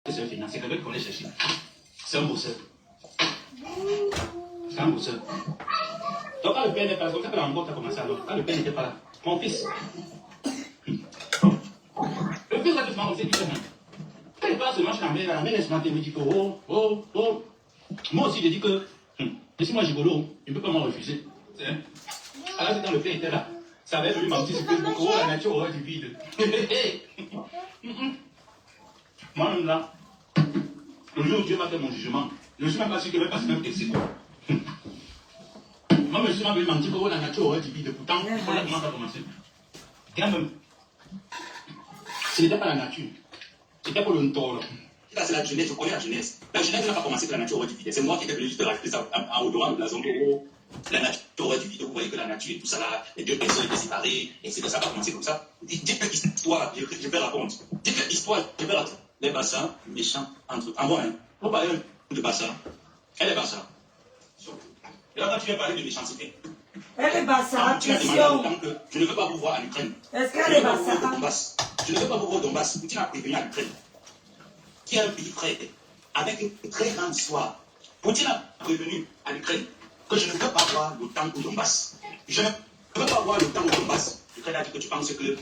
C'est un financier, quelqu'un qui connaît chercher. C'est un bosseur. C'est un bosseur. Donc quand le père n'est pas là, comme ça que la rencontre a commencé alors. Quand le père n'était pas là, mon fils. Le fils va tout se dit que quand il passe, moi je la mère est smart et me dit que oh. Moi aussi, je dis que si moi gigolo, il ne peut pas m'en refuser. Alors que quand le père était là, ça avait venu m'en dire que oh, la nature aurait du vide. Moi-même là, le jour où Dieu va faire mon jugement, je ne suis même pas sûr qu'il va passer même texte. Moi, je me suis même dit que la nature aurait du vide. Pourtant, voilà comment ça a commencé. Quand même, ce n'était pas la nature, c'était pour le tort. C'est la jeunesse, je connais la jeunesse. La jeunesse n'a pas commencé que la nature aurait du vide. C'est moi qui étais venu juste rajouter ça en odorant le blason. La nature aurait du vide. Vous voyez que la nature et tout ça là, les deux personnes étaient séparées, et c'est que ça va commencer comme ça. Dites que l'histoire, je vais raconter. Dites que l'histoire, je vais raconter. Les bassins, méchants entre eux. En bon, hein. Vous parlez de bassins. Elle est bassins. Et là, quand tu viens parler de méchanceté, elle est bassins, tu as demandé à l'OTAN que je ne veux pas vous voir en Ukraine. Est-ce qu'elle est bassins? Je ne veux pas vous voir au Donbass. Poutine a prévenu en Ukraine, qui est un pays frère, avec une très grande histoire. Poutine a prévenu en Ukraine que je ne veux pas voir l'OTAN au Donbass. Je ne veux pas voir l'OTAN au Donbass. L'Ukraine a dit que tu penses que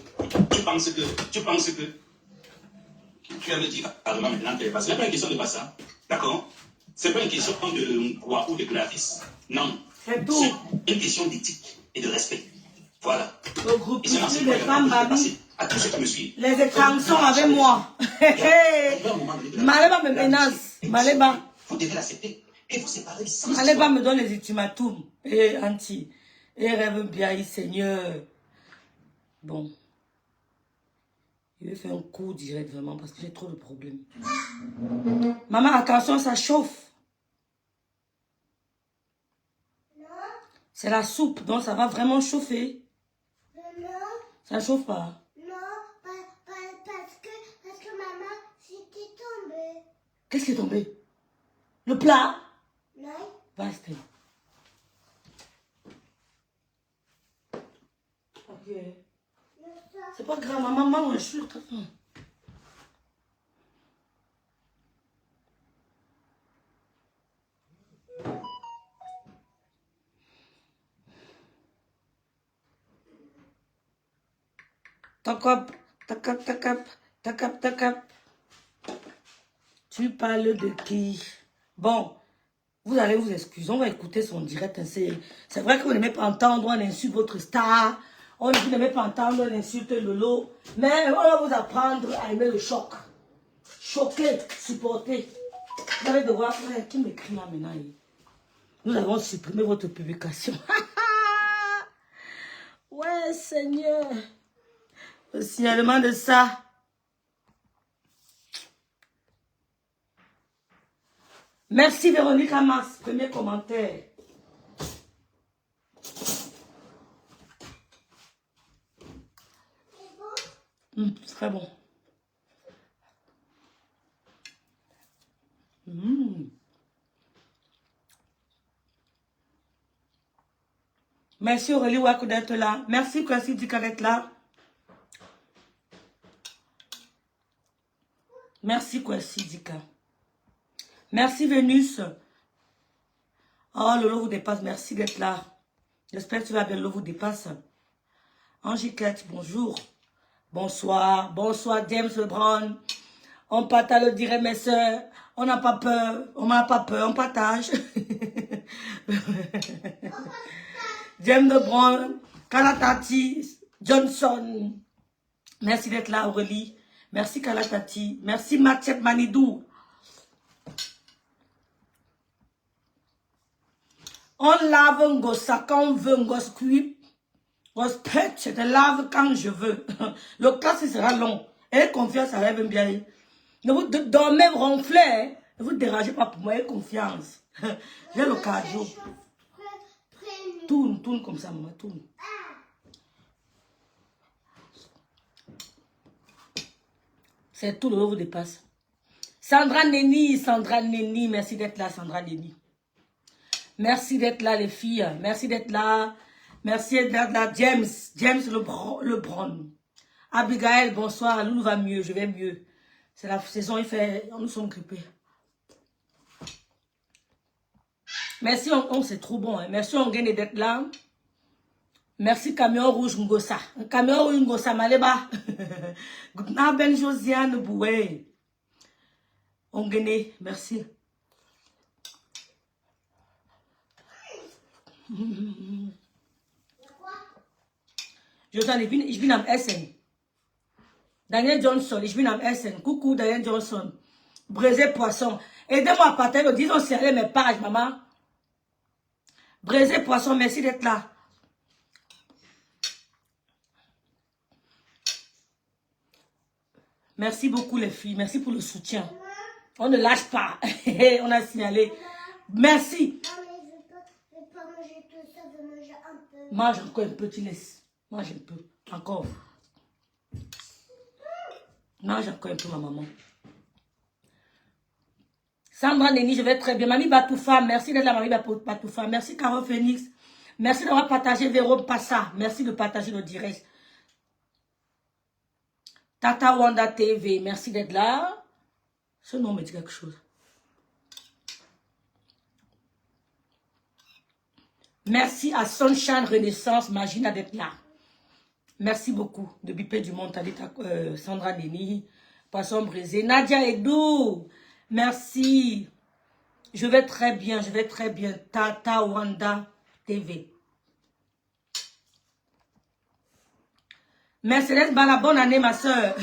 tu vas me dire carrément maintenant qu'elle est basse. Ce n'est pas une question de basse, d'accord? Ce n'est pas une question de quoi ou de gratis. Non. C'est tout. C'est une question d'éthique et de respect. Voilà. Le groupe et c'est des femmes babies. À tous ceux qui me suivent. Les écrans sont avec moi. Maleba me menace. Maleba. Vous devez l'accepter. Et vous séparer sans. Maleba me donne les ultimatums. Et anti. Et rêve bien, Seigneur. Bon. Je vais faire un coup direct vraiment parce que j'ai trop de problèmes. Maman, attention, ça chauffe. C'est la soupe, donc ça va vraiment chauffer. Non. Ça chauffe pas? Non, parce que maman, c'était tombé. Qu'est-ce qui est tombé? Le plat? Non. Basta. Ok. C'est pas grave, maman, je suis très faim. Takap. Tu parles de qui? Bon, vous allez vous excuser, on va écouter son direct. C'est vrai que vous n'aimez pas entendre, on insulte votre star. Vous n'aimez pas entendre, on insulte Lolo. Mais on va vous apprendre à aimer le choc. Choquer, supporter. Vous allez devoir... Qui m'écrit là maintenant? Nous avons supprimé votre publication. Ouais, Seigneur. Le signalement de ça. Merci Véronique Hamas. Premier commentaire. C'est très bon. Merci Aurélie Wakou d'être là. Merci Kwasi Dika d'être là. Merci Kwasi Dika. Merci Vénus. Oh, Lolo vous dépasse. Merci d'être là. J'espère que tu vas bien. Lolo vous dépasse. Angélique, bonjour. Bonsoir. Bonsoir James Brown. On partage le direct mes soeurs. On n'a pas peur. On n'a pas peur. On partage. James Brown. Kalatati. Johnson. Merci d'être là Aurélie. Merci Kalatati. Merci Mathieu Manidou. On lave un gosse quand on veut, un gosse cuit. Gosse pète, je te lave quand je veux. Le classe sera long. Et confiance, ça rêve bien. Ne vous dormez, ronflez. Hein. Ne vous dérangez pas pour moi, ayez confiance. J'ai le cardio. Tourne comme ça, maman, tourne. C'est tout, le vous dépasse. Sandra Neni, merci d'être là, Sandra Neni. Merci d'être là, les filles. Merci d'être là. Merci d'être là, James le Brown. Abigail, bonsoir. Loulou va mieux, je vais mieux. C'est la saison, nous sommes grippés. Merci, c'est trop bon. Hein. Merci, on gagne d'être là. Merci, Camion Rouge Ngossa. Camion Rouge Ngossa, Maleba. Goudna Ben Josiane Boué. On gagne, merci. Josiane, ich bin am Essen. Daniel Johnson, ich bin am Essen. Coucou, Daniel Johnson. Braisé poisson. Aidez-moi à partager. Disons, serrer mes pages, maman. Braisé poisson, merci d'être là. Merci beaucoup les filles, merci pour le soutien. On ne lâche pas, on a signalé. Merci. Non, mais je peux pas manger tout ça, je veux manger un peu. Mange encore un peu, tu laisses. Mange un peu, encore. Mange encore un peu, ma maman. Sandra Neni, je vais très bien. Mamie Batoufa, merci d'être là, Mamie Batoufa. Merci, Caro Phoenix. Merci d'avoir partagé Véro Passa. Merci de partager le direct. Tata Wanda TV, merci d'être là. Ce nom me dit quelque chose. Merci à Sunshine Renaissance, Magina d'être là. Merci beaucoup de Bipé du Monde, Sandra Neni, Poisson Brisé, Nadia Edou, merci. Je vais très bien, Tata Wanda TV. Mercedes Bala, bonne année, ma soeur.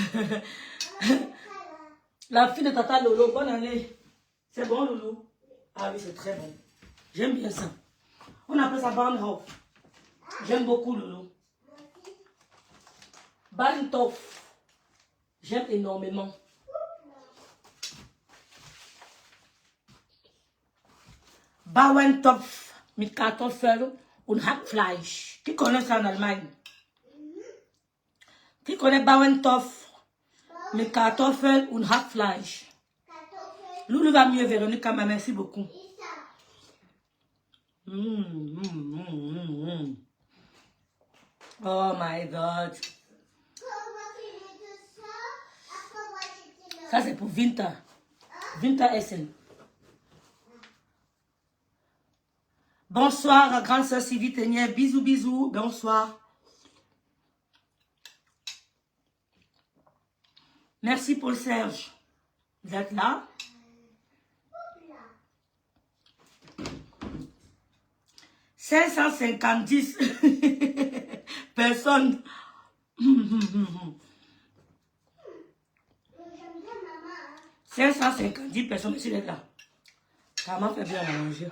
La fille de Tata Lolo, bonne année. C'est bon, Lolo? Ah oui, c'est très bon. J'aime bien ça. On appelle ça Bahnhof. J'aime beaucoup, Lolo. Bahnhof. J'aime énormément. Bauentopf mit Kartoffeln und Hackfleisch. Qui connaît ça en Allemagne? Qui connaît Bauentopf mit Kartoffeln und Hackfleisch? Loulou va mieux, Véronica, merci beaucoup. Oh my God. Ça c'est pour Vinta. Vinta Essen. Bonsoir, grande sœur Sylvie Tenier. Bisous, bisous. Bonsoir. Merci Paul Serge. Vous êtes là? « 550 personnes. » 550 personnes, merci d'être là. Ça m'a fait bien à manger.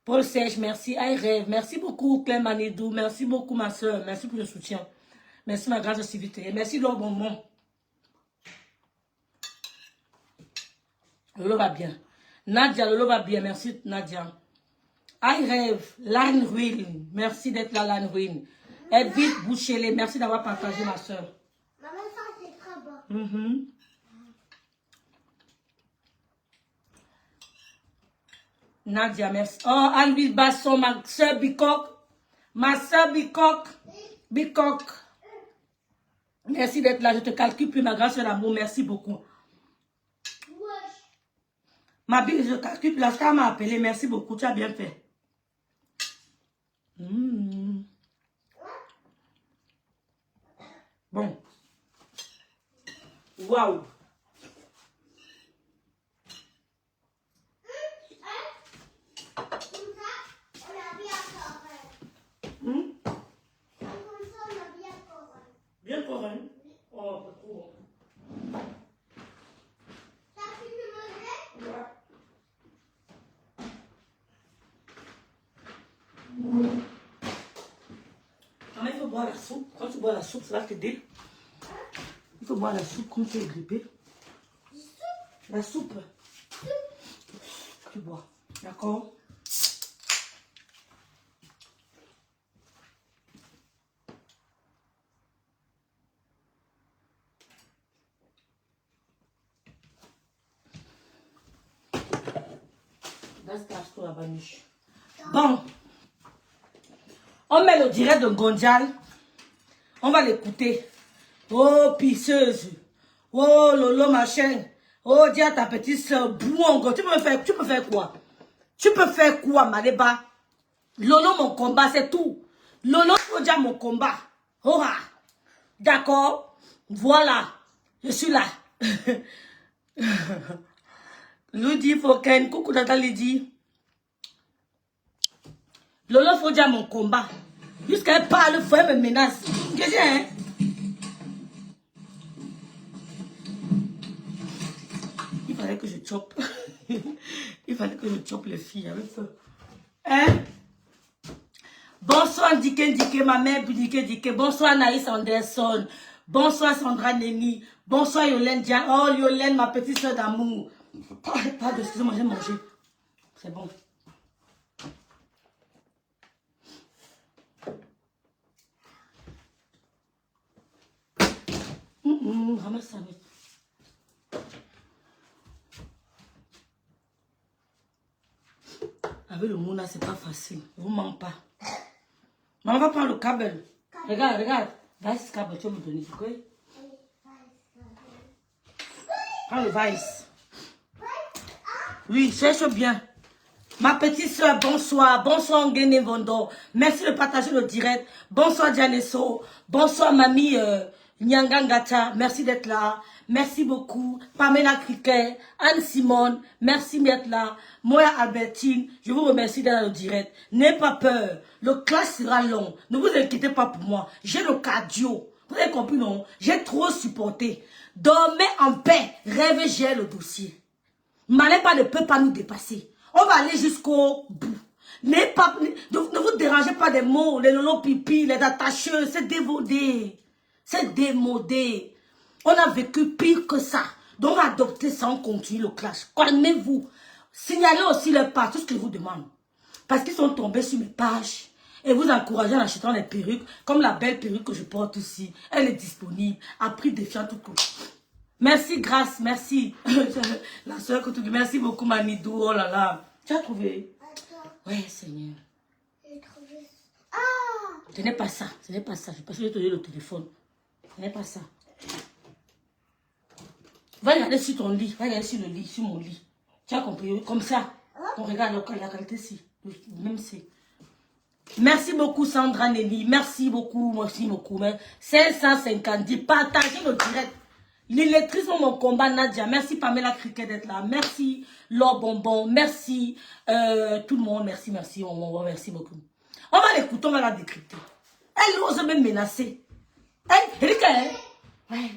Paul Serge, merci. I rêve. Merci beaucoup, Clem Manidou. Merci beaucoup, ma soeur. Merci pour le soutien. Merci, ma grande civilité. Merci, Laure Bonbon. Lolo va bien. Nadia, Lolo va bien. Merci, Nadia. I rêve. Line Ruin. Merci d'être là, Line Ruin. Edith Bouchele, merci d'avoir partagé, ma soeur. Maman, ça, c'est très bon. Nadia, merci. Oh, Anne-Louise Basson, ma soeur Bicoque. Ma soeur Bicoque. Bicoque. Merci d'être là. Je te calcule plus, ma grande soeur d'amour. Merci beaucoup. Ma bille, je calcule plus. La star m'a appelé. Merci beaucoup. Tu as bien fait. Bon. Waouh. Bien correct. Oh, c'est trop bon. T'as fini de manger? Ouais. Ah, mais il faut boire la soupe. Quand tu bois la soupe, ça va t'aider. Il faut boire la soupe quand tu es grippé. La soupe. Tu bois. D'accord? Bon, on met le direct de Gondjal. On va l'écouter. Oh, pisseuse. Oh, Lolo, machin. Oh, dis à ta petite soeur, bouongo. Tu peux faire quoi? Tu peux faire quoi, Maleba? Lolo, mon combat, c'est tout. Lolo, faut dire mon combat. Oh, ah. D'accord? Voilà. Je suis là. Ludi Foken, coucou Tata Lydie. Lolo, faut dire mon combat. Jusqu'à elle parle, faut elle me menace. Qu'est-ce que c'est, hein? Il fallait que je chope. Il fallait que je chope les filles avec feu. Hein? Bonsoir Dike, ma mère Dike. Bonsoir Naïs Anderson. Bonsoir Sandra Neni. Bonsoir Yolène Dia. Oh Yolène, ma petite soeur d'amour. Pardon, excusez-moi, j'ai mangé. C'est bon. Ramasse ça vite. Avec le Mouna, c'est pas facile. Vous manquez pas. Maman va prendre le câble. Regarde. Vice câble, tu vas me donner, ok? Prends le vice. Oui, cherche bien. Ma petite soeur, bonsoir. Bonsoir Ngene Vondo. Merci de partager le direct. Bonsoir Dianesso. Bonsoir Mamie Nyangangata. Merci d'être là. Merci beaucoup. Pamela Criquet. Anne Simone. Merci d'être là. Moya Albertine. Je vous remercie d'être dans le direct. N'ayez pas peur. Le clash sera long. Ne vous inquiétez pas pour moi. J'ai le cardio. Vous avez compris, non? J'ai trop supporté. Dormez en paix. Rêvez, j'ai le dossier. Maléba ne peut pas nous dépasser. On va aller jusqu'au bout. Ne vous dérangez pas des mots, les lolo pipi, les attacheux, c'est dévodé. C'est démodé. On a vécu pire que ça. Donc adoptez ça, on continue le clash. Calmez-vous. Signalez aussi les pas, tout ce que je vous demande. Parce qu'ils sont tombés sur mes pages. Et vous encouragez en achetant les perruques, comme la belle perruque que je porte ici. Elle est disponible, à prix défiant tout court. Merci, Grâce, merci. La soeur que tu dis, merci beaucoup, Manidou. Oh là là. Tu as trouvé? Oui, Seigneur. J'ai trouvé. Ah! Ce n'est pas ça. Je pense que je vais te donner le téléphone. Ce n'est pas ça. Va regarder sur ton lit. Va regarder sur le lit, sur mon lit. Tu as compris? Comme ça. On regarde la qualité ici. Même si. Merci beaucoup, Sandra Nelly. Merci beaucoup. 550. Partagez le direct. L'électrisme, mon combat, Nadia. Merci, Pamela Criquet d'être là. Merci, Laure Bonbon. Merci, tout le monde. Merci. Merci beaucoup. On va l'écouter, on va la décrypter. Elle ose même menacer. Elle, Erika, hein?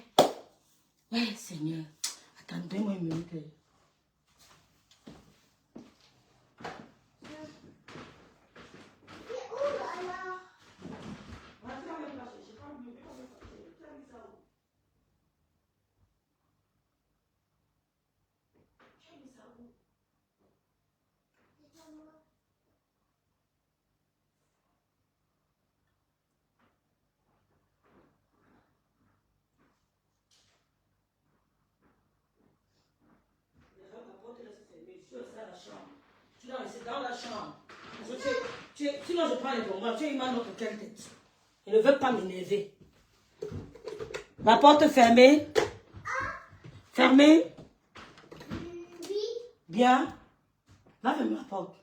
Ouais, Seigneur. Attendez-moi une minute. Tu dois rester dans la chambre. Sinon, je prends les bonbons. Tu es une autre quelle tête. Je ne veux pas m'énerver. La porte fermée. Fermée. Oui. Bien. Va fermer la porte.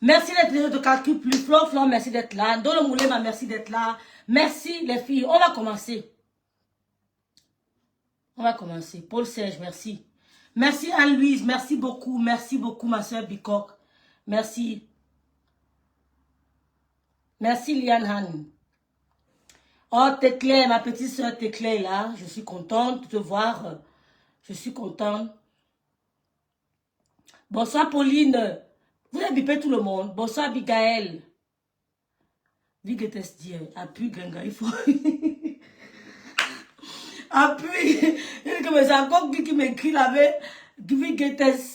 Merci d'être là de calcul plus. Flo, merci d'être là. Dolo Moulema, merci d'être là. Merci les filles. On va commencer. Paul Serge, merci. Merci Anne-Louise, merci beaucoup ma soeur Bicoque. Merci. Merci Liane Han. Oh, Téclé, ma petite soeur Téclé là. Je suis contente de te voir. Je suis contente. Bonsoir Pauline. Vous avez bipé tout le monde. Bonsoir Abigail. Vigetes dit, appuie Ganga, il faut... appuie. C'est encore qui m'écrit là-bas. Vigetes.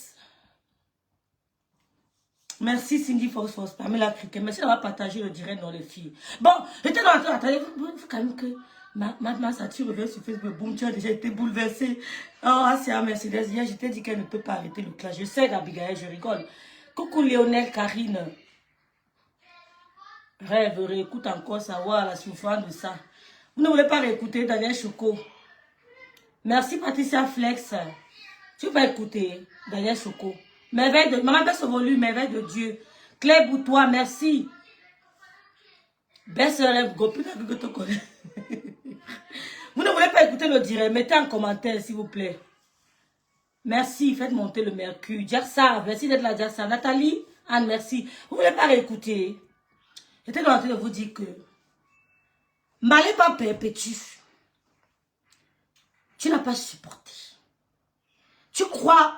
Merci Cindy Force Force, Pamela Criquet. Merci d'avoir partagé le direct dans les filles. Bon, j'étais dans la train. Attendez, il faut quand même que ma statue revient sur Facebook. Boum, tu as déjà été bouleversée. Oh, c'est un Mercedes. Hier, je t'ai dit qu'elle ne peut pas arrêter le clash. Je sais, Abigail, je rigole. Coucou Lionel, Karine. Rêve, réécoute encore savoir la souffrance de ça. Vous ne voulez pas réécouter Daniel Choco. Merci Patricia Flex. Tu vas écouter Daniel Choco. Merveille de... Maman baisse au volume, merveille de Dieu. Claire Boutois, merci. Baisse rêve, gopine que tu connais. Vous ne voulez pas écouter le direct, mettez en commentaire s'il vous plaît. Merci, faites monter le mercure. Djaksa, merci d'être là, Djaksa. Nathalie, Anne, merci. Vous ne voulez pas réécouter. J'étais en train de vous dire que Maléba perpétue. Tu n'as pas supporté. Tu crois.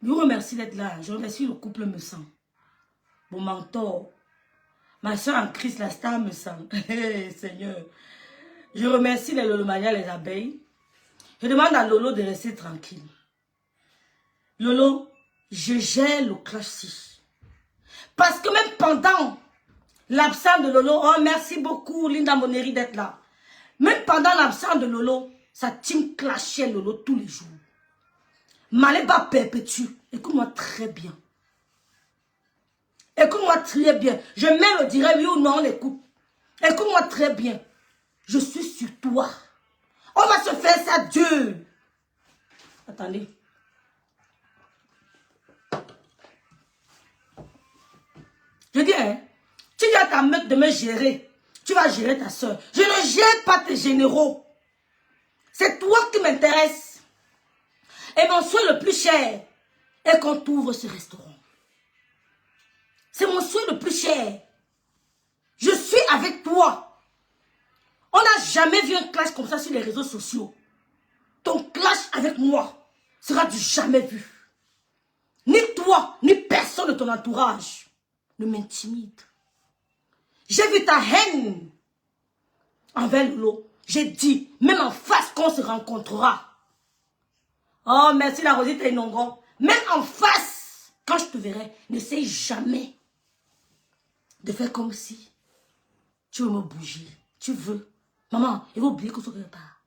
Je vous remercie d'être là. Je remercie le couple me sent. Mon mentor. Ma soeur en Christ, la star me sent. Seigneur. Je remercie les Lolomania, les abeilles. Je demande à Lolo de rester tranquille. Lolo, je gère le clash-ci. Parce que même pendant l'absence de Lolo, oh merci beaucoup Linda Moneri d'être là. Même pendant l'absence de Lolo, sa team clashait Lolo tous les jours. Maléba perpétue. Écoute-moi très bien. Écoute-moi très bien. Je mets le direct, oui ou non, on l'écoute. Écoute-moi très bien. Je suis sur toi. On va se faire ça, Dieu. Attendez. Je dis, hein, tu dis à ta meute de me gérer. Tu vas gérer ta soeur. Je ne gère pas tes généraux. C'est toi qui m'intéresse. Et mon souhait le plus cher est qu'on t'ouvre ce restaurant. C'est mon souhait le plus cher. Je suis avec toi. On n'a jamais vu un clash comme ça sur les réseaux sociaux. Ton clash avec moi sera du jamais vu. Ni toi, ni personne de ton entourage ne m'intimide. J'ai vu ta haine envers Lolo. J'ai dit, même en face qu'on se rencontrera. Oh, merci la Rosita et Nongon. Même en face, quand je te verrai, n'essaye jamais de faire comme si tu veux me bouger. Tu veux. Maman, il faut oublier que ce quelque part.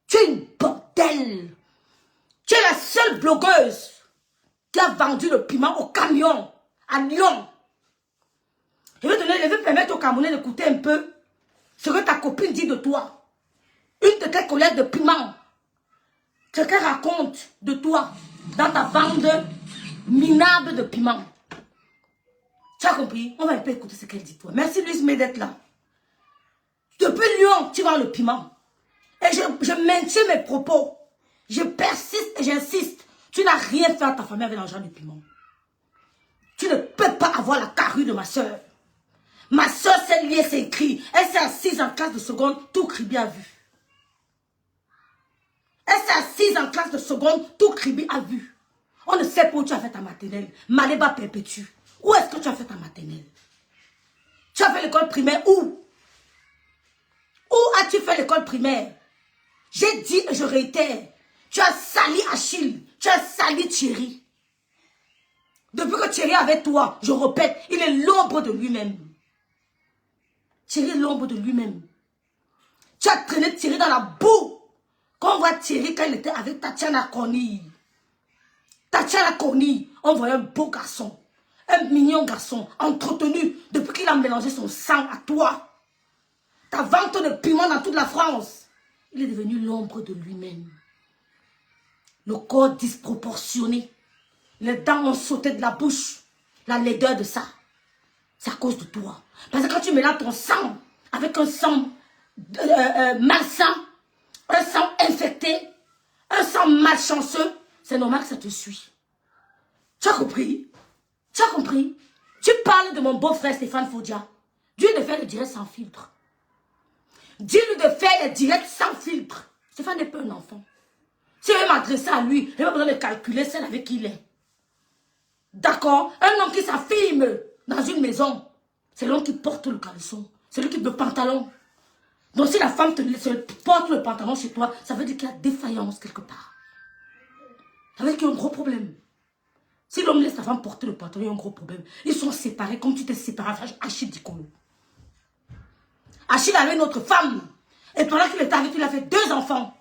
Tu es une bordel. Tu es la seule blogueuse qui a vendu le piment au camion à Lyon. Je vais permettre aux Camerounais d'écouter un peu ce que ta copine dit de toi. Une de tes collègues de piment. Ce qu'elle raconte de toi dans ta bande minable de piment. Tu as compris? On va un peu écouter ce qu'elle dit de toi. Merci Louise May d'être là. Depuis Lyon, tu vends le piment. Et je maintiens mes propos. Je persiste et j'insiste. Tu n'as rien fait à ta famille avec l'argent du piment. Tu ne peux pas avoir la carrure de ma soeur. Ma soeur s'est liée, c'est écrit. Elle s'est assise en classe de seconde, tout Kribi a vu. Elle s'est assise en classe de seconde, tout Kribi a vu. On ne sait pas où tu as fait ta maternelle. Maléba perpétue. Où est-ce que tu as fait ta maternelle? Tu as fait l'école primaire où? Où as-tu fait l'école primaire? J'ai dit et je réitère. Tu as sali Achille. Tu as sali Thierry. Depuis que Thierry est avec toi, je répète, il est l'ombre de lui-même. Thierry est l'ombre de lui-même. Tu as traîné Thierry dans la boue. Quand on voit Thierry quand il était avec Tatiana Cornille. Tatiana Cornille, on voyait un beau garçon. Un mignon garçon, entretenu depuis qu'il a mélangé son sang à toi. Ta vente de piment dans toute la France. Il est devenu l'ombre de lui-même. Le corps disproportionné. Les dents ont sauté de la bouche. La laideur de ça. C'est à cause de toi. Parce que quand tu mélanges ton sang avec un sang malsain, un sang infecté, un sang malchanceux, c'est normal que ça te suit. Tu as compris? Tu as compris? Tu parles de mon beau-frère Stéphane Faudia. Dis-lui de faire les directs sans filtre. Dis-lui de faire les directs sans filtre. Stéphane n'est pas un enfant. Si je vais m'adresser à lui, je n'ai pas besoin de calculer celle avec qui il est. D'accord? Un homme qui s'affirme dans une maison, c'est l'homme qui porte le caleçon. C'est lui qui porte le pantalon. Donc si la femme porte le pantalon chez toi, ça veut dire qu'il y a défaillance quelque part. Ça veut dire qu'il y a un gros problème. Si l'homme laisse la femme porter le pantalon, il y a un gros problème. Ils sont séparés comme tu t'es séparé avec Achille Dikolo. Achille avait une autre femme. Et pendant qu'il était avec toi, il a fait 2 enfants.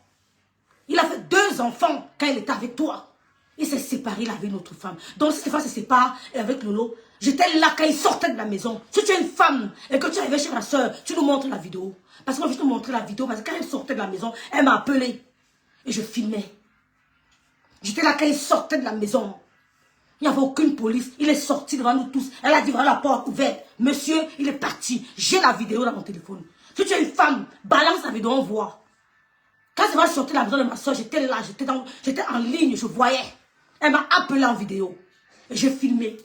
Il a fait 2 enfants quand il était avec toi. Il s'est séparé, il avait une autre femme. Donc si Stéphane se sépare avec Lolo, j'étais là quand il sortait de la maison. Si tu es une femme et que tu arrives chez ma soeur, tu nous montres la vidéo. Parce que moi je te montrer la vidéo parce que quand elle sortait de la maison, elle m'a appelé. Et je filmais. J'étais là quand il sortait de la maison. Il n'y avait aucune police. Il est sorti devant nous tous. Elle a dit voilà la porte ouverte. Monsieur, il est parti. J'ai la vidéo dans mon téléphone. Si tu es une femme, balance la vidéo, on voit. Quand ça va sortir de la maison de ma soeur, j'étais là, j'étais en ligne, je voyais. Elle m'a appelé en vidéo. Et j'ai filmé.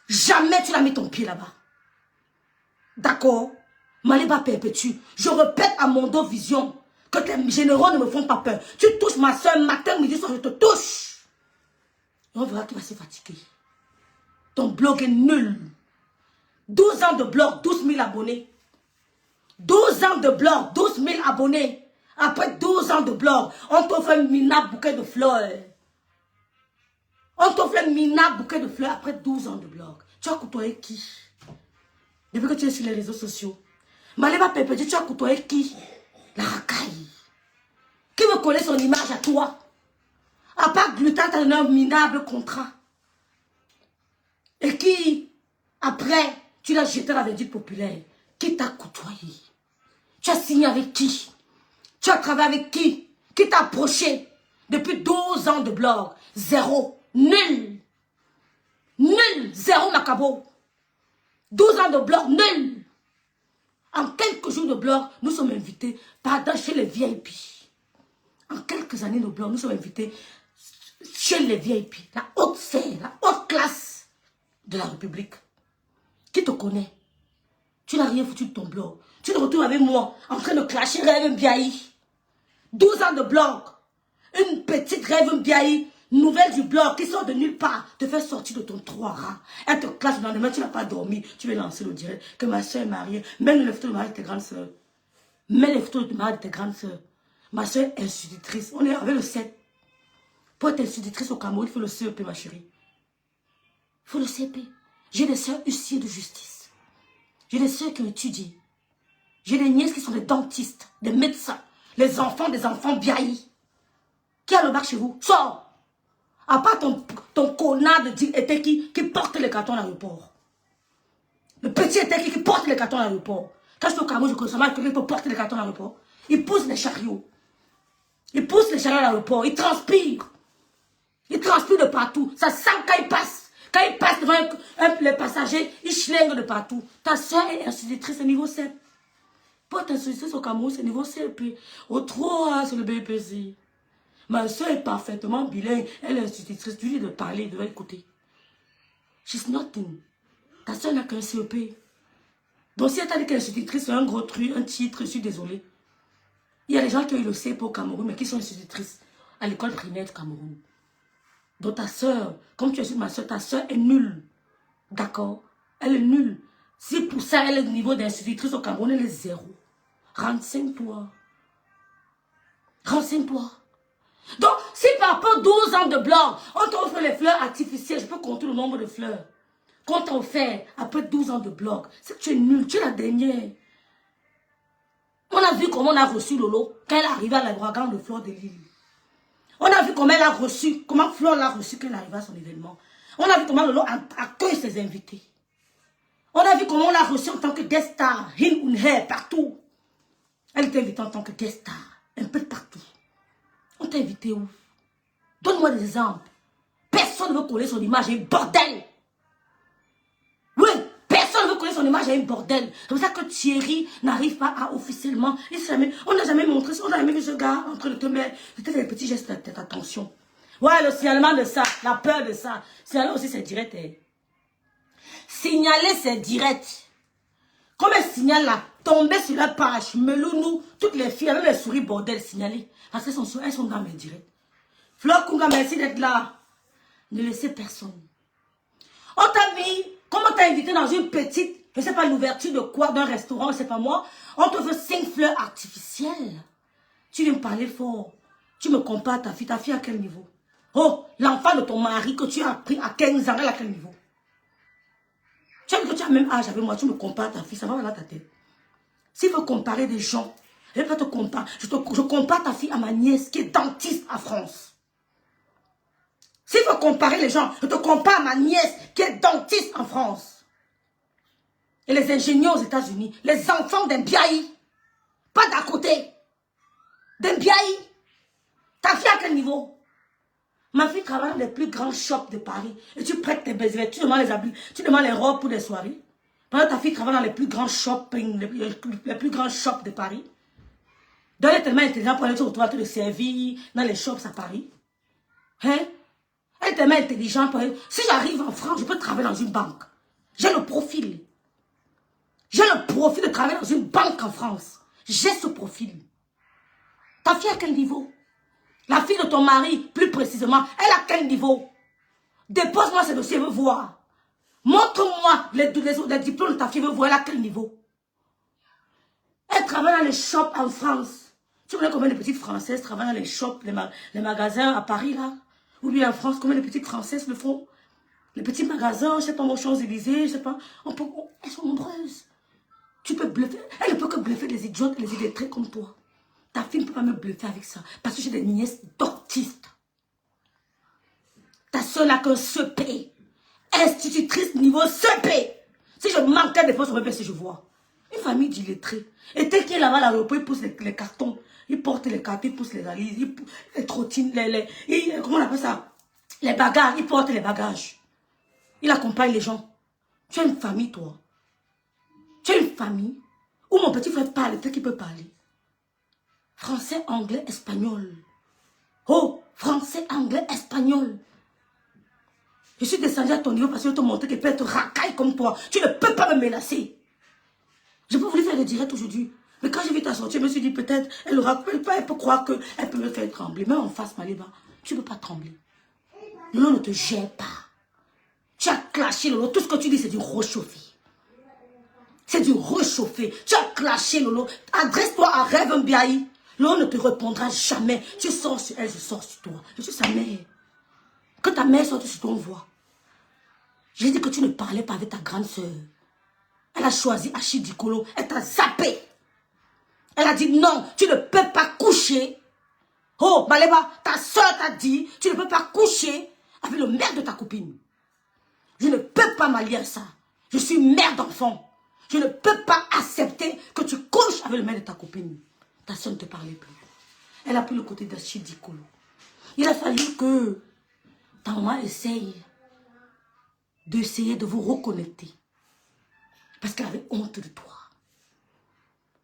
Jamais tu n'as mis ton pied là-bas. D'accord? Maliba perpétue. Je répète à mon dos vision que tes généraux ne me font pas peur. Tu touches ma soeur, matin, midi, soir, je te touche. Et on verra qu'il va se fatiguer. Ton blog est nul. 12 ans de blog, 12 000 abonnés. 12 ans de blog, 12 000 abonnés. Après 12 ans de blog, on t'offre un minable bouquet de fleurs. On t'offre un minable bouquet de fleurs après 12 ans de blog. Tu as côtoyé qui? Depuis que tu es sur les réseaux sociaux. Maliba Pépédi, tu as côtoyé qui? La racaille. Qui veut coller son image à toi? À part Glutat, tu as un minable contrat. Et qui, après, tu l'as jeté dans la vindicte populaire. Qui t'a côtoyé? Tu as signé avec qui? Tu as travaillé avec qui? Qui t'a approché? Depuis 12 ans de blog. 0. Nul. Nul. 0 Macabo. 12 ans de blog. Nul. En quelques jours de blog, nous sommes invités chez les VIP. En quelques années de blog, nous sommes invités chez les VIP. La haute sphère, la haute classe de la République. Qui te connaît? Tu n'as rien foutu de ton blog. Tu te retrouves avec moi en train de clasher Rêve Mbiaye. 12 ans de blog. Une petite Rêve Mbiaye, nouvelle du blog qui sort de nulle part, te fait sortir de ton 3 rats. Elle te classe le lendemain, tu n'as pas dormi. Tu veux lancer le direct que ma soeur est mariée. Mets les photos de mari de tes grandes soeurs. Mets les photos de mari de tes grandes soeurs. Ma soeur est institutrice. On est avec le 7. Pour être institutrice au Cameroun, il faut le CEP, ma chérie. Il faut le CEP. J'ai des soeurs huissiers de justice. J'ai des soeurs qui ont étudié. J'ai des nièces qui sont des dentistes, des médecins, les enfants des enfants Biaï. Qui a le bac chez vous? Sors! À part ton connard de Eteki qui porte les cartons à l'aéroport. Le petit Eteki qui porte les cartons à l'aéroport. Quand je suis au Cameroun, je connais seulement quelqu'un qui peut porter les cartons à l'aéroport. Il pousse les chariots. Il pousse les chariots à l'aéroport. Il transpire. Il transpire de partout. Ça sent quand il passe. Quand il passe devant les passagers, il schlingue de partout. Ta soeur est institutrice niveau 7. Pour être institutrice au Cameroun, c'est niveau 7. Puis au 3, c'est le BPC. Ma soeur est parfaitement bilingue. Elle est institutrice. Tu lui dis de parler, de écouter. She's nothing. Ta soeur n'a qu'un CEP. Donc si elle t'a dit qu'elle est institutrice, c'est un gros truc, un titre, je suis désolée. Il y a des gens qui ont eu le CEP au Cameroun, mais qui sont institutrices à l'école primaire du Cameroun. Donc ta soeur, comme tu es ma soeur, ta soeur est nulle. D'accord? Elle est nulle. Si pour ça, elle est au niveau d'institutrice au Cameroun, elle est 0. Renseigne-toi. Renseigne-toi. Donc, si par rapport 12 ans de blog, on t'offre les fleurs artificielles, je peux compter le nombre de fleurs qu'on t'a offert après 12 ans de blog, c'est que tu es nul, tu es la dernière. On a vu comment on a reçu Lolo quand elle est arrivée à l'ouragan de Fleur de Lille. On a vu comment elle a reçu, comment Fleur l'a reçu quand elle est arrivée à son événement. On a vu comment Lolo accueille ses invités. On a vu comment on l'a reçu en tant que guest star, him ou her, partout. Elle était invitée en tant que guest star, un peu de partout. On t'a invité où? Donne-moi des exemples. Personne ne veut coller son image à un bordel. Oui, personne ne veut coller son image à un bordel. C'est pour ça que Thierry n'arrive pas à officiellement. On n'a jamais montré ça. On n'a jamais vu ce gars en train de te mettre. C'était des petits gestes d'attention. Ouais, le signalement de ça, la peur de ça. Signaler aussi, c'est direct. Signaler, c'est direct. signale là, tombez sur la page, Melounou, toutes les filles, même les souris bordel, signalées. Parce qu'elles sont dans mes directs. Fleur Kunga, merci d'être là. Ne laissez personne. On t'a mis, comme on t'a invité dans une petite, je ne sais pas l'ouverture de quoi, d'un restaurant, je ne sais pas moi, on te fait 5 fleurs artificielles. Tu viens me parler fort. Tu me compares à ta fille à quel niveau? Oh, l'enfant de ton mari que tu as pris à 15 ans, elle à quel niveau? Tu as dit que tu as le même âge avec moi, tu me compares à ta fille, ça va dans ta tête. S'il faut comparer des gens, je ne vais pas te comparer. Je compare ta fille à ma nièce qui est dentiste en France. S'il faut comparer les gens, je te compare à ma nièce qui est dentiste en France. Et les ingénieurs aux États-Unis, les enfants d'un biaï, pas d'à côté, d'un biaï. Ta fille à quel niveau? Ma fille travaille dans les plus grands shops de Paris. Et tu prêtes tes baisers, tu demandes les habits, tu demandes les robes pour les soirées. Pendant que ta fille travaille dans les plus grands shopping, les plus grands shops de Paris. Donc elle est tellement intelligente pour aller se retrouver à te servir dans les shops à Paris. Hein? Elle est tellement intelligente pour aller... Si j'arrive en France, je peux travailler dans une banque. J'ai le profil. J'ai le profil de travailler dans une banque en France. J'ai ce profil. Ta fille à quel niveau? La fille de ton mari, plus précisément, elle a quel niveau? Dépose-moi ce dossier, je veux voir. Montre-moi les diplômes de ta fille, je veux voir elle à quel niveau. Elle travaille dans les shops en France. Tu connais combien de petites Françaises travaillent dans les shops, les magasins à Paris là? Ou bien en France, combien de petites Françaises le font? Les petits magasins, je sais pas, aux Champs-Élysées, je sais pas. Elles sont nombreuses. Tu peux bluffer. Elle ne peut que bluffer les idiotes et les illettrés comme toi. Ta fille ne peut pas me bluffer avec ça. Parce que j'ai des nièces dentistes. Ta soeur n'a qu'un CP. Institutrice niveau CP. Si je manquais des fois sur mes si je vois. Une famille d'illettrés. Et tel qu'il est là-bas, l'aéroport, il pousse les cartons. Il porte les cartons, il pousse les valises, les trottines, comment on appelle ça? Les bagages, il porte les bagages. Il accompagne les gens. Tu as une famille, toi. Tu as une famille où mon petit frère parle tel qu'il peut parler. Français, anglais, espagnol. Oh, français, anglais, espagnol. Je suis descendu à ton niveau parce que je te montrer qu'elle peut être racaille comme toi. Tu ne peux pas me menacer. Je peux voulu faire le direct aujourd'hui. Mais quand j'ai vu ta sortie, je me suis dit peut-être, elle peut croire qu'elle peut me faire trembler. Mais en face, Maliba, tu ne peux pas trembler. Lolo ne te gère pas. Tu as clashé, Lolo. Tout ce que tu dis, c'est du réchauffé. C'est du réchauffé. Tu as clashé, Lolo. Adresse-toi à Rêve Mbiaï. Lolo ne te répondra jamais. Tu sors sur elle, je sors sur toi. Je suis sa mère. Que ta mère sorte sur ton voix. J'ai dit que tu ne parlais pas avec ta grande soeur. Elle a choisi Achidikolo. Elle t'a zappé. Elle a dit non, tu ne peux pas coucher. Oh, Maleba, ta soeur t'a dit, tu ne peux pas coucher avec le mère de ta copine. Je ne peux pas m'allier à ça. Je suis mère d'enfant. Je ne peux pas accepter que tu couches avec le mère de ta copine. Ta soeur ne te parlait plus. Elle a pris le côté d'Achidikolo. Il a fallu que ta maman essaye de vous reconnecter. Parce qu'elle avait honte de toi.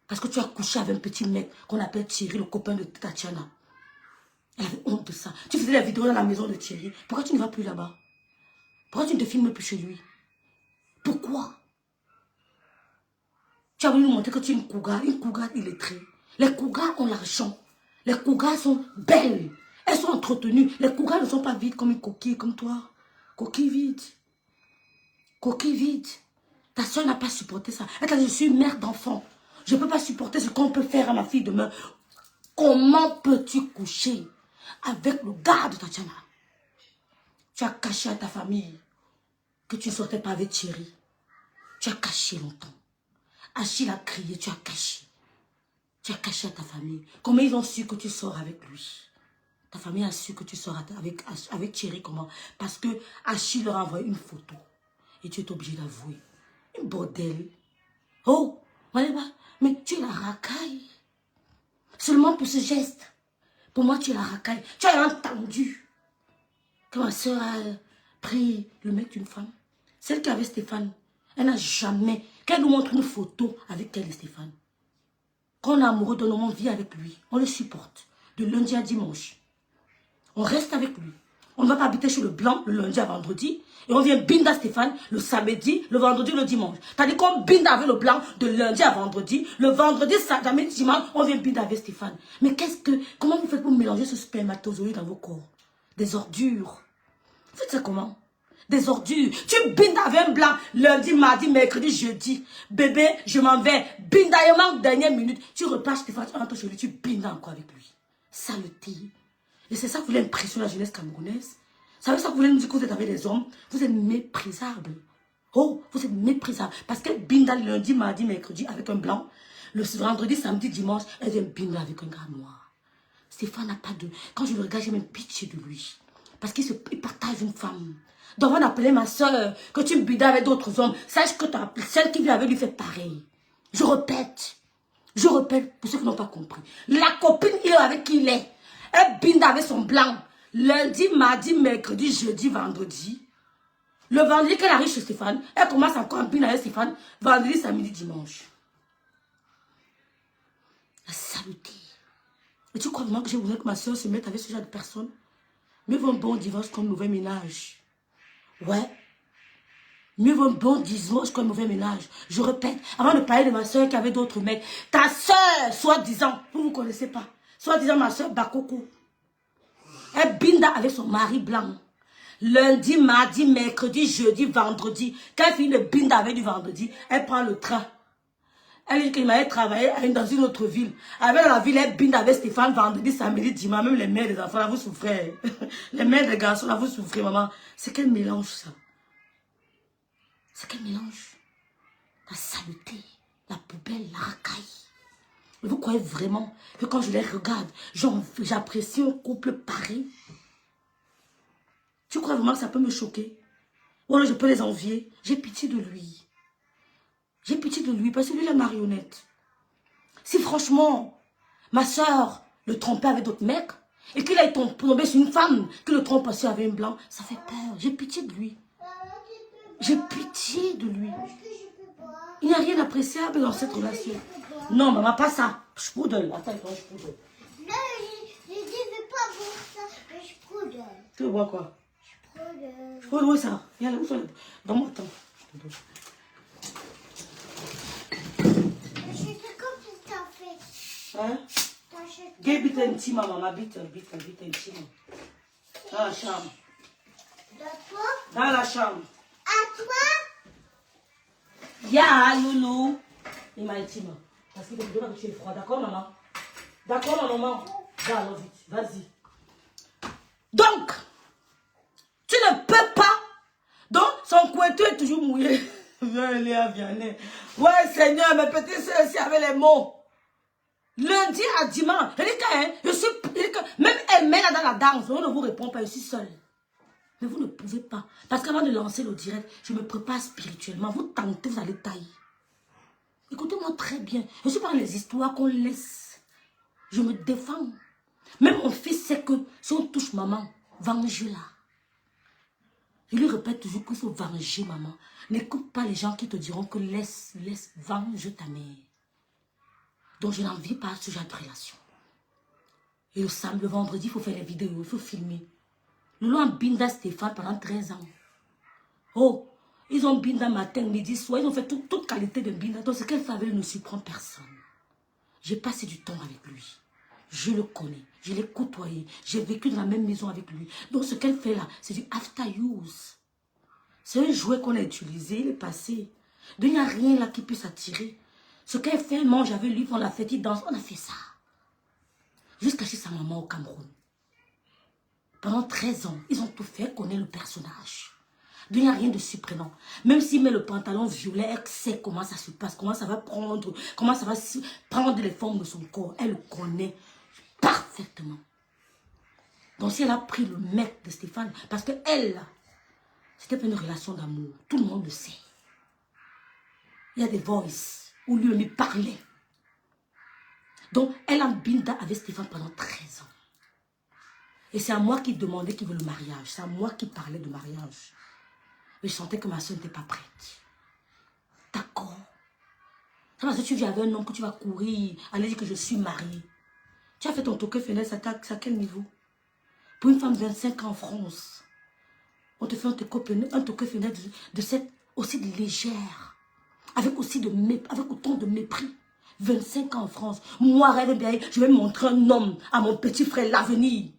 Parce que tu as couché avec un petit mec qu'on appelle Thierry, le copain de Tatiana. Elle avait honte de ça. Tu faisais la vidéo dans la maison de Thierry. Pourquoi tu ne vas plus là-bas? Pourquoi tu ne te filmes plus chez lui? Pourquoi? Tu as voulu nous montrer que tu es une cougar illettrée. Les cougars ont l'argent. Les cougars sont belles. Elles sont entretenues. Les cougars ne sont pas vides comme une coquille, comme toi. Coquille vide. Coquille vide. Ta soeur n'a pas supporté ça. Elle t'a dit, je suis mère d'enfant. Je ne peux pas supporter ce qu'on peut faire à ma fille demain. Comment peux-tu coucher avec le gars de Tatiana? Tu as caché à ta famille que tu ne sortais pas avec Thierry. Tu as caché longtemps. Achille a crié, tu as caché. Tu as caché à ta famille. Comment ils ont su que tu sors avec lui? Ta famille a su que tu sors avec Thierry. Comment? Parce que Achille leur a envoyé une photo. Et tu es obligé d'avouer. Une bordel. Oh, mais tu es la racaille. Seulement pour ce geste. Pour moi, tu es la racaille. Tu as entendu que ma soeur a pris le mec d'une femme. Celle qui avait Stéphane. Elle n'a jamais... Qu'elle nous montre une photo avec elle et Stéphane. Quand on est amoureux d'un homme, on vit avec lui. On le supporte. De lundi à dimanche. On reste avec lui. On ne va pas habiter chez le blanc le lundi à vendredi. Et on vient binda Stéphane le samedi, le vendredi, le dimanche. Tandis qu'on binda avec le blanc de lundi à vendredi. Le vendredi, samedi, dimanche, on vient binda avec Stéphane. Mais comment vous faites pour mélanger ce spermatozoïde dans vos corps? Des ordures. Vous faites ça comment? Des ordures. Tu binda avec un blanc lundi, mardi, mercredi, jeudi. Bébé, je m'en vais. Bindaillement, dernière minute. Tu repars Stéphane, tu rentres chez lui, tu binda encore avec lui. Saleté. Et c'est ça que vous voulez impressionner la jeunesse camerounaise. Ça veut ça que vous voulez nous dire que vous êtes avec des hommes. Vous êtes méprisables. Oh, vous êtes méprisables. Parce qu'elle binda lundi, mardi, mercredi avec un blanc. Le vendredi, samedi, dimanche, elle vient binda avec un gars noir. Stéphane n'a pas de... Quand je le regarde, j'ai même pitié de lui. Parce qu'il partage une femme. Donc on appelait ma soeur que tu bindas avec d'autres hommes. Sache que celle qui vit avec lui fait pareil. Je répète pour ceux qui n'ont pas compris. La copine, il est avec qui il est. Elle binda avec son blanc. Lundi, mardi, mercredi, jeudi, vendredi. Le vendredi, qu'elle arrive chez Stéphane, elle commence encore à binda avec Stéphane. Vendredi, samedi, dimanche. La saleté. Et tu crois vraiment que j'ai voulu que ma soeur se mette avec ce genre de personnes? Mieux vaut un bon divorce qu'un mauvais ménage. Ouais. Mieux vaut un bon divorce qu'un mauvais ménage. Je répète, avant de parler de ma soeur qui avait d'autres mecs, ta soeur, soi-disant, vous ne connaissez pas, soi-disant ma soeur Bakoko, elle binda avec son mari blanc. Lundi, mardi, mercredi, jeudi, vendredi. Quand elle finit de binda avec du vendredi, elle prend le train. Elle dit qu'il m'avait travaillé dans une autre ville. Avec la ville, elle binda avec Stéphane vendredi, samedi, dimanche. Même les mères des enfants, là, vous souffrez. Les mères des garçons, là, vous souffrez, maman. C'est quel mélange, ça? C'est quel mélange? La saleté, la poubelle, la racaille. Mais vous croyez vraiment que quand je les regarde, j'apprécie un couple pareil? Tu crois vraiment que ça peut me choquer? Ou alors je peux les envier? J'ai pitié de lui. J'ai pitié de lui parce que lui, il est marionnette. Si franchement, ma soeur le trompait avec d'autres mecs et qu'il a tombé sur une femme qui le trompe aussi avec un blanc, ça fait peur. J'ai pitié de lui. J'ai pitié de lui. Il n'y a rien d'appréciable dans cette relation. Non, maman, pas ça. Je poudre. Attends, je poudre. Non, je dis, je veux pas boire ça, mais je poudre. Tu veux boire quoi? Je poudre. Je poudre, où ça? Viens là, où ça? Dans mon temps. C'est comme si t'as fait. Hein? T'achètes. Gay bite intime, maman, bite intime. Dans la chambre. D'accord? Dans la chambre. À toi? Ya, loulou. Il m'a intime. Parce qu'il veut pas que tu aies froid. D'accord, maman? D'accord, ma maman? Va, allons vite. Vas-y. Donc, tu ne peux pas. Donc, son couettou est toujours mouillé. Viens, Léa, viens. Ouais, Seigneur, mes petites soeurs ici avec les mots. Lundi à dimanche. Je dis que, même elle met là dans la danse. On ne vous répond pas, je suis seule. Mais vous ne pouvez pas. Parce qu'avant de lancer le direct, je me prépare spirituellement. Vous tentez, vous allez tailler. Écoutez-moi très bien. Je suis pas dans les histoires qu'on laisse. Je me défends. Même mon fils sait que si on touche maman, venge-la. Je lui répète toujours qu'il faut venger maman. N'écoute pas les gens qui te diront que laisse, venge ta mère. Donc je n'envie pas ce genre de relation. Et le samedi, le vendredi, il faut faire les vidéos, il faut filmer. Nous l'avons binda Stéphane pendant 13 ans. Oh, ils ont binda matin, midi, soir. Ils ont fait toute qualité de binda. Donc ce qu'elle fait avec lui ne surprend personne. J'ai passé du temps avec lui. Je le connais. Je l'ai côtoyé. J'ai vécu dans la même maison avec lui. Donc ce qu'elle fait là, c'est du after use. C'est un jouet qu'on a utilisé, il est passé. Donc il n'y a rien là qui puisse attirer. Ce qu'elle fait, elle mange avec lui, on l'a fait, il danse. On a fait ça. Jusqu'à chez sa maman au Cameroun. Pendant 13 ans, ils ont tout fait, connaître le personnage. Il n'y a rien de surprenant. Même s'il met le pantalon violet, elle sait comment ça se passe, comment ça va prendre les formes de son corps. Elle le connaît parfaitement. Donc si elle a pris le mec de Stéphane, parce que elle, c'était pas une relation d'amour. Tout le monde le sait. Il y a des voices où lui parlait. Donc elle a binda avec Stéphane pendant 13 ans. Et c'est à moi qui demandais qu'il veut le mariage. C'est à moi qui parlais de mariage. Mais je sentais que ma soeur n'était pas prête. D'accord. C'est parce que tu viens avec un homme que tu vas courir, aller dire que je suis mariée. Tu as fait ton toque fenêtre à quel niveau? Pour une femme de 25 ans en France, on te fait un toqué fenêtre de cette aussi légère, avec aussi avec autant de mépris. 25 ans en France. Moi, rêve bien, je vais montrer un homme à mon petit frère l'avenir.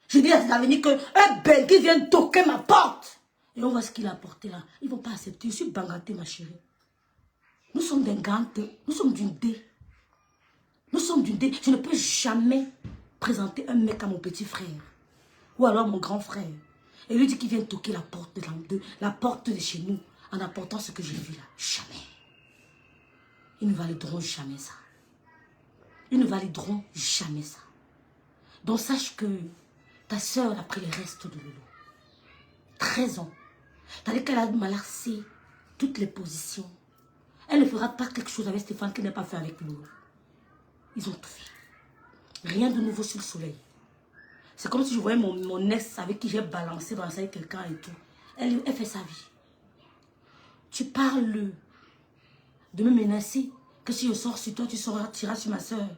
Je dis à l'avenir qu'un Belgique vient toquer ma porte. Et on voit ce qu'il a apporté là. Ils ne vont pas accepter. Je suis bangaté, ma chérie. Nous sommes d'un gante. Nous sommes d'une dé. Nous sommes d'une dé. Je ne peux jamais présenter un mec à mon petit frère. Ou alors mon grand frère. Et lui dit qu'il vient toquer la porte de chez nous. En apportant ce que j'ai vu là. Jamais. Ils ne valideront jamais ça. Ils ne valideront jamais ça. Donc sache que ta soeur a pris les restes de Lolo. 13 ans. C'est-à-dire qu'elle a malaxé toutes les positions. Elle ne fera pas quelque chose avec Stéphane qu'elle n'a pas fait avec Lolo. Ils ont tout fait. Rien de nouveau sur le soleil. C'est comme si je voyais mon ex avec qui j'ai balancé dans la salle quelqu'un et tout. Elle fait sa vie. Tu parles de me menacer, que si je sors sur toi, tu tireras sur ma soeur.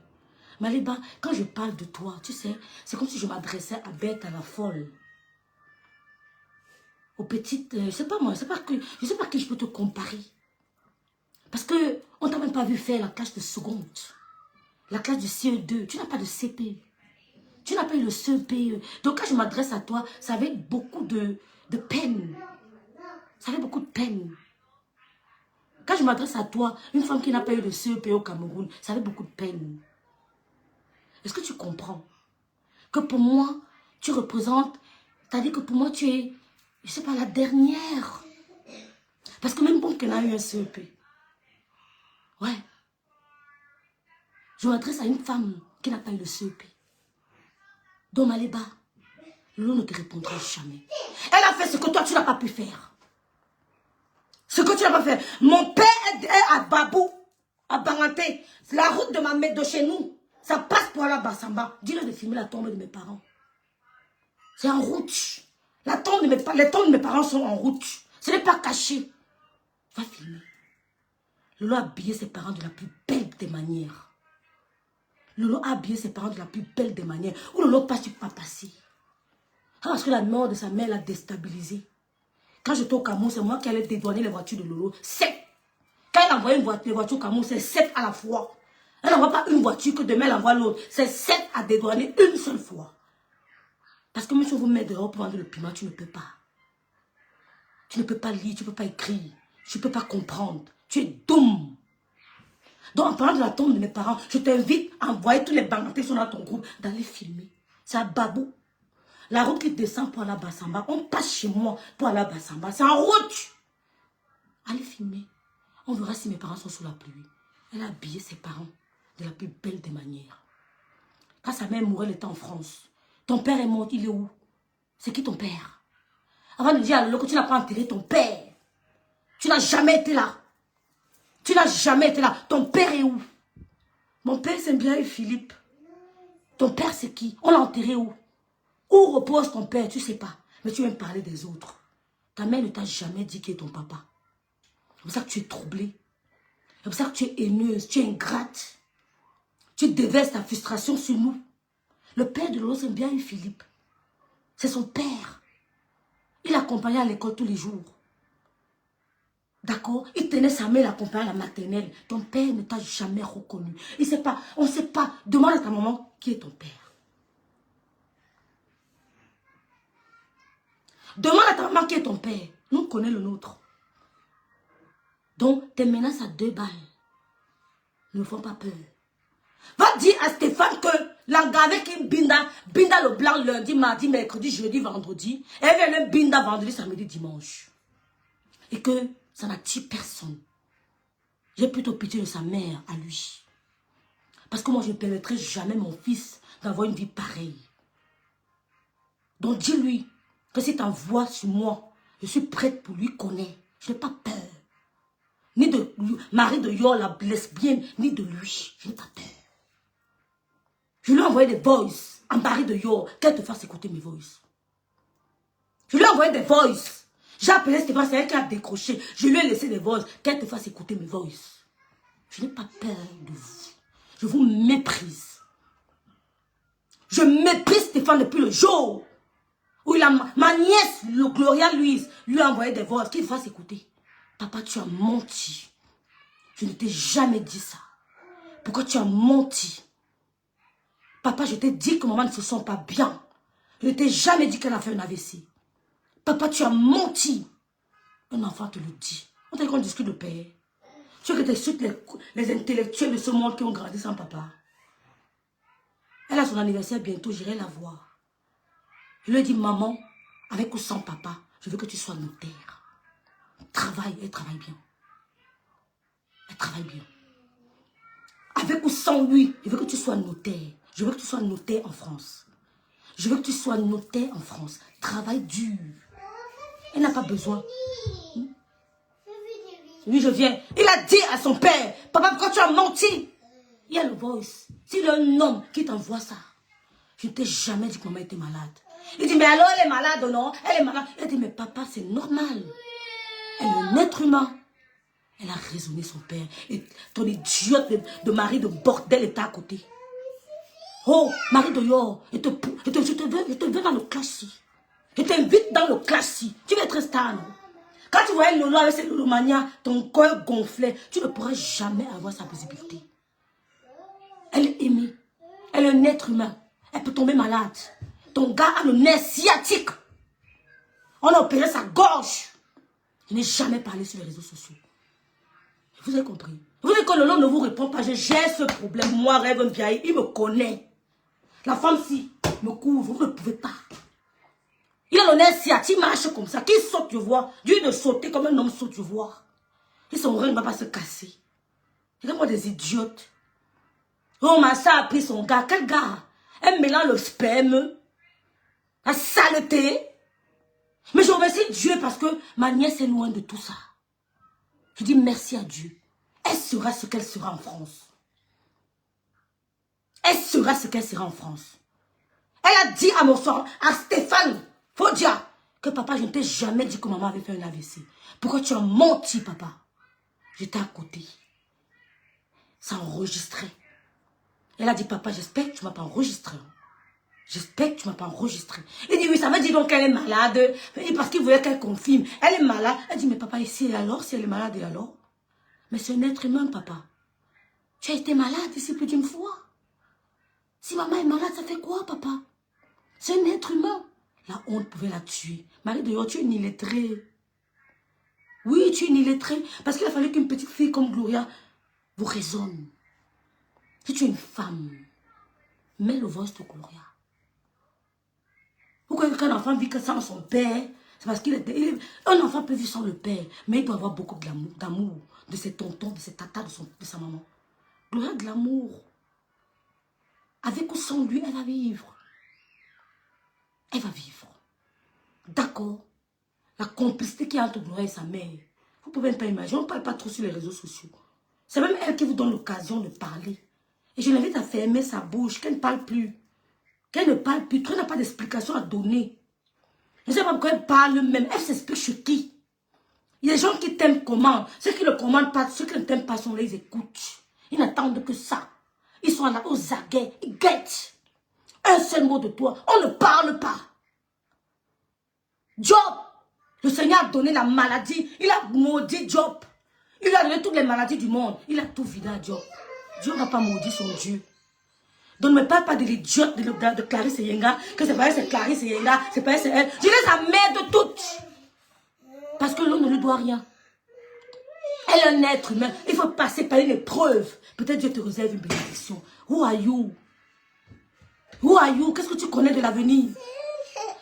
Maliba, quand je parle de toi, tu sais, c'est comme si je m'adressais à Bête, à la folle. Aux petites, je sais pas moi, je sais pas qui je peux te comparer. Parce que on t'a même pas vu faire la classe de seconde. La classe du CE2, tu n'as pas de CPE. Tu n'as pas eu le CPE. Donc quand je m'adresse à toi, ça avait beaucoup de peine. Ça avait beaucoup de peine. Quand je m'adresse à toi, une femme qui n'a pas eu de CEP au Cameroun, ça avait beaucoup de peine. Est-ce que tu comprends? Que pour moi, tu représentes, c'est-à-dire que pour moi, tu es, je sais pas, la dernière. Parce que même bon qu'elle a eu un CEP. Ouais. Je m'adresse à une femme qui n'a pas eu le CEP. Donc Maléba, Lolo ne te répondra jamais. Elle a fait ce que toi, tu n'as pas pu faire. Ce que tu n'as pas fait. Mon père est à Babou, à Banganté. La route de ma mère de chez nous. Ça passe pour la Bassamba. Dis-le de filmer la tombe de mes parents. C'est en route. Les tombes de mes parents sont en route. Ce n'est pas caché. Va filmer. Lolo a habillé ses parents de la plus belle des manières. Lolo a habillé ses parents de la plus belle des manières. Où Lolo passe, tu peux pas passer. Parce que la mort de sa mère l'a déstabilisé. Quand j'étais au Cameroun, c'est moi qui allais dédouaner les voitures de Lolo. 7. Quand elle envoie les voitures au Cameroun, c'est 7 à la fois. Elle n'envoie pas une voiture que demain elle envoie l'autre. C'est 7 à dédouaner une seule fois. Parce que même si on vous met dehors pour vendre le piment, tu ne peux pas. Tu ne peux pas lire, tu ne peux pas écrire. Tu ne peux pas comprendre. Tu es doum. Donc en parlant de la tombe de mes parents, je t'invite à envoyer tous les bangantés qui sont dans ton groupe, d'aller filmer. C'est à Babou. La route qui descend pour aller à Bassamba, on passe chez moi pour aller à Bassamba. C'est en route. Allez filmer. On verra si mes parents sont sous la pluie. Elle a habillé ses parents de la plus belle des manières. Quand sa mère mourait, elle était en France. Ton père est mort, il est où? C'est qui ton père? Avant de dire à Lolo que tu n'as pas enterré ton père. Tu n'as jamais été là. Tu n'as jamais été là. Ton père est où? Mon père, c'est bien Philippe. Ton père, c'est qui? On l'a enterré où? Où repose ton père? Tu ne sais pas. Mais tu viens me parler des autres. Ta mère ne t'a jamais dit qui est ton papa. C'est pour ça que tu es troublée. C'est pour ça que tu es haineuse, tu es ingrate. Tu déverses ta frustration sur nous. Le père de Lolo, c'est bien Philippe. C'est son père. Il l'accompagnait à l'école tous les jours. D'accord? Il tenait sa main, l'accompagnait à la maternelle. Ton père ne t'a jamais reconnu. Il sait pas, on ne sait pas. Demande à ta maman qui est ton père. Demande à ta maman qui est ton père. Nous, on connaît le nôtre. Donc, tes menaces à 2 balles ne me font pas peur. Va dire à Stéphane que l'engavé qui binda le blanc lundi, mardi, mercredi, jeudi, vendredi, et vient le binda vendredi, samedi, dimanche. Et que ça n'attire personne. J'ai plutôt pitié de sa mère à lui. Parce que moi, je ne permettrai jamais mon fils d'avoir une vie pareille. Donc dis-lui que si tu envoies sur moi, je suis prête pour lui connaître. Je n'ai pas peur. Ni de Marie de Yor, la lesbienne, ni de lui. Je n'ai pas peur. Je lui ai envoyé des voices à Marie de Yor, qu'elle te fasse écouter mes voices. Je lui ai envoyé des voices. J'ai appelé Stéphane, c'est elle qui a décroché. Je lui ai laissé des voices, qu'elle te fasse écouter mes voices. Je n'ai pas peur de vous. Je vous méprise. Je méprise Stéphane depuis le jour Où ma nièce, Gloria Louise, lui a envoyé des voix qu'il fasse écouter. Papa, tu as menti. Je ne t'ai jamais dit ça. Pourquoi tu as menti? Papa, je t'ai dit que maman ne se sent pas bien. Je ne t'ai jamais dit qu'elle a fait un AVC. Papa, tu as menti. Un enfant te le dit. On t'a dit qu'on discute de père. Tu veux que tu insultes les intellectuels de ce monde qui ont grandi sans papa. Elle a son anniversaire bientôt, j'irai la voir. Je lui ai dit, maman, avec ou sans papa, je veux que tu sois notaire. Travaille, elle travaille bien. Elle travaille bien. Avec ou sans lui, je veux que tu sois notaire. Je veux que tu sois notaire en France. Je veux que tu sois notaire en France. Travaille dur. Elle n'a pas besoin. Oui, je viens. Il a dit à son père, papa, pourquoi tu as menti? Il y a le voice. S'il y a un homme qui t'envoie ça, je ne t'ai jamais dit que maman était malade. Il dit, mais alors elle est malade, non? Elle est malade. Il dit, mais papa, c'est normal. Elle est un être humain. Elle a raisonné son père. Et ton idiote de mari de bordel était à côté. Oh, mari de Yor, je te veux dans le classe. Je t'invite dans le classe. Tu veux être star, non? Quand tu voyais Lolo avec cette Lolomania, ton cœur gonflait, tu ne pourras jamais avoir sa visibilité. Elle est aimée. Elle est un être humain. Elle peut tomber malade. Ton gars a le nerf sciatique. On a opéré sa gorge. Je n'ai jamais parlé sur les réseaux sociaux. Vous avez compris? Vous dites que Lolo ne vous répond pas. Je gère ce problème. Moi, Rêve Mbiaye, il me connaît. La femme-ci me couvre. Vous ne pouvez pas. Il a le nerf sciatique, il marche comme ça. Qui saute, tu vois? Dieu de sauter comme un homme saute, tu vois. Et son rein ne va pas se casser. Regarde-moi des idiotes. Oh, Massa a pris son gars. Quel gars? Elle mélange le sperme. La saleté. Mais je remercie Dieu parce que ma nièce est loin de tout ça. Je dis merci à Dieu. Elle sera ce qu'elle sera en France. Elle sera ce qu'elle sera en France. Elle a dit à mon soeur, à Stéphane Fodia, que papa, je ne t'ai jamais dit que maman avait fait un AVC. Pourquoi tu as menti, papa? J'étais à côté. Ça enregistrait. Elle a dit, papa, j'espère que tu ne m'as pas enregistré. J'espère que tu ne m'as pas enregistré. Il dit, oui, ça veut dire donc qu'elle est malade. Parce qu'il voulait qu'elle confirme. Elle est malade. Elle dit, mais papa, ici et alors, si elle est malade et alors? Mais c'est un être humain, papa. Tu as été malade ici plus d'une fois. Si maman est malade, ça fait quoi, papa? C'est un être humain. La honte pouvait la tuer. Marie de Yor, tu es une illettrée. Oui, tu es une illettrée. Parce qu'il a fallu qu'une petite fille comme Gloria vous raisonne. Si tu es une femme, mets le voice de Gloria. Pourquoi qu'un enfant vit que sans son père? C'est parce qu'il est... Un enfant peut vivre sans le père, mais il doit avoir beaucoup d'amour de ses tontons, de ses tatas, de sa maman. Gloria a de l'amour. Avec ou sans lui, elle va vivre. Elle va vivre. D'accord. La complicité qui est entre Gloria et sa mère. Vous pouvez même pas imaginer. On ne parle pas trop sur les réseaux sociaux. C'est même elle qui vous donne l'occasion de parler. Et je l'invite à fermer sa bouche, qu'elle ne parle plus. Qu'elle ne parle plus. Qu'elle n'a pas d'explication à donner. Je ne sais pas pourquoi elle parle même. Elle s'explique chez qui? Il y a des gens qui t'aiment comment? Ceux qui ne commandent pas, ceux qui ne t'aiment pas sont là, ils écoutent. Ils n'attendent que ça. Ils sont là aux aguets. Ils guettent. Un seul mot de toi. On ne parle pas. Job. Le Seigneur a donné la maladie. Il a maudit Job. Il lui a donné toutes les maladies du monde. Il a tout vidé à Job. Dieu n'a pas maudit son Dieu. Donc ne me parle pas de l'idiote de Clarisse et Yenga. Que c'est pas elle, c'est Clarisse et Yenga. C'est pas elle, c'est elle. Je les emmerde toutes. Parce que l'homme ne lui doit rien. Elle est un être humain. Il faut passer par une épreuve. Peut-être Dieu te réserve une bénédiction. Who are you? Who are you? Qu'est-ce que tu connais de l'avenir?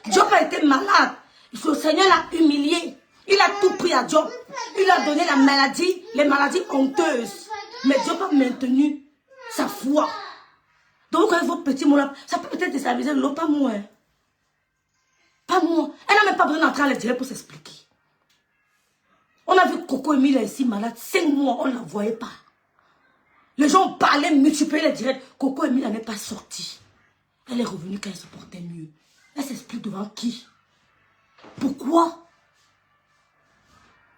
Job a été malade. Le Seigneur l'a humilié. Il a tout pris à Job. Il a donné la maladie, les maladies honteuses. Mais Job a maintenu sa foi. Donc, quand vos petits mots là, ça peut peut-être déstabiliser l'eau, pas moi. Hein. Pas moi. Elle n'a même pas besoin d'entrer à l'extérieur pour s'expliquer. On a vu Coco Emile ici malade, 5 mois, on ne la voyait pas. Les gens parlaient, multipliaient les directs. Coco Emile n'est pas sortie. Elle est revenue quand elle se portait mieux. Elle s'explique devant qui? Pourquoi?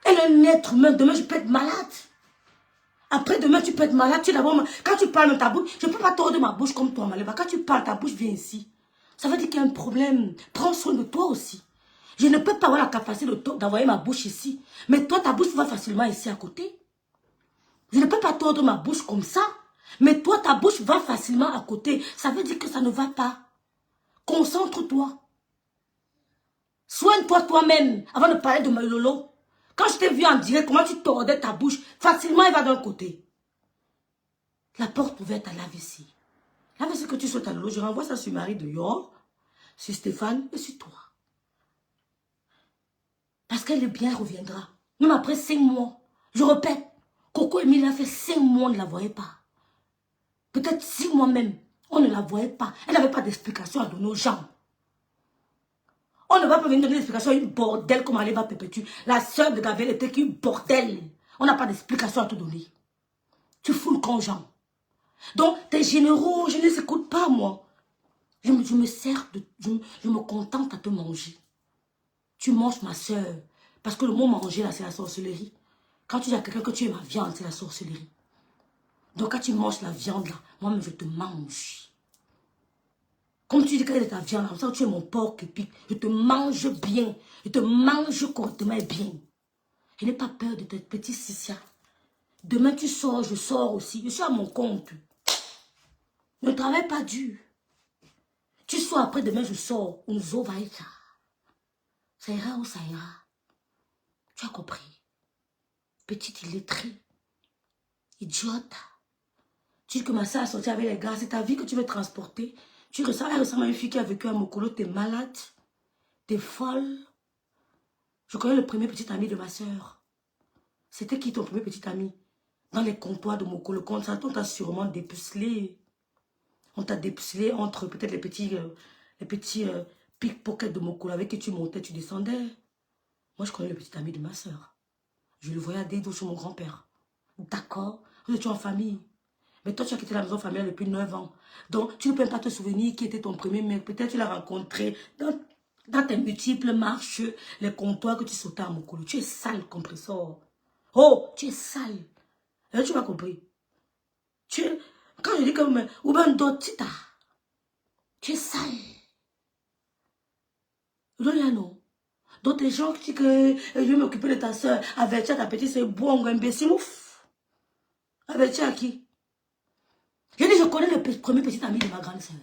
Elle est un être humain. Demain, je peux être malade. Après, demain, tu peux être malade. Quand tu parles dans ta bouche, je ne peux pas tordre ma bouche comme toi, Maléba. Quand tu parles, ta bouche vient ici. Ça veut dire qu'il y a un problème. Prends soin de toi aussi. Je ne peux pas avoir la capacité d'envoyer ma bouche ici. Mais toi, ta bouche va facilement ici à côté. Je ne peux pas tordre ma bouche comme ça. Mais toi, ta bouche va facilement à côté. Ça veut dire que ça ne va pas. Concentre-toi. Soigne-toi toi-même avant de parler de ma lolo. Quand je t'ai vu en direct, comment tu tordais ta bouche, facilement elle va d'un côté. La porte ouverte à lave ici. Lave ce que tu souhaites à lolo. Je renvoie ça sur Marie de Yor, sur Stéphane et sur toi. Parce qu'elle est bien, elle reviendra. Même après 5 mois. Je répète, Coco Emile a fait 5 mois, on ne la voyait pas. Peut-être 6 mois même, on ne la voyait pas. Elle n'avait pas d'explication à donner aux gens. On ne va pas venir donner d'explication à une bordel comme Aléba Perpétue. La sœur de Gabriel était qu'une bordel. On n'a pas d'explication à te donner. Tu fous le camp, Jean. Donc, t'es généraux, je ne les écoute pas, moi. Je me sers de... Je me contente à te manger. Tu manges ma soeur. Parce que le mot manger, là, c'est la sorcellerie. Quand tu dis à quelqu'un que tu es ma viande, c'est la sorcellerie. Donc, quand tu manges la viande, là, moi-même, je te mange. Comme tu dis qu'elle est ta viande, comme ça, tu es mon porc épic. Je te mange bien. Je te mange correctement et bien. Je n'ai pas peur de tes petits Sissia. Demain, tu sors, je sors aussi. Je suis à mon compte. Ne travaille pas dur. Tu sors après, demain, je sors. On va y faire. Ça ira ou ça ira. Tu as compris. Petite illettrée. Idiote. Tu dis que ma soeur a sorti avec les gars. C'est ta vie que tu veux transporter. Elle ressemble à une fille qui a vécu à Mokolo. T'es malade. T'es folle. Je connais le premier petit ami de ma soeur. C'était qui ton premier petit ami? Dans les comptoirs de Mokolo. On t'a sûrement dépucelé. On t'a dépucelé entre peut-être les petits pickpockets de Mokolo avec qui tu montais, tu descendais. Moi, je connais le petit ami de ma soeur. Je le voyais à Dédou chez mon grand-père. D'accord? Vous étiez en famille. Mais toi, tu as quitté la maison familiale depuis 9 ans. Donc, tu ne peux pas te souvenir qui était ton premier mec. Peut-être tu l'as rencontré dans tes multiples marches, les comptoirs que tu sautais à Mokolo. Tu es sale, compresseur. Oh, tu es sale. Là, tu m'as compris. Quand je dis que... Ou bien d'autres, tu es sale. Non. D'autres gens qui disent que je vais m'occuper de ta soeur. Avertir ta petite, c'est bon, imbécile. Ouf. Avertir à qui? Je dis, je connais le premier petit ami de ma grande soeur.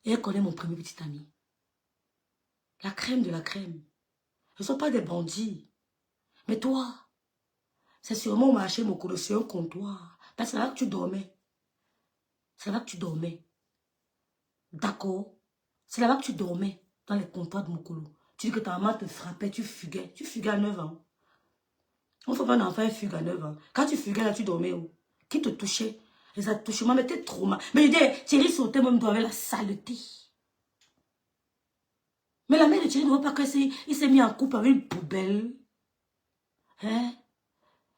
Et elle connaît mon premier petit ami. La crème de la crème. Ce ne sont pas des bandits. Mais toi, c'est sûrement au marché Mokolo, c'est un comptoir. Parce que c'est là que tu dormais. C'est là que tu dormais. D'accord? C'est là que tu dormais, dans les comptoirs de Mokolo. Tu dis que ta maman te frappait, tu fuguais. Tu fuguais à 9 ans. On ne faut pas un enfant fugue à 9 ans. Quand tu fuguais là, tu dormais où? Qui te touchait? Les attouchements, mais t'es trop mal. Mais je dis, Thierry sautait même avec la saleté. Mais la mère de Thierry ne voit pas qu'il s'est mis en couple avec une poubelle. Hein?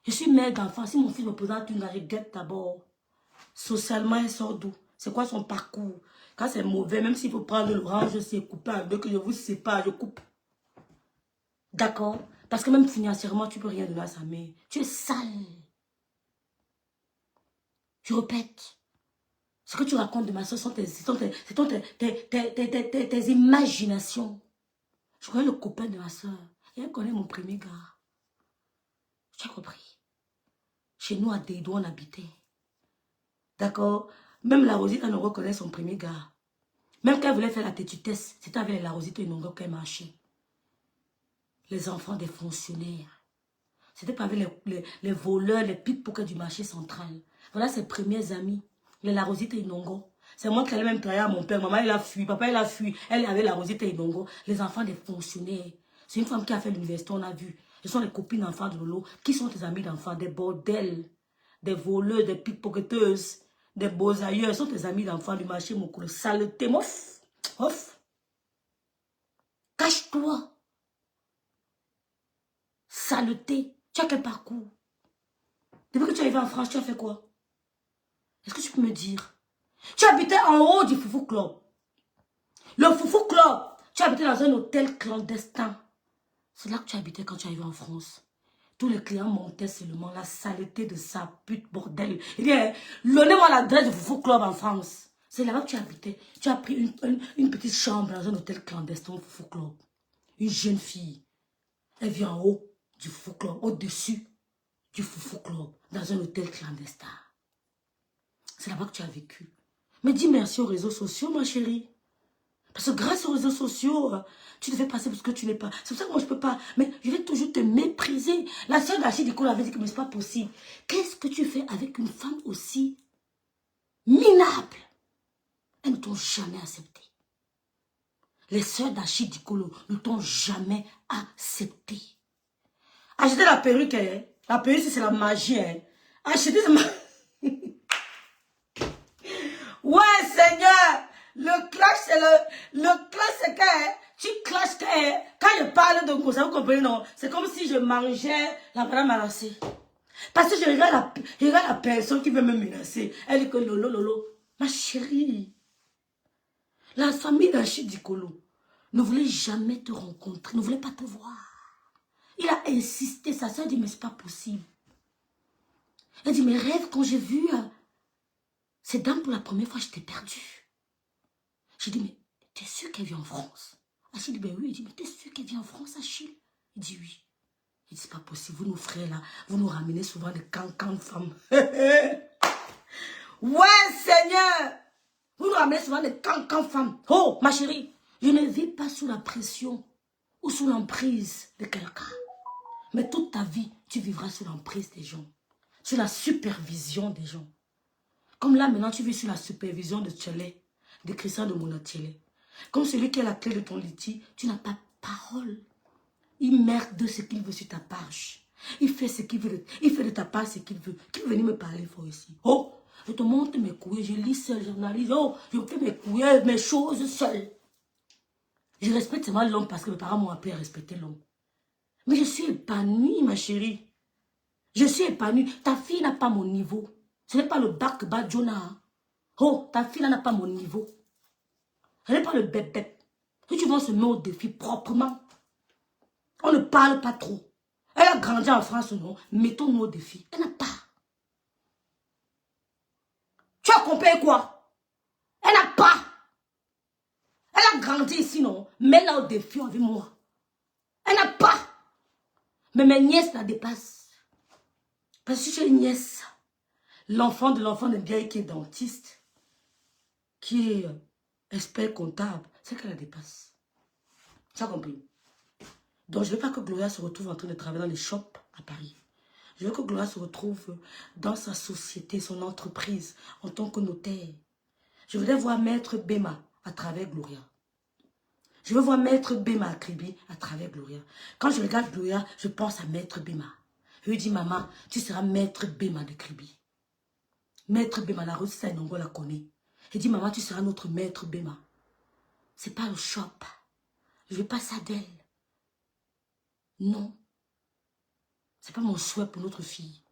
Je suis mère d'enfant. Si mon fils me présente une je guette d'abord. Socialement, il sort d'où? C'est quoi son parcours? Quand c'est mauvais, même s'il faut prendre l'orange, c'est couper avec, je vous sépare, je coupe. D'accord? Parce que même financièrement, tu ne peux rien donner à sa mère. Tu es sale. Je répète. Ce que tu racontes de ma soeur, tes imaginations. Je connais le copain de ma soeur. Et elle connaît mon premier gars. Tu as compris? Chez nous, à Dédou, on habitait. D'accord? Même la Rosita ne reconnaît son premier gars. Même quand elle voulait faire la tétutesse, c'était avec la Rosita et Nongo qu'elle marchait. Les enfants des fonctionnaires. C'était pas avec les voleurs, les pickpockets du marché central. Voilà ses premiers amis. Les La Rosita et Nongo. C'est moi qui allais même travailler à mon père. Maman, elle a fui. Papa, il a fui. Elle avait La Rosita et Nongo. Les enfants des fonctionnaires. C'est une femme qui a fait l'université, on a vu. Ce sont les copines d'enfants de Lolo. Qui sont tes amis d'enfants? Des bordels, des voleurs, des pickpocketeuses, des beaux ailleurs. Ce sont tes amis d'enfants du marché Mokolo. Saleté, mof. Off. Cache-toi. Saleté. Tu as quel parcours? Depuis que tu es arrivé en France, tu as fait quoi? Est-ce que tu peux me dire? Tu habitais en haut du Foufou Club. Le Foufou Club. Tu habitais dans un hôtel clandestin. C'est là que tu habitais quand tu es arrivé en France. Tous les clients montaient seulement la saleté de sa pute bordel. Il dit, donnez-moi l'adresse du Foufou Club en France. C'est là-bas que tu habitais. Tu as pris une petite chambre dans un hôtel clandestin au Fou Club. Une jeune fille. Elle vit en haut du Fou Club, au-dessus du Fou Club, dans un hôtel clandestin. C'est là-bas que tu as vécu. Mais dis merci aux réseaux sociaux, ma chérie. Parce que grâce aux réseaux sociaux, tu devais passer pour ce que tu n'es pas. C'est pour ça que moi, je ne peux pas. Mais je vais toujours te mépriser. La sœur d'Achille Dicolo avait dit que ce n'est pas possible. Qu'est-ce que tu fais avec une femme aussi minable? Elles ne t'ont jamais accepté. Les sœurs d'Achille Dicolo ne t'ont jamais accepté. Acheter la perruque, hein? La perruque, c'est la magie. Hein? Acheter la magie. Ouais, Seigneur! Le clash, c'est le clash, c'est que tu clashes quand je parle de ça, vous comprenez, non? C'est comme si je mangeais la madame Marassé. Parce que je regarde la personne qui veut me menacer. Elle dit que lolo, lolo. Ma chérie, la famille d'Achille Dicolo ne voulait jamais te rencontrer, ne voulait pas te voir. Il a insisté, sa soeur dit, mais c'est pas possible. Elle dit, mes rêves, quand j'ai vu ces dames pour la première fois, j'étais perdue. J'ai dit, mais t'es sûr qu'elle vit en France? Achille dit, ben oui. Il dit, mais t'es sûr qu'elle vit en France, Achille? Il dit, oui. Il dit, c'est pas possible, vous nous frères là, vous nous ramenez souvent des cancans de femmes. Ouais, Seigneur! Vous nous ramenez souvent des cancans de femmes. Oh, ma chérie, je ne vis pas sous la pression ou sous l'emprise de quelqu'un. Mais toute ta vie, tu vivras sous l'emprise des gens. Sous la supervision des gens. Comme là, maintenant, tu vis sous la supervision de Tchélé. De Christian de Monatiele. Comme celui qui a la clé de ton litige, tu n'as pas de parole. Il merde de ce qu'il veut sur ta page. Il fait ce qu'il veut. Il fait de ta page ce qu'il veut. Qui veut venir me parler fort ici? Oh, je te montre mes couilles, je lis seul, j'analyse. Oh, je fais mes couilles, mes choses seul. Je respecte seulement l'homme parce que mes parents m'ont appris à respecter l'homme. Mais je suis épanouie, ma chérie. Je suis épanouie. Ta fille n'a pas mon niveau. Ce n'est pas le bac bas Jonah. Oh, ta fille n'a pas mon niveau. Elle n'est pas le bébé. Si tu vas se mettre au défi proprement, on ne parle pas trop. Elle a grandi en France, non? Mettons-nous au défi. Elle n'a pas. Tu as compris quoi? Elle n'a pas. Elle a grandi ici, non? Mets-la au défi avec moi. Elle n'a pas. Mais mes nièces la dépassent. Parce que j'ai une nièce. L'enfant de bien qui est dentiste. Qui est expert comptable, c'est qu'elle la dépasse. Tu as compris? Donc, je ne veux pas que Gloria se retrouve en train de travailler dans les shops à Paris. Je veux que Gloria se retrouve dans sa société, son entreprise, en tant que notaire. Je voudrais voir Maître Bema à travers Gloria. Je veux voir Maître Bema à Kribi à travers Gloria. Quand je regarde Gloria, je pense à Maître Bema. Je lui dis, maman, tu seras Maître Bema de Kribi. Maître Bema, la Rose Sainongo la connaît. Il dit, maman, tu seras notre Maître Bema. C'est pas le shop. Je veux pas ça d'elle. Non. C'est pas mon souhait pour notre fille.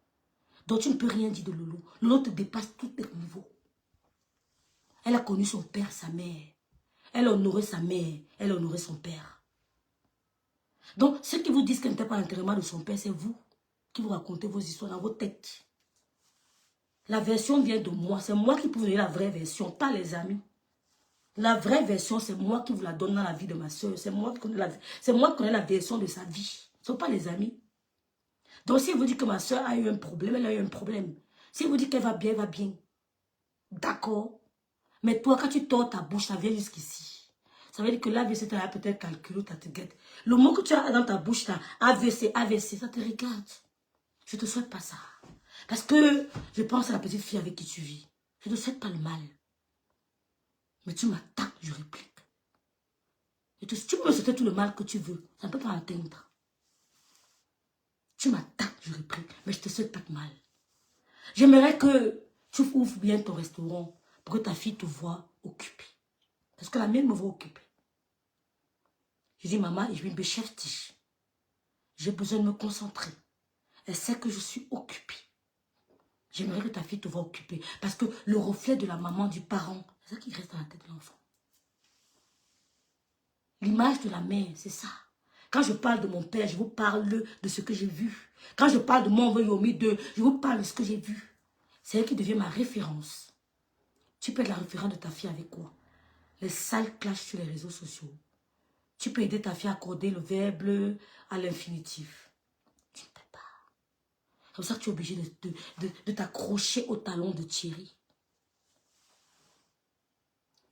Donc tu ne peux rien dire de Lolo. Lolo te dépasse tous les niveaux. Elle a connu son père, sa mère. Elle a honoré sa mère. Elle a honoré son père. Donc ceux qui vous disent qu'elle n'était pas l'enterrement de son père, c'est vous qui vous racontez vos histoires dans vos têtes. La version vient de moi. C'est moi qui peux vous donner la vraie version, pas les amis. La vraie version, c'est moi qui vous la donne dans la vie de ma soeur. C'est moi qui connais la version de sa vie. Ce ne sont pas les amis. Donc, si vous dites que ma soeur a eu un problème, elle a eu un problème. Si vous dites qu'elle va bien, elle va bien. D'accord. Mais toi, quand tu tords ta bouche, ça vient jusqu'ici. Ça veut dire que l'AVC, tu as peut-être calculé ta tête. Le mot que tu as dans ta bouche, là, AVC, ça te regarde. Je ne te souhaite pas ça. Parce que je pense à la petite fille avec qui tu vis. Je ne te souhaite pas le mal. Mais tu m'attaques, je réplique. Tu peux me souhaiter tout le mal que tu veux. Ça ne peut pas atteindre. Tu m'attaques, je réplique. Mais je ne te souhaite pas de mal. J'aimerais que tu ouvres bien ton restaurant pour que ta fille te voie occupée. Parce que la mienne me voit occupée. Je dis, maman, je vais me chef tige. J'ai besoin de me concentrer. Elle sait que je suis occupée. J'aimerais que ta fille te voie occupée. Parce que le reflet de la maman, du parent, c'est ça qui reste dans la tête de l'enfant. L'image de la mère, c'est ça. Quand je parle de mon père, je vous parle de ce que j'ai vu. Quand je parle de mon Yomi 2, je vous parle de ce que j'ai vu. C'est elle qui devient ma référence. Tu peux être la référente de ta fille avec quoi? Les sales clashs sur les réseaux sociaux. Tu peux aider ta fille à accorder le verbe à l'infinitif. Tu ne peux pas. C'est pour ça que tu es obligé de t'accrocher au talon de Thierry.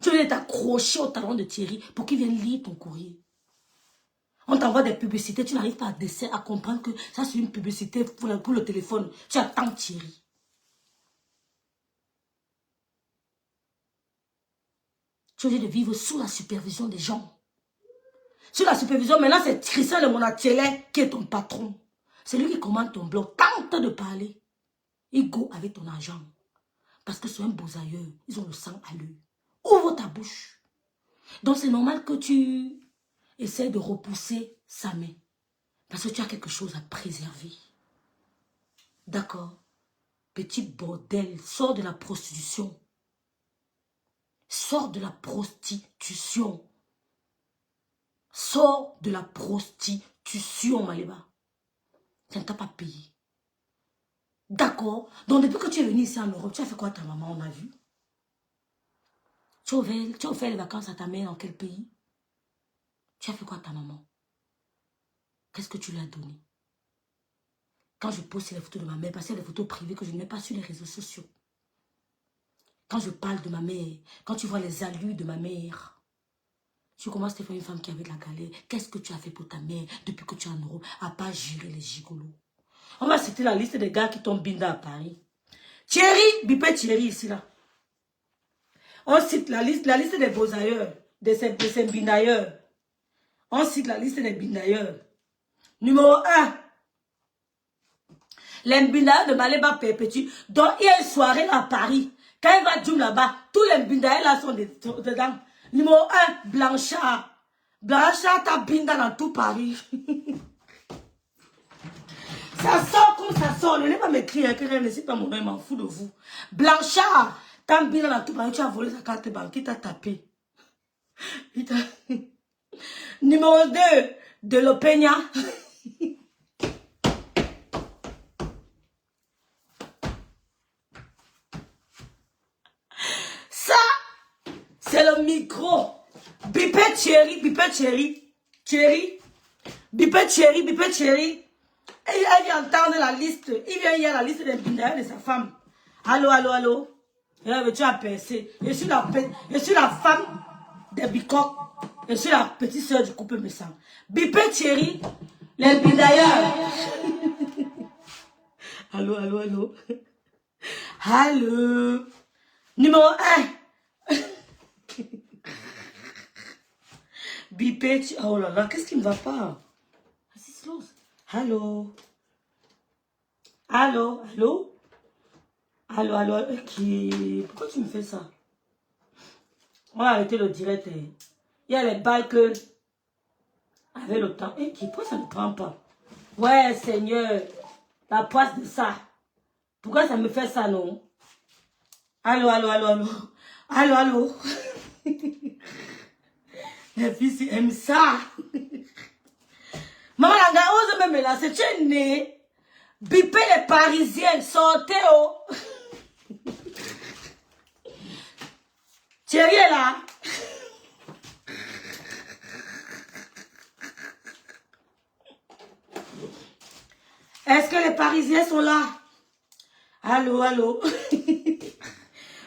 Tu veux t'accrocher au talon de Thierry pour qu'il vienne lire ton courrier. On t'envoie des publicités, tu n'arrives pas à comprendre que ça c'est une publicité pour le téléphone. Tu attends Thierry. Tu es obligé de vivre sous la supervision des gens. Sous la supervision, maintenant c'est Christian de Monatiele qui est ton patron. C'est lui qui commande ton blog. Tente de parler. Il go avec ton argent. Parce que c'est un beau ailleurs. Ils ont le sang à l'œil. Ouvre ta bouche. Donc c'est normal que tu essaies de repousser sa main. Parce que tu as quelque chose à préserver. D'accord? Petit bordel, sors de la prostitution. Sors de la prostitution. Sors de la prostitution, Maléba. Ça ne t'a pas payé. D'accord? Donc depuis que tu es venu ici en Europe, tu as fait quoi à ta maman, on a vu? Tu as offert les vacances à ta mère dans quel pays? Tu as fait quoi à ta maman? Qu'est-ce que tu lui as donné? Quand je poste les photos de ma mère, parce qu'il y a des photos privées que je ne mets pas sur les réseaux sociaux. Quand je parle de ma mère, quand tu vois les allures de ma mère, tu commences à faire une femme qui avait de la galère. Qu'est-ce que tu as fait pour ta mère depuis que tu es en Europe, à part gérer les gigolos? On va citer la liste des gars qui tombent binda à Paris. Thierry, bipé Thierry ici là. On cite la liste des beaux ailleurs, de ces bindailleurs. On cite la liste des bindailleurs. Numéro 1. Les bindailleurs de Maléba Perpétue. Donc il y a une soirée à Paris. Quand il va jouer là-bas, tous les bindailleurs là sont dedans. Numéro 1, Blanchard. Blanchard t'a binda dans tout Paris. Ça sort comme ça sort. Ne venez pas m'écrire que je ne sais pas mon nom, je m'en fous de vous. Blanchard, t'as binda dans tout Paris, tu as volé sa carte bancaire, il t'a tapé. Numéro 2, de l'Opeña. Ça, c'est le micro. Bipé Thierry, bipé Thierry. Thierry, bipé Thierry, bipé Thierry. Et il vient entendre la liste. Il vient hier la liste des bindailleurs de sa femme. Allô, allô, allô. Et là, tu as percé. Je suis la femme des bicoques. Je suis la petite soeur du couple Messang. Bipé Thierry, les bindailleurs. Allô, allô, allô. Allô. Numéro 1. Bipé, oh là là, qu'est-ce qui ne va pas? Allô. Allô, allô. Allô, allô, ok. Pourquoi tu me fais ça? On va arrêter le direct. Il y a les bails que... Avec le temps. Et pourquoi ça ne prend pas? Ouais, Seigneur. La poisse de ça. Pourquoi ça me fait ça, non? Allô, allô, allô, allô. Allô, allô. Les filles aiment ça. Maman Langa, ose même là, c'est tu né. Bipez les Parisiennes, sortez oh. Thierry est là. Est-ce que les Parisiens sont là? Allô, allô.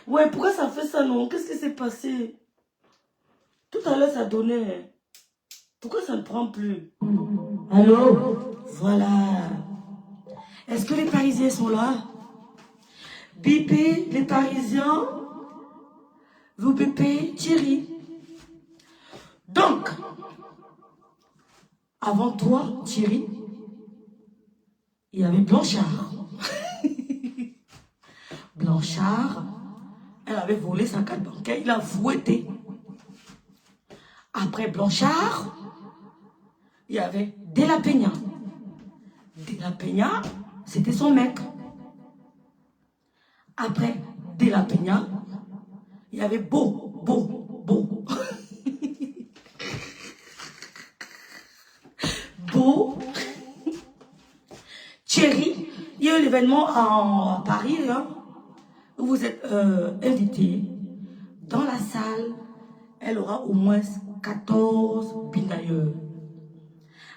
Ouais, pourquoi ça fait ça, non? Qu'est-ce qui s'est passé? Tout à l'heure, ça donnait. Pourquoi ça ne prend plus? Allô? Voilà. Est-ce que les Parisiens sont là? Bipez, les Parisiens. Vous bipez Thierry. Donc, avant toi, Thierry, il y avait Blanchard. Blanchard, elle avait volé sa carte bancaire, il a fouetté. Après Blanchard, il y avait De La Peña. De La Peña, c'était son mec. Après De La Peña, il y avait Beau. Beau. Thierry, il y a eu l'événement à Paris, là, où vous êtes invité. Dans la salle, elle aura au moins 14 binailleurs.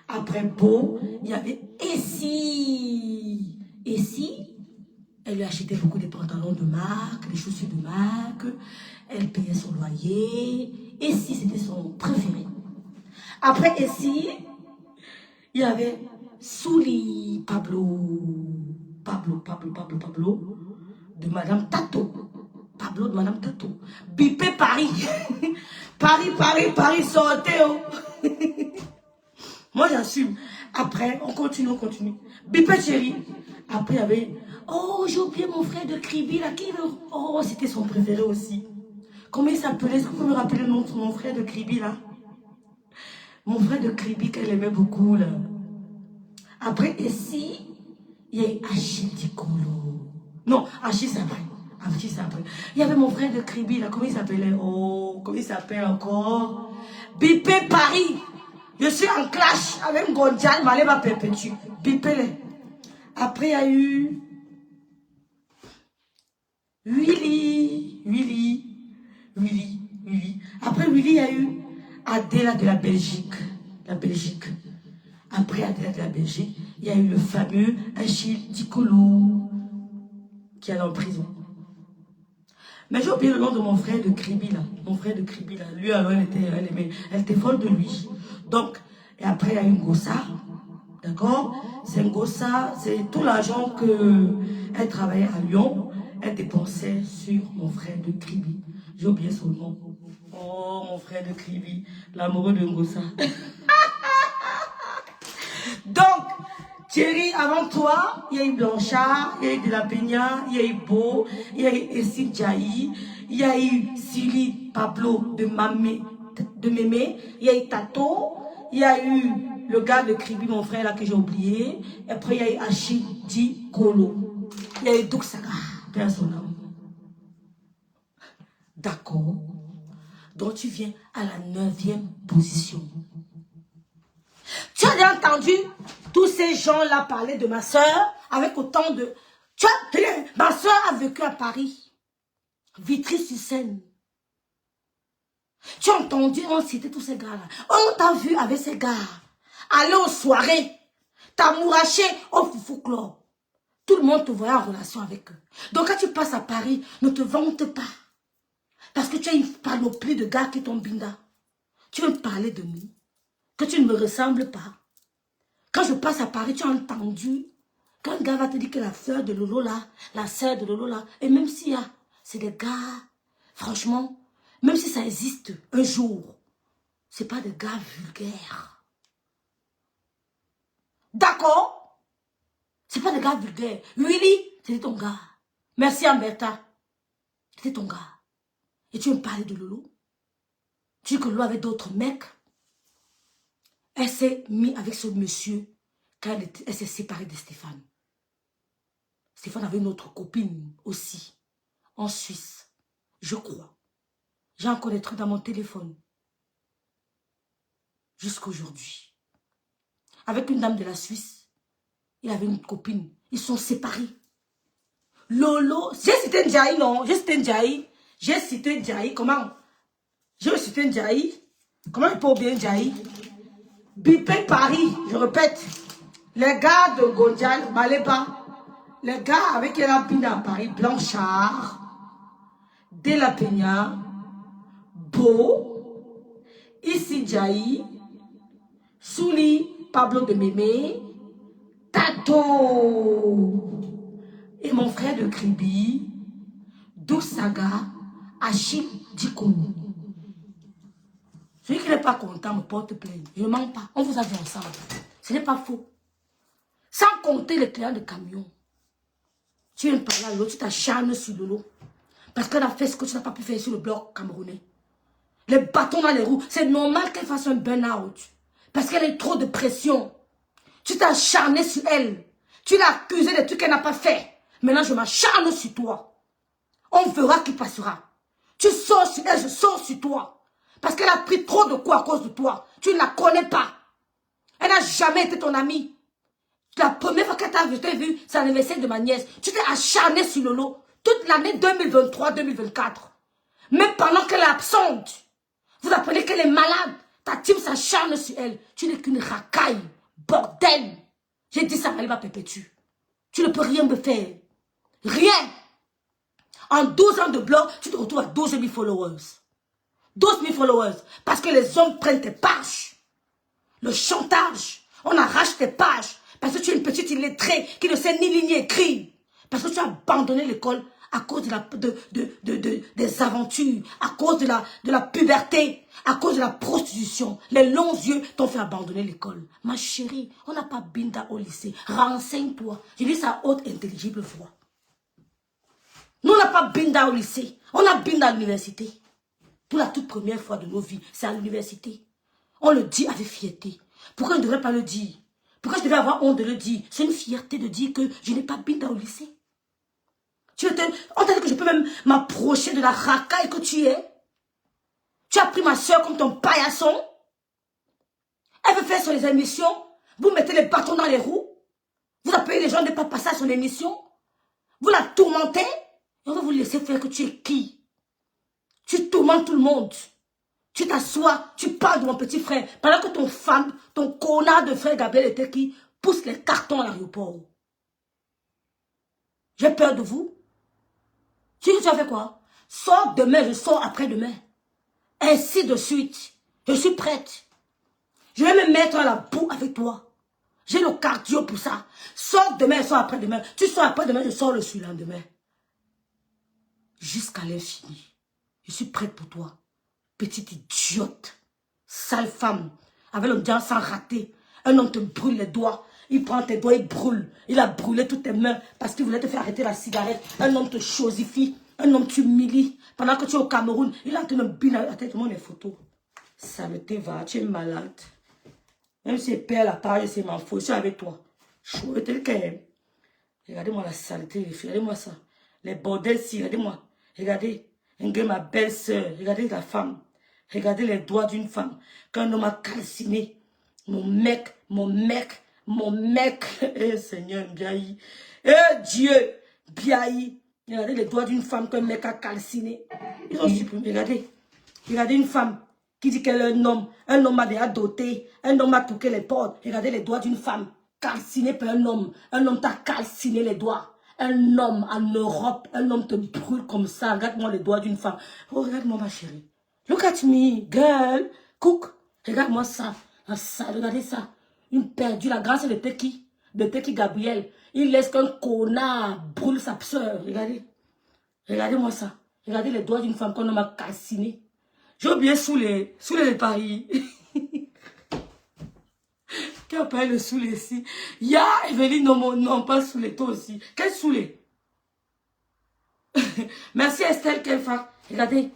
Après Beau, il y avait Essie. Essie, elle lui achetait beaucoup de pantalons de marque, des chaussures de marque. Elle payait son loyer. Essie, c'était son préféré. Après Essie, il y avait Souli Pablo, de Madame Tato. Pablo de Madame Tato. Bipé Paris. Paris, sortez. Oh. Moi, j'assume. Après, on continue. Bipé chérie. Après, il y avait... Oh, j'ai oublié mon frère de Kribi, là. Oh, c'était son préféré aussi. Comment il s'appelait? Est-ce que vous pouvez me rappeler le nom de mon frère de Kribi, là? Mon frère de Kribi, qu'elle aimait beaucoup, là. Après, ici, il y a eu Achille Dikolo. Non, Achille, c'est après. Il y avait mon frère de Kribi, là. Comment il s'appelait? Oh, comment il s'appelle encore? Bipé Paris. Je suis en clash avec Gondjal, Maléba Perpétue. Bipé. Après, il y a eu Willy. Après Willy, il y a eu Adela de la Belgique. Après Adela de la Belgique, il y a eu le fameux Achille Dikolo qui est en prison. Mais j'ai oublié le nom de mon frère de Kribi là. Lui alors elle était folle de lui. Donc, et après il y a eu Ngossa. D'accord? C'est Ngossa, c'est tout l'argent qu'elle travaillait à Lyon. Elle dépensait sur mon frère de Kribi. J'ai oublié son nom. Oh, mon frère de Kribi, l'amoureux de Ngossa. Donc, Thierry, avant toi, il y a eu Blanchard, il y a eu De La Peña, il y a eu Beau, il y a eu Essie Djaï, il y a eu Sili Pablo de Mémé, il y a eu Tato, il y a eu le gars de Kribi, mon frère là que j'ai oublié, et après il y a eu Achille Dikolo, il y a eu Duxaga, personnellement. D'accord. Donc tu viens à la 9e position. Tu as bien entendu tous ces gens-là parler de ma soeur avec autant de... Tu as... Ma soeur a vécu à Paris. Vitry-sur-Seine. Tu as entendu, on citait tous ces gars-là. On t'a vu avec ces gars. Aller aux soirées. T'as mouraché au Foufou Club. Tout le monde te voyait en relation avec eux. Donc quand tu passes à Paris, ne te vante pas. Parce que tu as une panoplie de gars qui t'ont binda. Tu veux me parler de nous? Que tu ne me ressembles pas. Quand je passe à Paris, tu as entendu qu'un gars va te dire que la sœur de Lolo là, et même s'il y a, c'est des gars, franchement, même si ça existe un jour, c'est pas des gars vulgaires. D'accord? C'est pas des gars vulgaires. Willy, c'était ton gars. Merci Amberta. C'était ton gars. Et tu veux me parler de Lolo? Tu dis que Lolo avait d'autres mecs. Elle s'est mise avec ce monsieur quand elle s'est séparée de Stéphane. Stéphane avait une autre copine aussi, en Suisse, je crois. J'ai encore des trucs dans mon téléphone. Jusqu'aujourd'hui. Avec une dame de la Suisse, il avait une copine. Ils sont séparés. Lolo, j'ai cité Ndjaï, non? J'ai cité Ndjaï, comment? J'ai cité Ndjaï. Comment il peut oublier Ndjaï? Bipé Paris, je répète, les gars de Gondjal, Maléba, les gars avec qui elle a bina à Paris, Blanchard, De La Peña, Beau, Essie Djaï, Souli Pablo de Mémé, Tato, et mon frère de Kribi, Duxaga, Achille Dikolo. Celui qui n'est pas content me porte plainte. Je ne mens pas. On vous a vu ensemble. Ce n'est pas faux. Sans compter les clients de camion. Tu viens parler à l'autre, tu t'acharnes sur Lolo. Parce qu'elle a fait ce que tu n'as pas pu faire sur le bloc camerounais. Les bâtons dans les roues. C'est normal qu'elle fasse un burn-out. Parce qu'elle a trop de pression. Tu t'es acharné sur elle. Tu l'as accusée de trucs qu'elle n'a pas fait. Maintenant, je m'acharne sur toi. On verra qui passera. Tu sors sur elle, je sors sur toi. Parce qu'elle a pris trop de coups à cause de toi. Tu ne la connais pas. Elle n'a jamais été ton amie. La première fois qu'elle t'a vu, c'est l'anniversaire de ma nièce. Tu t'es acharné sur Lolo toute l'année 2023-2024. Même pendant qu'elle est absente, vous apprenez qu'elle est malade. Ta team s'acharne sur elle. Tu n'es qu'une racaille. Bordel. J'ai dit ça, Maliba Perpétue. Tu ne peux rien me faire. Rien. En 12 ans de blog, tu te retrouves à 12 000 followers. 12 000 followers. Parce que les hommes prennent tes pages. Le chantage. On arrache tes pages. Parce que tu es une petite illettrée qui ne sait ni lire ni écrire. Parce que tu as abandonné l'école à cause des aventures, à cause de la puberté, à cause de la prostitution. Les longs yeux t'ont fait abandonner l'école. Ma chérie, on n'a pas Binda au lycée. Renseigne-toi. Je dis ça à haute intelligible voix. Nous, on n'a pas Binda au lycée. On a Binda à l'université. Pour la toute première fois de nos vies, c'est à l'université. On le dit avec fierté. Pourquoi on ne devrait pas le dire? Pourquoi je devais avoir honte de le dire? C'est une fierté de dire que je n'ai pas Binda au lycée. On t'a dit que je peux même m'approcher de la racaille que tu es. Tu as pris ma soeur comme ton paillasson. Elle veut faire sur les émissions. Vous mettez les bâtons dans les roues. Vous appelez les gens de ne pas passer à son émission. Vous la tourmentez. Et on va vous laisser faire que tu es qui? Tu tourmentes tout le monde. Tu t'assois, tu parles de mon petit frère. Pendant que ton connard de frère Gabriel était qui pousse les cartons à l'aéroport. J'ai peur de vous. Tu as fait quoi? Sors demain, je sors après-demain. Ainsi de suite. Je suis prête. Je vais me mettre à la boue avec toi. J'ai le cardio pour ça. Sors demain, sors après-demain. Tu sors après-demain, je sors le surlendemain. Jusqu'à l'infini. Je suis prête pour toi. Petite idiote. Sale femme. Avec le diable sans rater. Un homme te brûle les doigts. Il prend tes doigts, il brûle. Il a brûlé toutes tes mains parce qu'il voulait te faire arrêter la cigarette. Un homme te chosifie. Un homme t'humilie. Pendant que tu es au Cameroun, il a en train de biner à la tête de moi les photos. Saleté va, tu es malade. Même si je perds la page, c'est ma faute. Je suis avec toi. Chouette tel qu'elle. Regardez-moi la saleté, les filles. Regardez-moi ça. Les bordels ci, regardez-moi. Regardez. Regardez ma belle-sœur. Regardez la femme. Regardez les doigts d'une femme. Qu'un homme a calciné. Mon mec. Eh Seigneur, Biaï. Eh Dieu, Biaï. Regardez les doigts d'une femme qu'un mec a calciné. Ils ont supprimé. Regardez. Regardez une femme qui dit qu'elle est un homme. Un homme a déjà doté. Un homme a toqué les portes. Regardez les doigts d'une femme. Calciné par un homme. Un homme t'a calciné les doigts. Un homme en Europe. Un homme te brûle comme ça. Regarde-moi les doigts d'une femme. Oh, regarde-moi ma chérie. Look at me, girl. Cook. Regarde-moi ça. Regardez ça. Une perdue. La grâce de Teki. De Teki Gabriel. Il laisse qu'un connard brûle sa soeur. Regardez. Regardez-moi ça. Regardez les doigts d'une femme qu'on m'a calciné. J'ai oublié Soulé Paris. Qui appelle le Soulé ici? Ya, Evelyne, non, pas Soulé, toi aussi. Quel Soulé? Merci Estelle Kelfa. Regardez.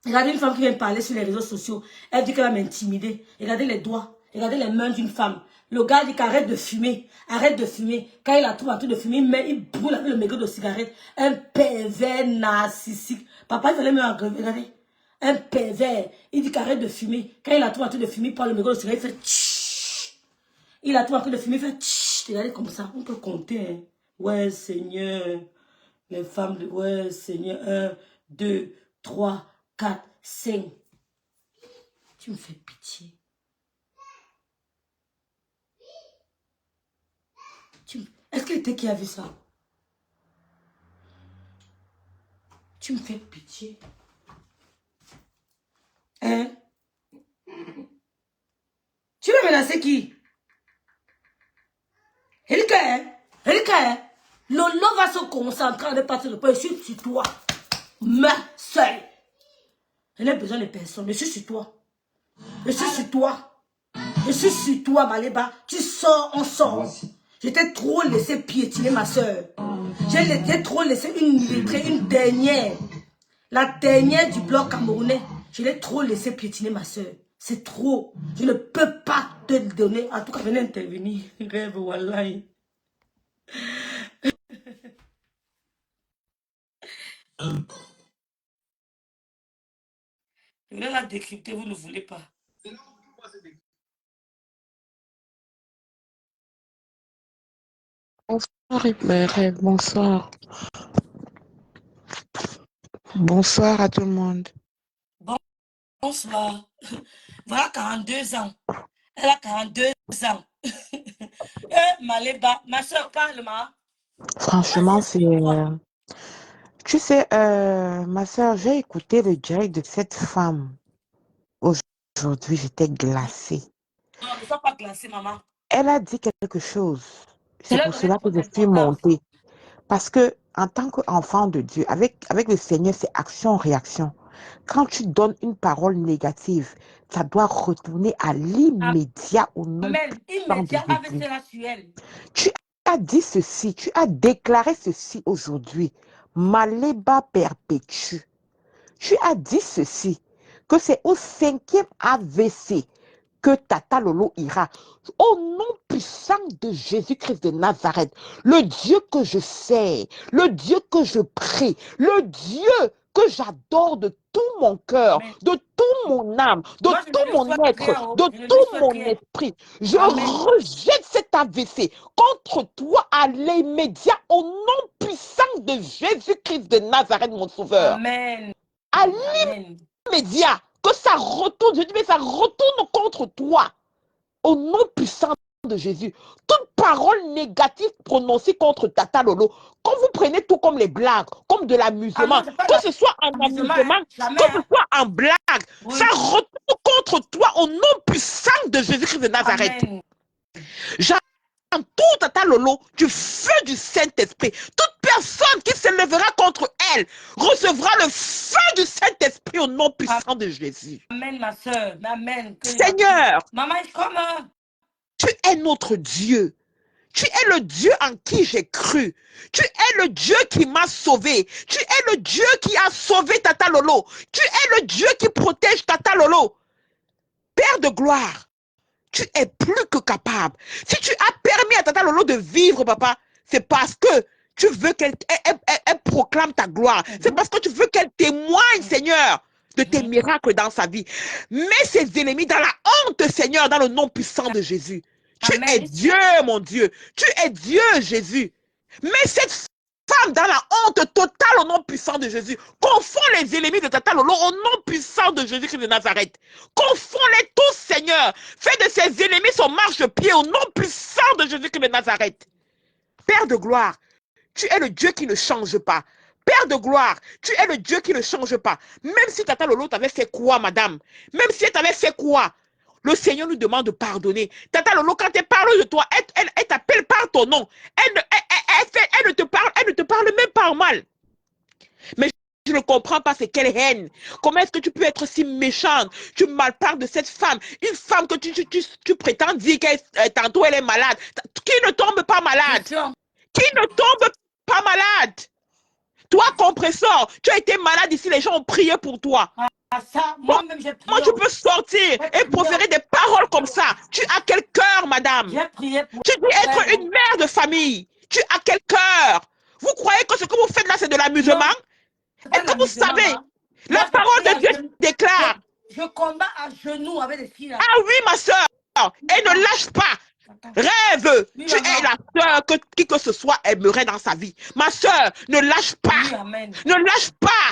Regardez une femme qui vient parler sur les réseaux sociaux. Elle dit qu'elle va m'intimider. Regardez les doigts. Regardez les mains d'une femme. Le gars dit qu'arrête de fumer. Arrête de fumer. Quand il a tout en train de fumer, il brûle avec le mégot de cigarette. Un pervers narcissique. Papa, il fallait me aggraver. Regardez. Un pervers. Il dit qu'arrête de fumer. Quand il a tout en train de fumer, il prend le mégot de cigarette, il fait tchit. Il a tout en train de fumer, il fait tchit. Regardez comme ça. On peut compter. Hein. Ouais, Seigneur. Les femmes de... Ouais, Seigneur. 1, 2, 3, 4, 5. Tu me fais pitié. Est-ce qu'il était qui a vu ça? Tu me fais pitié. Hein? Tu veux menacer qui? Erika, Lolo va se concentrer à partir de point. Je suis sur toi. Mais seule. Je n'ai besoin de personne. Je suis sur toi. Je suis sur toi. Je suis sur toi, Maléba. Tu sors, on sort. Je t'ai trop laissé piétiner ma soeur. J'ai trop laissé une illettrée, une dernière. La dernière du bloc camerounais. Je l'ai trop laissé piétiner ma soeur. C'est trop. Je ne peux pas te le donner. En tout cas, venez intervenir. Rêve, wallahi. Je vais la décrypter, vous ne voulez pas. Bonsoir, Ibmerel, bonsoir. Bonsoir à tout le monde. Bonsoir. Voilà 42 ans. Elle a 42 ans. Maléba, ma soeur, parle-moi. Franchement, Vas-y, c'est... explique-toi. Tu sais, ma soeur, j'ai écouté le direct de cette femme. Aujourd'hui, j'étais glacée. Non, ne sois pas glacée, maman. Elle a dit quelque chose. Je C'est leur pour donne cela que trop je suis d'importance. montée. Parce que en tant qu'enfant de Dieu, avec le Seigneur, c'est action-réaction. Quand tu donnes une parole négative, ça doit retourner à l'immédiat au nom Amen. puissant de Immédiat avec Jésus. cela sur elle. Tu as dit ceci, tu as déclaré ceci aujourd'hui. Maleba perpétue. Tu as dit ceci, que c'est au 5e AVC que Tata Lolo ira. Au nom puissant de Jésus-Christ de Nazareth, le Dieu que je sais, le Dieu que je prie, le Dieu que j'adore de tout mon cœur, Amen. de tout mon âme, de Moi, je ne lui tout mon souhaite être, rien. de Je ne lui tout souhaite mon rien. esprit. Je Amen. rejette cet AVC contre toi à l'immédiat au nom puissant de Jésus-Christ de Nazareth, mon sauveur. Amen. À Amen. l'immédiat, que ça retourne, je dis, mais ça retourne contre toi au nom puissant de Jésus. Toute parole négative prononcée contre Tata Lolo, quand vous prenez tout comme les blagues, comme de Ah non, l'amusement, c'est pas que ce soit un l'amusement, amusement, hein. Jamais, que ce hein. soit en blague, ça Oui. retourne contre toi au nom puissant de Jésus-Christ de Nazareth. Amen. Tout Tata Lolo du feu du Saint-Esprit. Toute personne qui se lèvera contre elle recevra le feu du Saint-Esprit au nom puissant de Jésus. Amen, ma soeur. Amen. Seigneur, Maman, je comme. tu es notre Dieu. Tu es le Dieu en qui j'ai cru. Tu es le Dieu qui m'a sauvé. Tu es le Dieu qui a sauvé Tata Lolo. Tu es le Dieu qui protège Tata Lolo. Père de gloire, tu es plus que capable. Si tu as permis à Tata Lolo de vivre, papa, c'est parce que tu veux qu'elle proclame ta gloire. C'est parce que tu veux qu'elle témoigne, Seigneur, de tes miracles dans sa vie. Mets ses ennemis dans la honte, Seigneur, dans le nom puissant de Jésus. Tu es Dieu, mon Dieu. Tu es Dieu, Jésus. Mets cette femme dans la honte totale au nom puissant de Jésus. Confonds les ennemis de Tata Lolo au nom puissant de Jésus-Christ de Nazareth. Confonds-les tous, Seigneur. Fais de ses ennemis son marche-pied au nom puissant de Jésus-Christ de Nazareth. Père de gloire, tu es le Dieu qui ne change pas. Père de gloire, tu es le Dieu qui ne change pas. Même si Tata Lolo t'avait fait quoi, madame? Même si elle t'avait fait quoi? Le Seigneur nous demande de pardonner. Tata Lolo, quand elle parle de toi, elle t'appelle par ton nom. Elle ne te parle même pas en mal. Mais je ne comprends pas, c'est quelle haine. Comment est-ce que tu peux être si méchante? Tu malparles de cette femme. Une femme que tu prétends dire qu'elle tantôt elle est malade. Qui ne tombe pas malade? Qui ne tombe pas malade? Toi, compresseur, tu as été malade ici, les gens ont prié pour toi. Ça, moi-même, j'ai prié. Comment tu peux sortir et proférer des paroles comme ça? Tu as quel cœur, madame? J'ai prié pour tu dis être une mère de famille. Tu as quel cœur? Vous croyez que ce que vous faites là, c'est de l'amusement? Est-ce que vous savez? La parole de Dieu déclare. Je combats à genoux avec les filles là. Ah oui, ma soeur. Et ne lâche pas. Rêve. Oui, tu es la soeur que qui que ce soit aimerait dans sa vie. Ma soeur, ne lâche pas. Oui, ne lâche pas.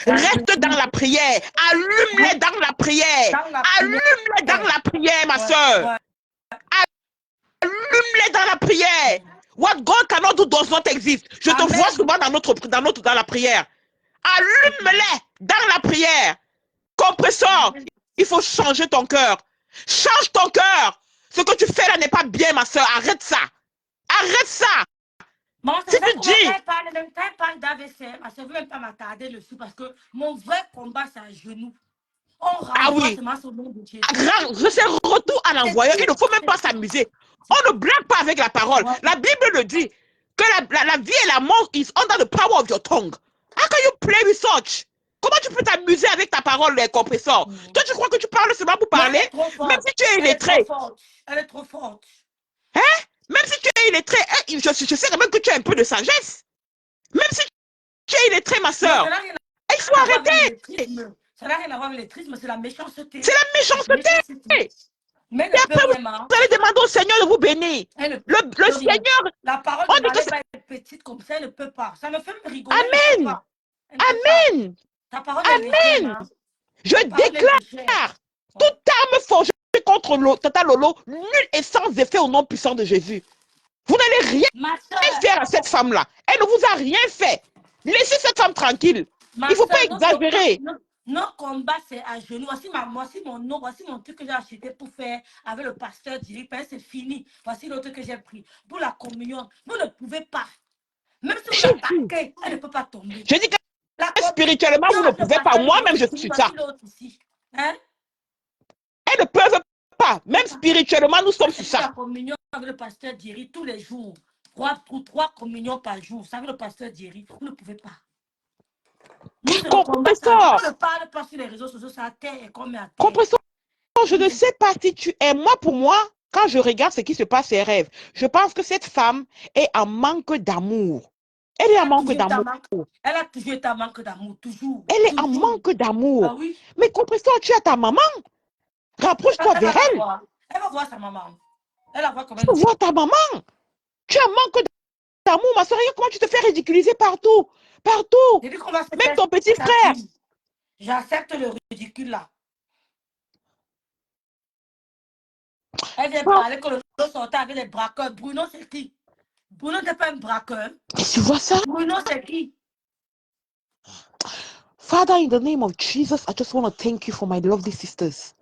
Reste dans la prière. Allume-les dans la prière. Allume-les dans la prière, ma soeur. Allume-les dans la prière. What God cannot do does not exist. Je te vois souvent dans la prière. Allume-les dans la prière. Compresseur, il faut changer ton cœur. Change ton cœur. Ce que tu fais là n'est pas bien, ma soeur. Arrête ça. Arrête ça. Bon, c'est ça quand parle d'AVC, je ne veux même pas m'attarder dessus parce que mon vrai combat, c'est à genoux. On renvoie ce nom de Jésus. Je sais retour à l'envoyeur. Il ne faut même pas s'amuser. On ne blague pas avec la parole. La Bible le dit que la vie et la mort is under the power of your tongue. How can you play with such? Comment tu peux t'amuser avec ta parole, les compresseurs? Toi, tu crois que tu parles seulement pour parler? Même si tu es illettré. Elle est trop forte. Hein? Même si tu es illettré, je sais quand même que tu as un peu de sagesse. Même si tu es illettré, ma soeur. Il faut arrêter. Ça n'a rien à voir avec l'électrisme, c'est la méchanceté. C'est la méchanceté. Mais et après, vous allez demander au Seigneur de vous bénir. Le Seigneur, la parole de Marie est petite comme ça, elle ne peut pas. Ça me fait rigoler. Amen. Elle ne peut pas. Amen. Ta parole est légère, Amen. hein. Je Ta parole est légère. déclare toute arme forgée contre Tata Lolo, nulle et sans effet au nom puissant de Jésus. Vous n'allez rien Ma soeur, faire à cette femme-là. Elle ne vous a rien fait. Laissez cette femme tranquille. Il ne faut pas exagérer. Notre combat, c'est à genoux. Voici mon nom, voici mon truc que j'ai acheté pour faire avec le pasteur direct. C'est fini. Voici l'autre que j'ai pris. Pour la communion, vous ne pouvez pas. Même si vous attaquez, elle ne peut pas tomber. Je dis que spirituellement, vous ne pouvez pas. Moi-même, je suis ça. Hein? Elles ne peuvent pas. Même spirituellement, nous sommes sur ça. La communion avec le pasteur Diri tous les jours. 3 communions par jour. Ça avec le pasteur Diri, vous ne pouvez pas. Nous, c'est le combat. On ne parle pas sur les réseaux sociaux, ça terre comme à terre. Compresseur, je ne sais pas si tu es. Moi, pour moi, quand je regarde ce qui se passe, ses rêves, je pense que cette femme est en manque d'amour. Elle est en manque d'amour. Elle a toujours été en manque d'amour, toujours. Elle est en manque d'amour. Ah, oui. Mais compresseur, tu as ta maman. Rapproche-toi vers elle. Elle va voir sa maman. Elle va voir comment elle. Tu vois ta maman. Tu as manque d'amour, ma soeur. Regarde comment tu te fais ridiculiser partout. Partout. Même ton petit frère. J'accepte le ridicule là. Elle vient parler que le sortait avec les braqueurs. Bruno, c'est qui? Bruno n'est pas un braqueur. Tu vois ça? Bruno, c'est qui? Father, in the name of Jesus, I just want to thank you for my lovely sisters.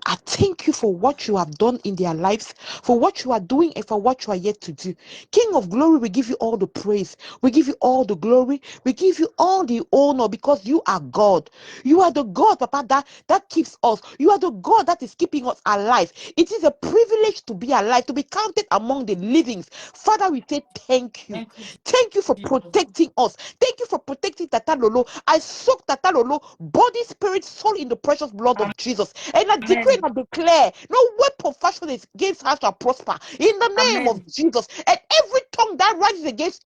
I thank you for what you have done in their lives, for what you are doing, and for what you are yet to do. King of glory, we give you all the praise. We give you all the glory. We give you all the honor because you are God. You are the God, Papa, that keeps us. You are the God that is keeping us alive. It is a privilege to be alive, to be counted among the living. Father, we say thank you. Thank you for protecting us. Thank you for protecting Tata Lolo. I soak Tata Lolo, body, spirit, soul in the precious blood of Jesus. And I decree and declare, no weapon fashioned against her shall prosper. In the name of Jesus. And every tongue that rises against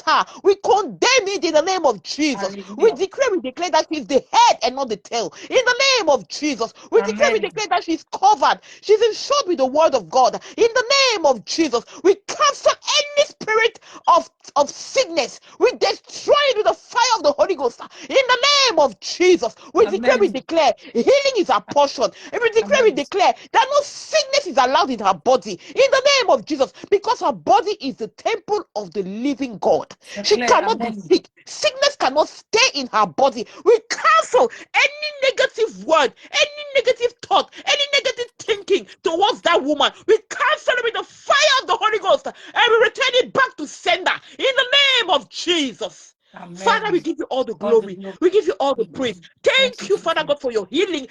her, we condemn it in the name of Jesus. Hallelujah. We declare that she's the head and not the tail. In the name of Jesus. We declare that she's covered. She's insured with the word of God. In the name of Jesus. We cancel any spirit of sickness. We destroy it with the fire of the Holy Ghost. In the name of Jesus. We declare healing is our portion. And we declare that no sickness is allowed in her body. In the name of Jesus. Because her body is the temple of the living God. She cannot be sick. Sickness cannot stay in her body. We cancel any negative word, any negative thought, any negative thinking towards that woman. We cancel it with the fire of the Holy Ghost. And we return it back to sender. In the name of Jesus. Amen. Father, we give you all the glory. We give you all the praise. Thank you, Father God, for your healing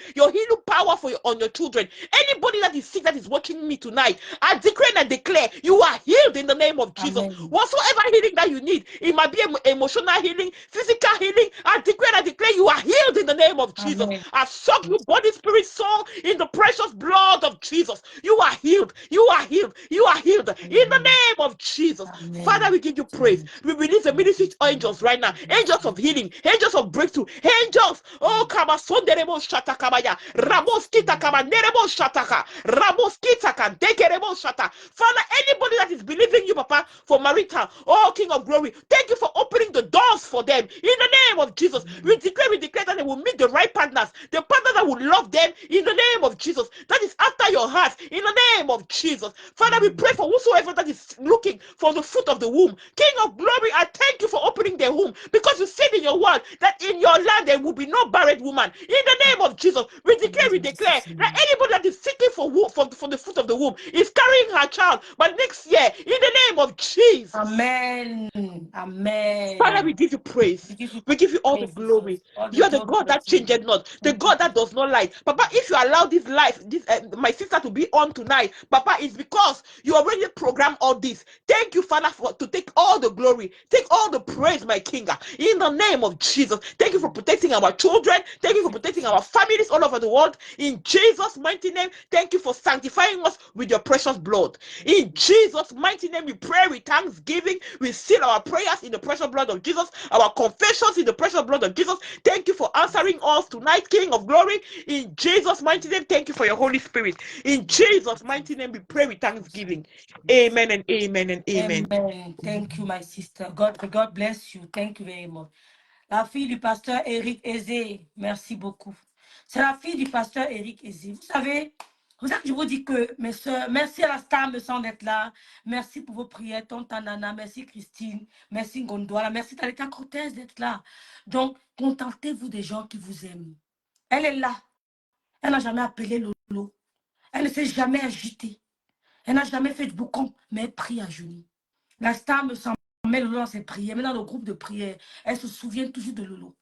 power on your children. Anybody that is sick that is watching me tonight, I decree and I declare you are healed in the name of Jesus. Amen. Whatsoever healing that you need, it might be emotional healing, physical healing. I decree and I declare you are healed in the name of Jesus. Amen. I soak you, body, spirit, soul, in the precious blood of Jesus. You are healed. You are healed. You are healed. Amen. In the name of Jesus. Amen. Father, we give you praise. We release the ministry angels right now. Angels of healing. Angels of breakthrough. Angels. Oh, Kamasonderebo Shatakabaya. Ramoskita Kamanerebo Shataka. Ramoskita Kandekerebo Shata. Father, anybody that is believing you, Papa, for marital, oh King of glory, thank you for opening the doors for them. In the name of Jesus. We declare that they will meet the right partners. The partner that will love them in the name of Jesus. That is after your heart. In the name of Jesus. Father, we pray for whosoever that is looking for the fruit of the womb. King of glory, I thank you for opening their womb, because you said in your word that in your land there will be no barren woman. In the name of Jesus, we declare that anybody that is seeking for the fruit of the womb is carrying her child, but next year, in the name of Jesus. Amen. Amen. Father, we give you praise. We give you all the glory. You are the God that changeth not, the God that does not lie. Papa, if you allow this life, my sister to be on tonight, Papa, it's because you already programmed all this. Thank you, Father, to take all the glory, take all the praise, my King. In the name of Jesus, thank you for protecting our children. Thank you for protecting our families all over the world. In Jesus' mighty name, thank you for sanctifying us with your precious blood. In Jesus' mighty name, we pray with thanksgiving. We seal our prayers in the precious blood of Jesus, our confessions in the precious blood of Jesus. Thank you for answering us tonight, King of glory. In Jesus' mighty name, thank you for your Holy Spirit. In Jesus' mighty name, we pray with thanksgiving. Amen and amen and amen. Amen. Thank you, my sister. God bless you. Thank you very much. La fille du pasteur Eric Ezé. Merci beaucoup. C'est la fille du pasteur Eric Ezé. Vous savez, c'est pour ça que je vous dis que, mes soeurs, merci à la star me semble d'être là. Merci pour vos prières, Tonton Nana. Merci Christine. Merci Ngondouala. Merci Talita Cortez d'être là. Donc, contentez-vous des gens qui vous aiment. Elle est là. Elle n'a jamais appelé Lolo. Elle ne s'est jamais agitée. Elle n'a jamais fait de boucan, mais elle prie à genoux. La star me semble met Lolo dans ses prières, mais dans le groupe de prière, elle se souvient toujours de Lolo.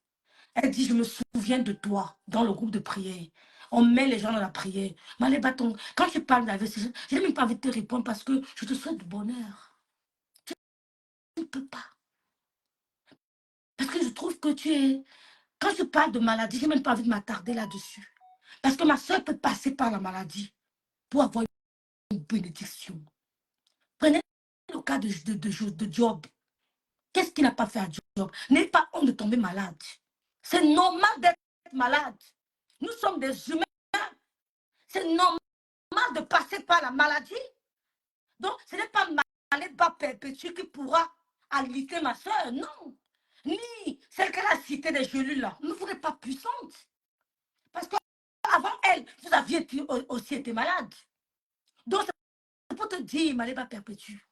Elle dit, je me souviens de toi dans le groupe de prière. On met les gens dans la prière. Malé Bâton, quand je parle d'AVC, je n'ai même pas envie de te répondre parce que je te souhaite du bonheur. Tu ne peux pas. Parce que je trouve que tu es... Quand je parle de maladie, je n'ai même pas envie de m'attarder là-dessus. Parce que ma soeur peut passer par la maladie pour avoir une bénédiction. Prenez le cas de Job. Qu'est-ce qu'il n'a pas fait à Job? N'ayez pas honte de tomber malade. C'est normal d'être malade. Nous sommes des humains. C'est normal de passer par la maladie. Donc, ce n'est pas Maléba Perpétue qui pourra alité ma soeur, non. Ni celle qu'elle a citée des gelus là. Ne vous n'êtes pas puissante. Parce qu'avant elle, vous aviez aussi été malade. Donc, c'est pour te dire, Maléba Perpétue.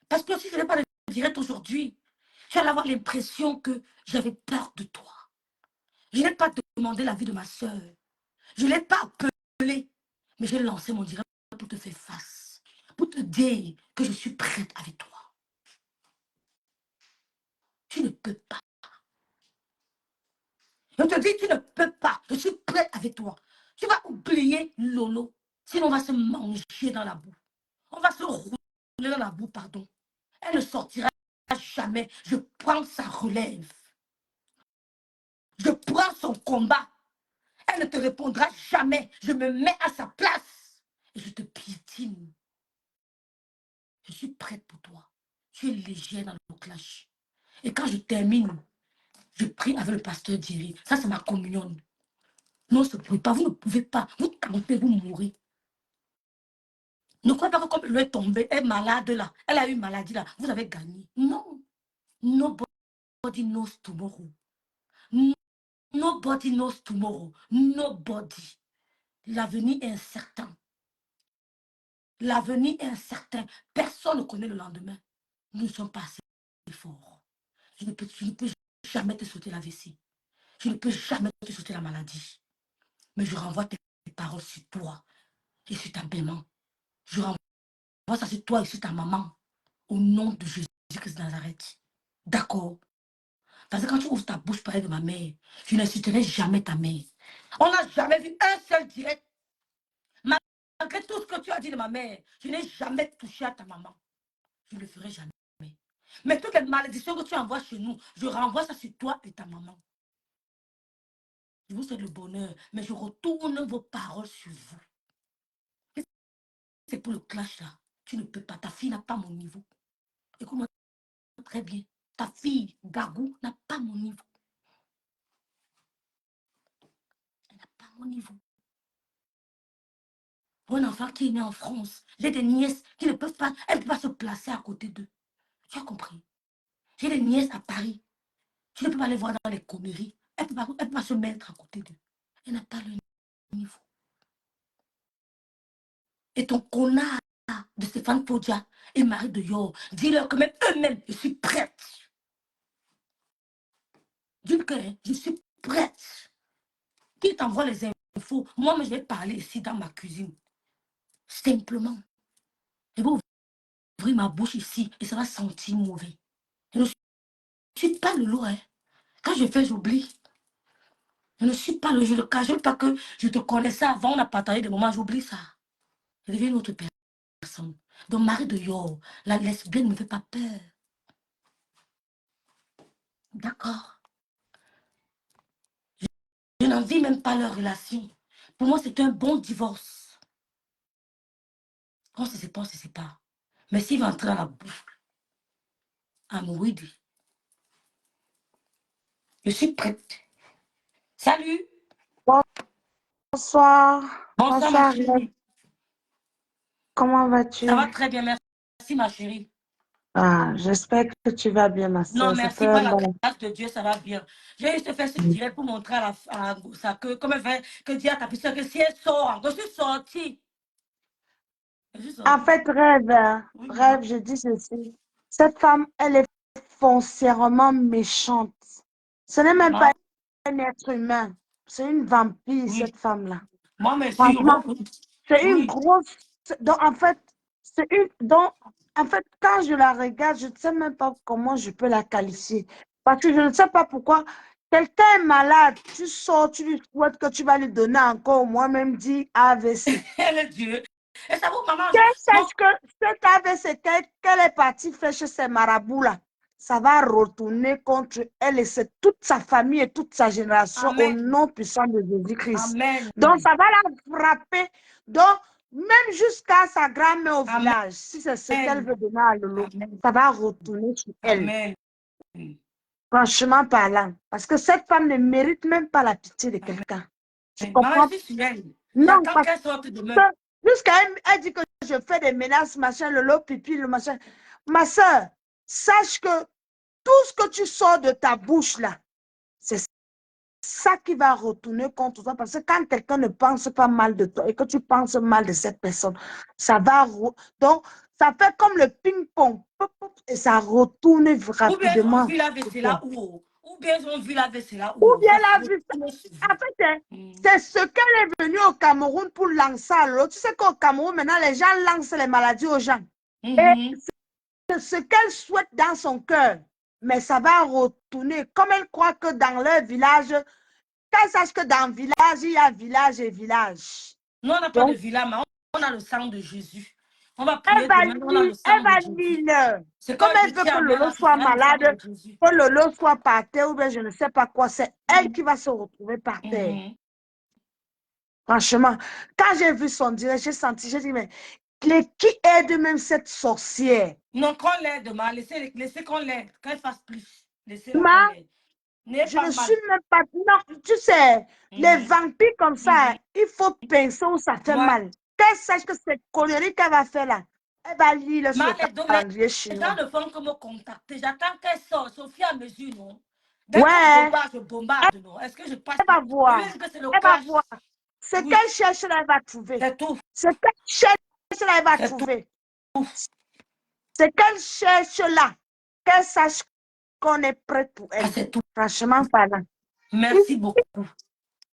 Parce que si je n'ai pas de direct aujourd'hui, tu vas avoir l'impression que j'avais peur de toi. Je n'ai pas demandé l'avis de ma soeur. Je ne l'ai pas appelé. Mais j'ai lancé mon direct pour te faire face. Pour te dire que je suis prête avec toi. Tu ne peux pas. Je te dis, tu ne peux pas. Je suis prête avec toi. Tu vas oublier Lolo. Sinon, on va se manger dans la boue. On va se rouler dans la boue, pardon. Elle ne sortira jamais. Je prends sa relève. Je prends son combat. Elle ne te répondra jamais. Je me mets à sa place. Et je te piétine. Je suis prête pour toi. Tu es légère dans le clash. Et quand je termine, je prie avec le pasteur Thierry. Ça, c'est ma communion. Non, ce ne pouvez pas. Vous ne pouvez pas. Vous tentez, vous mourrez. Ne croyez pas que comme elle est tombée, elle est malade là. Elle a eu une maladie là. Vous avez gagné. Non. Nobody knows tomorrow. Nobody knows tomorrow. Nobody. L'avenir est incertain. L'avenir est incertain. Personne ne connaît le lendemain. Nous ne sommes pas assez forts. Je ne peux jamais te sauter la vessie. Je ne peux jamais te sauter la maladie. Mais je renvoie tes paroles sur toi et sur ta maman. Je renvoie ça sur toi et sur ta maman. Au nom de Jésus-Christ de Nazareth. D'accord? Parce que quand tu ouvres ta bouche pour parler de ma mère, je n'insulterai jamais ta mère. On n'a jamais vu un seul direct. Malgré tout ce que tu as dit de ma mère, je n'ai jamais touché à ta maman. Je ne le ferai jamais. Mais toutes les malédictions que tu envoies chez nous, je renvoie ça sur toi et ta maman. Je vous souhaite le bonheur, mais je retourne vos paroles sur vous. C'est pour le clash là. Tu ne peux pas. Ta fille n'a pas mon niveau. Écoute-moi très bien. Ta fille, Gagou, n'a pas mon niveau. Elle n'a pas mon niveau. Pour un enfant qui est né en France, j'ai des nièces qui ne peuvent pas, elles ne peuvent pas se placer à côté d'eux. Tu as compris? J'ai des nièces à Paris. Tu ne peux pas les voir dans les conneries. Elle ne peut pas se mettre à côté d'eux. Elle n'a pas le niveau. Et ton connard de Stéphane Fodia et Marie de Yor, dis-leur que même eux-mêmes, je suis prête. Dis-leur que je suis prête. Qui t'envoie les infos? Moi, je vais parler ici dans ma cuisine. Simplement. Je vais ouvrir ma bouche ici et ça va sentir mauvais. Je ne suis pas le lot. Hein. Quand je fais, j'oublie. Je ne suis pas le jeu de cas. Je ne veux pas que je te connaissais avant, on a partagé des moments, j'oublie ça. Je deviens une autre personne. Donc, Marie de Yor, la lesbienne ne me fait pas peur. D'accord. Je n'envie même pas leur relation. Pour moi, c'est un bon divorce. Quand on se sépare, on se sépare. Mais s'il va entrer dans la boucle, I'm ready. Je suis prête. Salut. Bonsoir. Bonsoir, ma Bonsoir. chérie. Comment vas-tu? Ça va très bien, merci, ma chérie. Ah, j'espère que tu vas bien, ma Non, soeur. merci, par la grâce de Dieu, ça va bien. J'ai juste fait ce direct pour montrer à Gossa que, comme elle fait, que dire à ta puissance que si elle sort, je suis sortie. En fait, rêve, Oui, rêve, je dis ceci. Cette femme, elle est foncièrement méchante. Ce n'est même pas un être humain. C'est une vampire, oui. cette femme-là. Moi, merci. Franchement, c'est une Oui. grosse. Donc, en fait, c'est une. Donc, en fait, quand je la regarde, je ne sais même pas comment je peux la qualifier. Parce que je ne sais pas pourquoi. Quelqu'un est malade, tu sors, tu lui souhaites que tu vas lui donner encore, moi-même dit AVC. Elle est Dieu. Et ça vous, maman, Qu'elle sache que cet AVC qu'elle est partie faire chez ces marabouts-là, ça va retourner contre elle et c'est toute sa famille et toute sa génération au Amen. nom puissant de Jésus-Christ. Amen. Donc, ça va la frapper. Donc, même jusqu'à sa grand-mère au village, si c'est ce qu'elle veut donner à Lolo, ça va retourner sur elle. Amen. Franchement parlant. Parce que cette femme ne mérite même pas la pitié de quelqu'un. Tu comprends? Non, parce que jusqu'à elle dit que je fais des menaces, machin, Lolo, pipi, le machin. Ma soeur, sache que tout ce que tu sors de ta bouche là, c'est ça qui va retourner contre toi. Parce que quand quelqu'un ne pense pas mal de toi et que tu penses mal de cette personne, ça va. Donc, ça fait comme le ping-pong. Et ça retourne rapidement. Ou bien ils ont vu la vaisselle là où. Ou bien ils ont vu la vaisselle là Ou où. bien la vue. En fait, c'est ce qu'elle est venue au Cameroun pour lancer à l'autre. Tu sais qu'au Cameroun, maintenant, les gens lancent les maladies aux gens. Et c'est ce qu'elle souhaite dans son cœur. Mais ça va retourner. Comme elle croit que dans leur village, qu'elle sache que dans le village, il y a village et village. Nous, on n'a pas de village, mais on a le sang de Jésus. On va prier demain, on a le sang elle va de Jésus. lire. Comme elle veut que Lolo soit malade, que Lolo soit par terre, ou bien je ne sais pas quoi, c'est elle qui va se retrouver par terre. Franchement, quand j'ai vu son direct, j'ai senti, j'ai dit, mais qui aide même cette sorcière? Non, qu'on l'aide, laissez qu'on l'aide, qu'elle fasse plus. Laissez-la Ma, qu'on l'aide. je ne suis même pas. Non, tu sais, les vampires comme ça, il faut penser où ça fait mal. Qu'elle sache que cette connerie qu'elle va faire là, elle va lire sur le calendrier chinois. Les gens ne font que me contacter. J'attends qu'elle sorte, au fur et à mesure, non? Dès qu'on bombarde, je bombarde, non? Est-ce que je passe? Elle va voir. Elle va voir. Ce qu'elle cherche là, elle va trouver. C'est tout. Ce qu'elle cherche là, elle va trouver. Ce qu'elle cherche là, qu'elle sache qu'on est prêt pour elle. C'est tout. Franchement parlant. Merci beaucoup.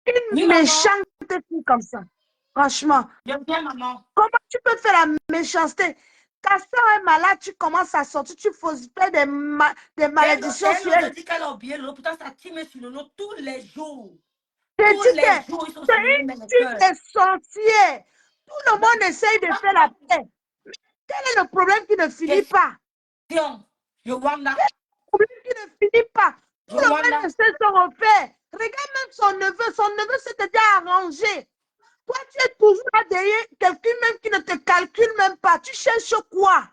Une méchante fille comme ça. Franchement. Bien, maman. Comment tu peux faire la méchanceté? Ta soeur est malade, tu commences à sortir, tu fais des malédictions sur elle. Elle dit qu'elle a oublié l'eau, pourtant ça tire sur le lot tous les jours. Tous les jours, ils sont sur le même cœur. C'est une sorcière. Tout le monde essaye de faire la paix. Mais quel est le problème qui ne finit pas? Yowanda. Le problème qui ne finit pas. Tout le monde essaie de se refaire. Regarde même son neveu. Son neveu s'est déjà arrangé. Toi, tu es toujours là derrière quelqu'un même qui ne te calcule même pas. Tu cherches quoi?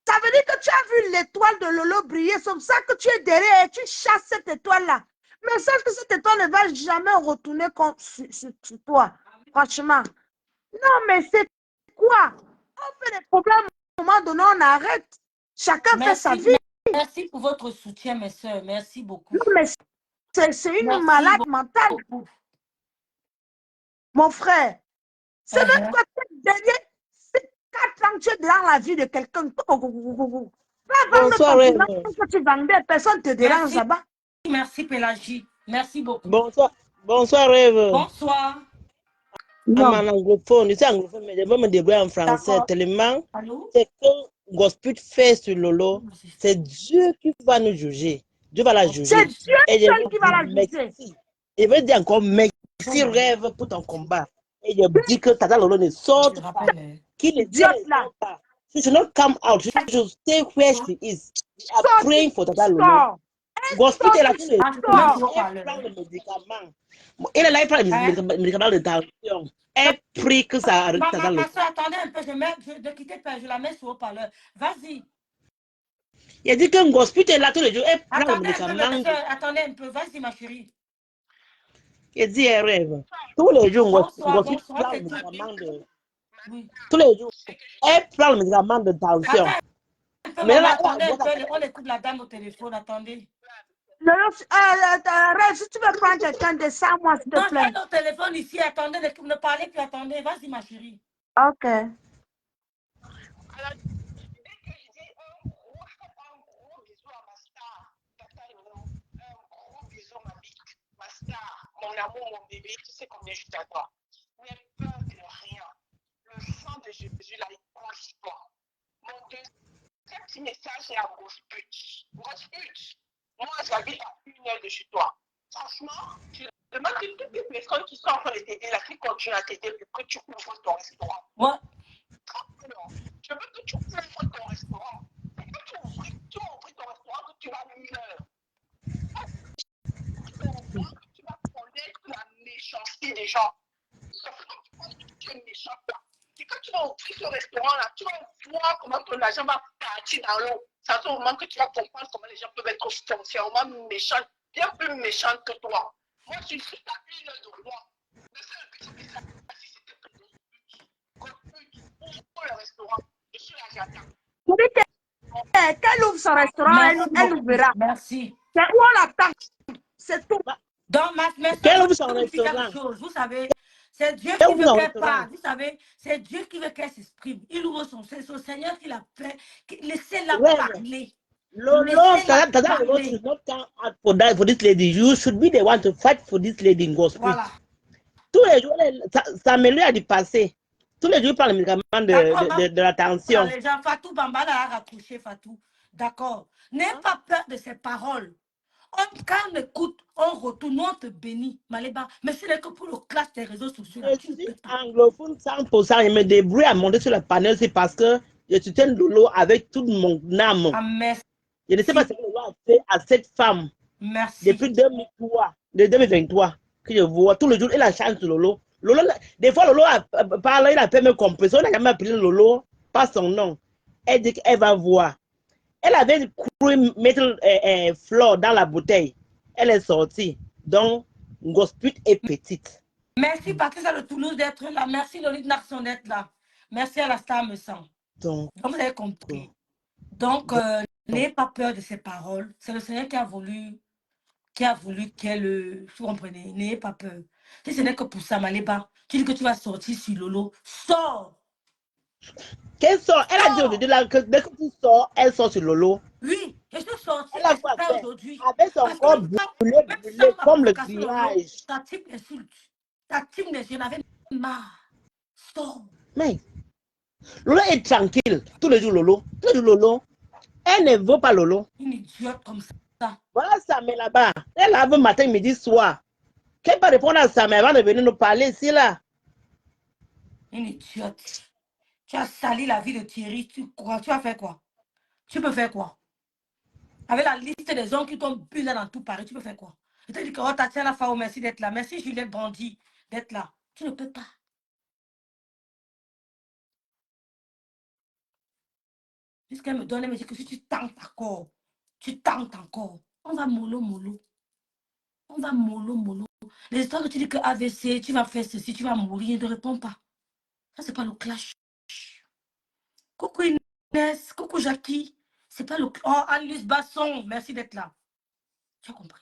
Ça veut dire que tu as vu l'étoile de Lolo briller. C'est comme ça que tu es derrière et tu chasses cette étoile-là. Mais sache que cette étoile ne va jamais retourner sur toi. Franchement. Non, mais c'est quoi? On fait des problèmes, à un moment donné, on arrête. Chacun fait sa vie. Merci pour votre soutien, mes soeurs. Merci beaucoup. Non, mais c'est une malade mentale. Mon frère, c'est même quoi derrière ces 4 ans, tu es dans la vie de quelqu'un. Bonsoir, Rêve. Que tu vendais, personne ne te dérange là-bas. Merci, Pélagie. Merci beaucoup. Bonsoir, Rêve. Bonsoir. Non. En anglophone, je suis anglophone, mais je vais me débrouiller en français tellement. C'est que Gospel fait sur Lolo, c'est Dieu qui va nous juger. Dieu va la juger. C'est Dieu seul qui va la juger. Je veux dire encore merci, Rêve, pour ton combat. Et je dis que Tata Lolo ne sort pas. Qu'il ne sort pas. She should not come out. She should stay where she is. We are praying for Tata Lolo. Gospel est là tous les jours. Elle prend le médicament. Elle est là, elle prend le médicament de tension. Elle prie que ça arrête. Attendez un peu, je la mets sur le haut-parleur. Vas-y. Il dit que Gospel est là tous les jours. Elle prend le médicament. Attendez un peu, vas-y ma chérie. Il dit elle rêve. Tous les jours, Gospel prend le médicament de... Tous les jours. Elle prend le médicament de tension. Mais maman, là, attendez un peu, on écoute la dame au téléphone, attendez. Rêve, si tu veux prendre quelqu'un de ça, moi, s'il te Non, plaît. j'ai au téléphone ici, attendez, ne parlez plus, attendez. Vas-y, ma chérie. Ok. Mon amour, mon bébé, tu sais combien je t'adore. N'aie peur de rien. Le sang de Jésus, là, il coule pas. Mon deuxième petit message, c'est à grosse pute. Grosse pute. Moi, j'habite à 1 heure de chez toi. Franchement, tu demandes que toutes les personnes qui sont en train de t'aider, là, qui continuent à t'aider pour que tu ouvres ton restaurant. Ouais. Je veux que tu ouvres ton restaurant. Et que tu ouvres ton restaurant, que tu vas mieux. Tu vas connaître la méchanceté des gens. Sauf que tu penses que tu es méchant là. C'est quand tu vas ouvrir ce restaurant-là, tu vas voir comment ton argent va partir dans l'eau. C'est à ce moment que tu vas comprendre comment les gens peuvent être foncièrement méchants, bien plus méchants que toi. Moi, je suis juste à 1 heure de moi. Mais c'est un petit message. Si c'était pour le restaurant, je suis là, j'attends. Qu'elle ouvre son restaurant, elle ouvrira. Merci. C'est où on l'attend. C'est tout. Donc, ma Quel soeur, ouvre son je vous dis quelque restaurant? chose. Vous savez, c'est Dieu Quel qui ouvre veut son qu'elle restaurant? parle. Vous savez, c'est Dieu qui veut qu'elle s'exprime. Il ouvre c'est son Seigneur qui l'a fait. Laissez-la parler. Lolo, Laissez-la Tata Lolo parler. should not come out for that for this lady. You should be the one to fight for this lady in God's spirit. Voilà. Tous les jours, ça m'améliore à du passé. Tous les jours, il parle le médicament de la tension. Les gens, Fatou Bambala a raccroché, Fatou. D'accord. N'aie pas peur de ses paroles. Quand on écoute, on retourne, on te bénit, Maléba. Mais ce n'est que pour le clash des réseaux sociaux. Je suis anglophone 100%. Je me débrouille à monter sur le panel, c'est parce que je soutiens Lolo avec toute mon âme. Ah, merci. Je ne sais pas ce que Lolo a fait à cette femme. Merci. Depuis 2003, de 2023, que je vois tous les jours, il a changé Lolo. Lolo, des fois, Lolo parle, il a fait mes compressions, il n'a jamais appelé Lolo par son nom. Elle dit qu'elle va voir. Elle avait cru mettre flore dans la bouteille. Elle est sortie. Donc, Gosput est petite. Merci Patricia de Toulouse d'être là. Merci Lolite Narson d'être là. Merci à la star me sent. Donc, vous avez compris. Donc, n'ayez pas peur de ces paroles. C'est le Seigneur qui a voulu qu'elle... Vous comprenez? N'ayez pas peur. Si ce n'est que pour ça, Maléba, tu dis que tu vas sortir sur Lolo. Sors! Qu'elle sort? Elle a dit aujourd'hui que dès que tu sors, elle sort sur Lolo. Oui, je suis sortie elle a quoi faire aujourd'hui. avec son corps brûlé comme le grillage. Ta type insulte. Ta type je n'avais marre. Sors! Mais, Lolo est tranquille. Tous les jours, Lolo. Tous les jours, Lolo. Elle ne veut pas Lolo. Une idiote comme ça. Voilà Samé là-bas. Elle lave matin, midi, soir. Qu'elle va répondre à Samé avant de venir nous parler ici, là. Une idiote. Tu as sali la vie de Thierry. Tu vas faire quoi? Tu peux faire quoi? Avec la liste des hommes qui tombent plus là dans tout Paris, tu peux faire quoi? Je te dis que Tatiana Fao, merci d'être là. Merci Juliette Brandy d'être là. Tu ne peux pas. Puisqu'elle me donne, elle me dit que si tu tentes encore, on va mollo. On va mollo. Les histoires que tu dis que AVC, tu vas faire ceci, tu vas mourir, ne réponds pas. Ça, c'est pas le clash. Coucou Inès, coucou Jackie. C'est pas le... Oh, Alice Basson, merci d'être là. Tu as compris?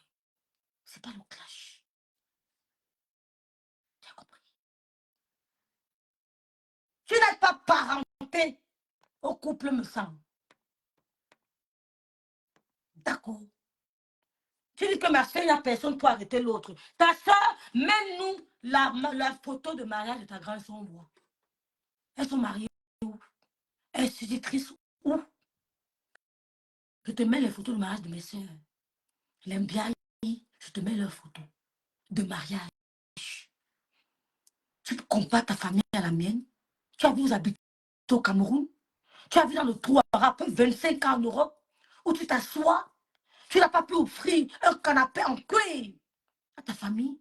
C'est pas le clash. Tu as compris? Tu n'es pas parenté au couple me semble. D'accord. Tu dis que ma soeur, il n'y a personne pour arrêter l'autre. Ta soeur, mets-nous la photo de mariage de ta grande soeur. Elles sont mariées où? Elles sont institutrices où? Je te mets les photos de mariage de mes soeurs. Je l'aime bien. Je te mets leurs photos de mariage. Tu compares ta famille à la mienne. Tu as vu vous habiter au Cameroun. Tu as vu dans le trou à rap 25 ans en Europe où tu t'assois. Tu n'as pas pu offrir un canapé en cuir à ta famille.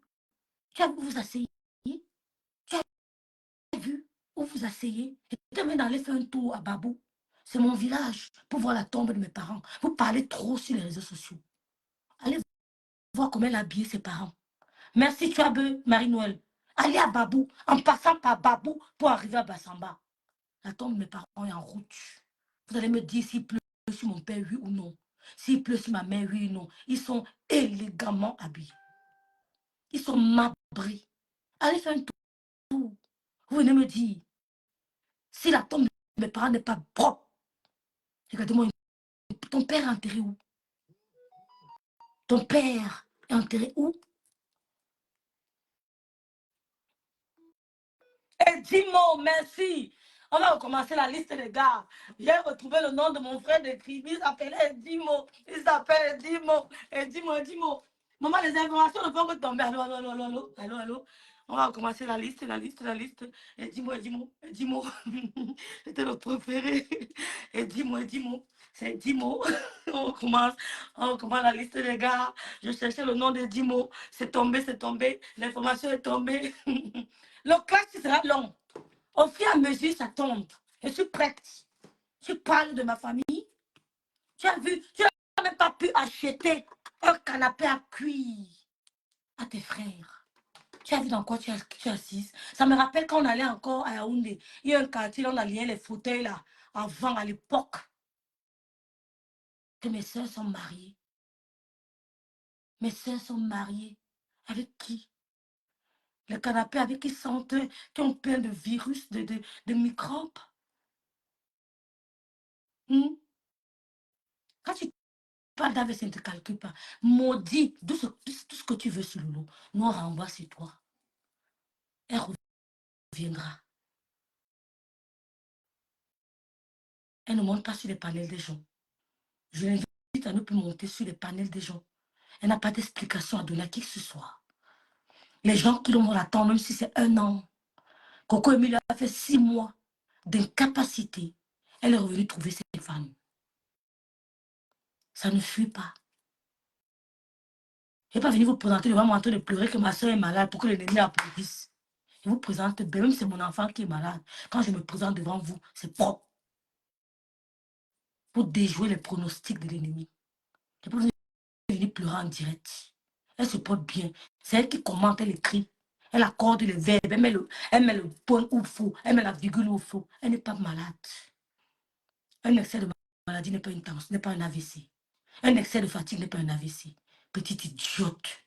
Tu as vu vous asseyez. Tu as vu où vous asseyez. Je viens d'aller faire un tour à Babou. C'est mon village pour voir la tombe de mes parents. Vous parlez trop sur les réseaux sociaux. Allez voir comment elle a habillé ses parents. Merci Tuabe, Marie-Noël. Allez à Babou, en passant par Babou pour arriver à Bassamba. La tombe de mes parents est en route. Vous allez me dire s'il pleut. sur mon père, oui ou non. S'il pleut sur ma mère, oui ou non. Ils sont élégamment habillés. Ils sont marbrés. Allez faire un tour. Vous venez me dire, si la tombe de mes parents n'est pas propre, regardez-moi, ton père est enterré où? Ton père est enterré où? Edimo, merci. On va recommencer la liste des gars. J'ai retrouvé le nom de mon frère de crime. Il s'appelle Edimo. Il s'appelle Edimo. Edimo. Maman, les informations ne vont que tomber. Allô. On va recommencer la liste. Edimo. C'était le préféré. Edimo. C'est Edimo. On recommence la liste des gars. Je cherchais le nom d'Edimo. C'est tombé. L'information est tombée. Le clash sera long. Au fur et à mesure, ça tombe. Je suis prête. Tu parles de ma famille. Tu as vu, tu n'as même pas pu acheter un canapé à cuire à tes frères. Tu as vu dans quoi tu es assise. Ça me rappelle quand on allait encore à Yaoundé. Il y a un quartier, on alliait les fauteuils là, avant, à l'époque, que mes soeurs sont mariées. Mes soeurs sont mariées. Avec qui? Le canapé avec qui sentent, qui ont plein de virus, de microbes. Quand tu parles d'AVC, ne te calcule pas. Maudit, tout ce que tu veux sur le lot, nous on renvoie sur toi. Elle reviendra. Elle ne monte pas sur les panels des gens. Je l'invite à ne plus monter sur les panels des gens. Elle n'a pas d'explication à donner à qui que ce soit. Les gens qui l'ont l'attendre, même si c'est 1 an. Coco Emilie a fait 6 mois d'incapacité. Elle est revenue trouver ses femmes. Ça ne fuit pas. Je ne vais pas venir vous présenter devant moi en train de pleurer que ma soeur est malade pour que l'ennemi applaudisse. Je vous présente, même si c'est mon enfant qui est malade. Quand je me présente devant vous, c'est propre. Pour déjouer les pronostics de l'ennemi. Je peux venir pleurer en direct. Elle se porte bien. C'est elle qui commente, elle écrit. Elle accorde les verbes. Elle met le point où il faut. Elle met la virgule où il faut. Elle n'est pas malade. Un excès de maladie n'est pas une tension, n'est pas un AVC. Un excès de fatigue n'est pas un AVC. Petite idiote.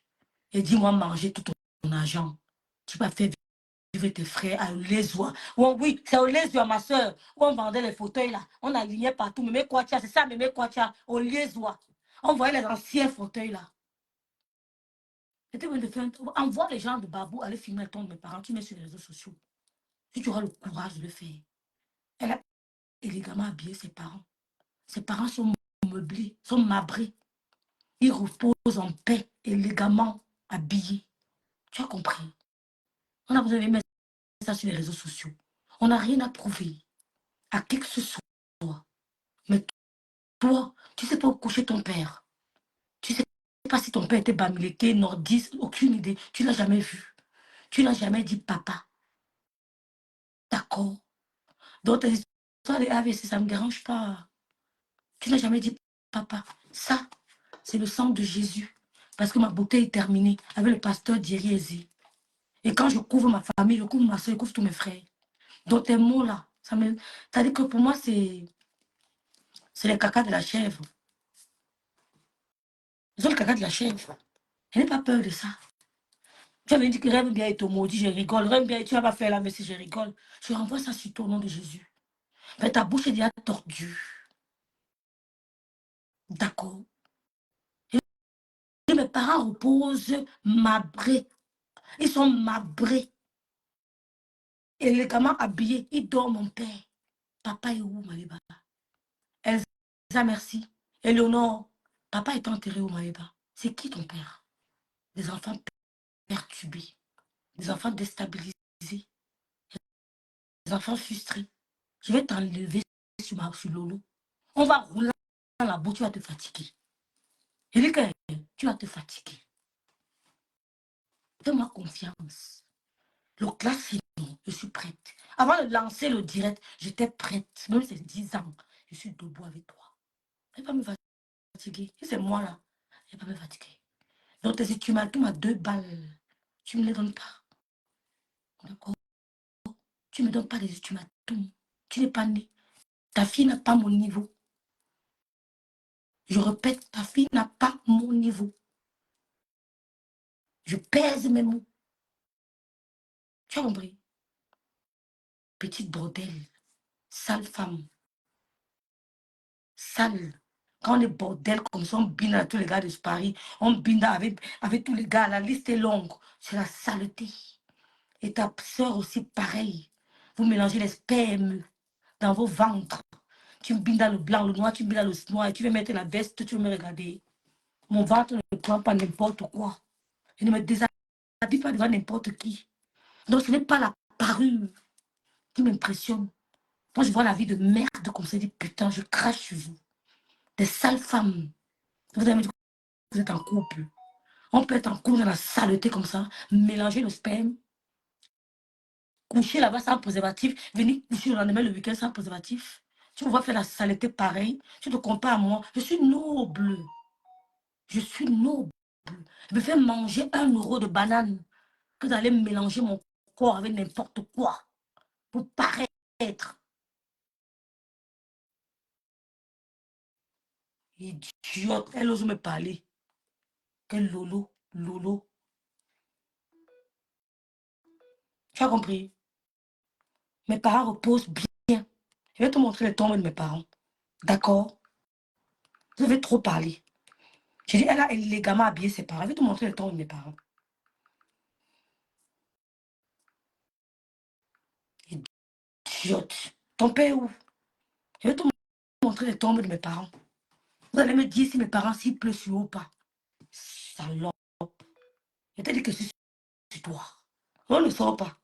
Et dis-moi manger tout ton argent. Tu vas faire vivre tes frères à Lézois. Oh, oui, c'est au Lézois, ma soeur, où on vendait les fauteuils là. On alignait partout. Mémé Kouatia, c'est ça, Mémé Kouatia, au Lézois. On voyait les anciens fauteuils là. Envoie les gens de Babou aller filmer le ton de mes parents. Tu mets sur les réseaux sociaux. Si tu auras le courage de le faire. Elle a élégamment habillé ses parents. Ses parents sont meublés, sont mabrés. Ils reposent en paix, élégamment habillés. Tu as compris? On a besoin de mettre ça sur les réseaux sociaux. On n'a rien à prouver à qui que ce soit. Mais toi, tu ne sais pas où coucher ton père. Tu ne sais pas si ton père était bamileke, nordiste, aucune idée. Tu ne l'as jamais vu. Tu n'as jamais dit papa. D'accord? Donc, tes histoires de AVC, ça ne me dérange pas. Tu n'as jamais dit papa. Ça, c'est le sang de Jésus. Parce que ma bouteille est terminée avec le pasteur Diriezi. Et quand je couvre ma famille, je couvre ma soeur, je couvre tous mes frères. Donc, tes mots-là, ça dit que pour moi, c'est les caca de la chèvre. Ils ont le caca de la chèvre. Je n'ai pas peur de ça. Tu avais dit que rêve bien est maudit, je rigole. Rêve bien, tu vas pas faire la messie, je rigole. Je renvoie ça sur toi au nom de Jésus. Mais ta bouche est déjà tordue. D'accord. Et mes parents reposent mabrés. Ils sont mabrés. Élégamment habillés. Ils dorment, mon père. Papa est où, Maïba? Elsa, merci. Éléonore, papa est enterré où, Maïba? C'est qui ton père? Des enfants perturbés. Des enfants déstabilisés. Des enfants frustrés. Je vais t'enlever sur Lolo. On va rouler dans la boue, tu vas te fatiguer. Je dis que tu vas te fatiguer. Fais-moi confiance. Le classe, je suis prête. Avant de lancer le direct, j'étais prête. Même c'est 10 ans, je suis debout avec toi. Je ne vais pas me fatiguer. Si c'est moi là, je ne vais pas me fatiguer. Donc tes ultimatums à 2 balles, tu ne me les donnes pas. D'accord? Tu ne me donnes pas des ultimatums. Tu n'es pas né. Ta fille n'a pas mon niveau. Je répète, ta fille n'a pas mon niveau. Je pèse mes mots. Tu as compris? Petite bordel. Sale femme. Sale. Quand on est bordel comme ça, on binde à tous les gars de Paris. On binde avec tous les gars. La liste est longue. C'est la saleté. Et ta soeur aussi, pareil. Vous mélangez les spermes dans vos ventres. Tu me bindes dans le blanc, le noir, tu me bindes dans le noir. Et tu veux mettre la veste, tu veux me regarder. Mon ventre ne prend pas n'importe quoi. Je ne me déshabille pas devant n'importe qui. Donc, ce n'est pas la parure qui m'impressionne. Moi, je vois la vie de merde comme ça. Je dis, putain, je crache sur vous. Des sales femmes. Vous avez dit que vous êtes en couple. On peut être en couple dans la saleté comme ça, mélanger le sperme, coucher là-bas sans préservatif, venir coucher le lendemain, le week-end sans préservatif. Tu me vois faire la saleté pareil. Tu te compares à moi. Je suis noble. Je suis noble. Je vais faire manger 1 euro de banane que d'aller mélanger mon corps avec n'importe quoi pour paraître. Idiote. Elle ose me parler. Quel lolo. Lolo. Tu as compris? Mes parents reposent bien. Je vais te montrer les tombes de mes parents. D'accord? Je vais trop parler. J'ai dit, elle a élégamment habillé ses parents. Je vais te montrer les tombes de mes parents. Idiote. Ton père est où? Je vais te montrer les tombes de mes parents. Vous allez me dire si mes parents s'il pleut sur eux ou pas. Salope. Je t'ai dit que je suis sur toi. On ne sort pas.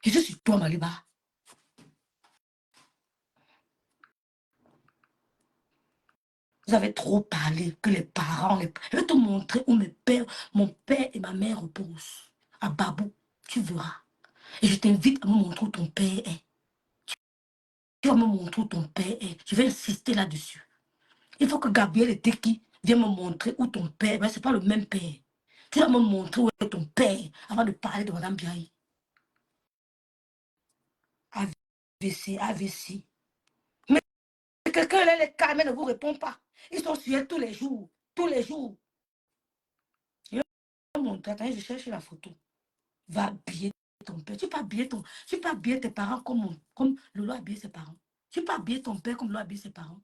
Je suis sur toi, Maliba. Vous avez trop parlé que les parents... Je vais te montrer où mon père et ma mère reposent. À Babou, tu verras. Et je t'invite à me montrer où ton père est. Tu vas me montrer où ton père est. Je vais insister là-dessus. Il faut que Gabriel et Teki viennent me montrer où ton père est. Mais ce n'est pas le même père. Tu vas me montrer où est ton père avant de parler de Mme Biaï. AVC, AVC. Mais quelqu'un là, les calmes ne vous répond pas. Ils sont sur elle tous les jours. Tous les jours. Je vais montrer. Attends, je cherche la photo. Va habiller ton père. Tu peux habiller tes parents comme Lolo a habillé ses parents. Tu peux habiller ton père comme Lolo a habillé ses parents.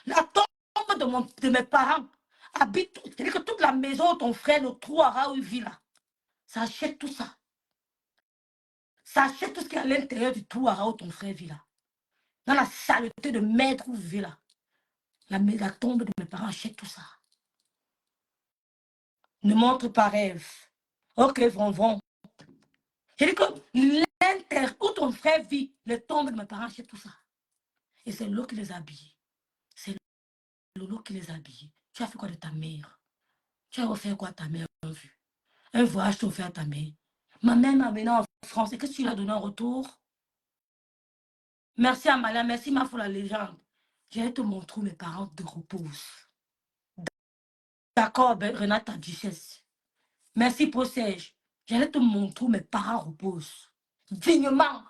La tombe de mes parents habite. C'est-à-dire que toute la maison où ton frère, le trou à Raoult vit là, ça achète tout ça. Ça achète tout ce qui est à l'intérieur du trou à Raoult ton frère vit là. Dans la saleté de maître où vous vivez là. La tombe de mes parents achète tout ça. Ne montre pas rêve. Ok, vron. J'ai dit que l'intérieur où ton frère vit, les tombes de mes parents achètent tout ça. Et c'est l'eau qui les a habillés. C'est Lolo qui les a habillés. Tu as fait quoi de ta mère? Tu as offert quoi à ta mère en vue? Un voyage t'as offert à ta mère. Ma mère m'a amené en France. Et qu'est-ce que tu lui as donné en retour? Merci Amalia, merci ma foule la légende. Je vais te montrer où mes parents te reposent. D'accord, Renata Duchesse. Merci pour Serge. J'allais te montrer où mes parents reposent. Dignement.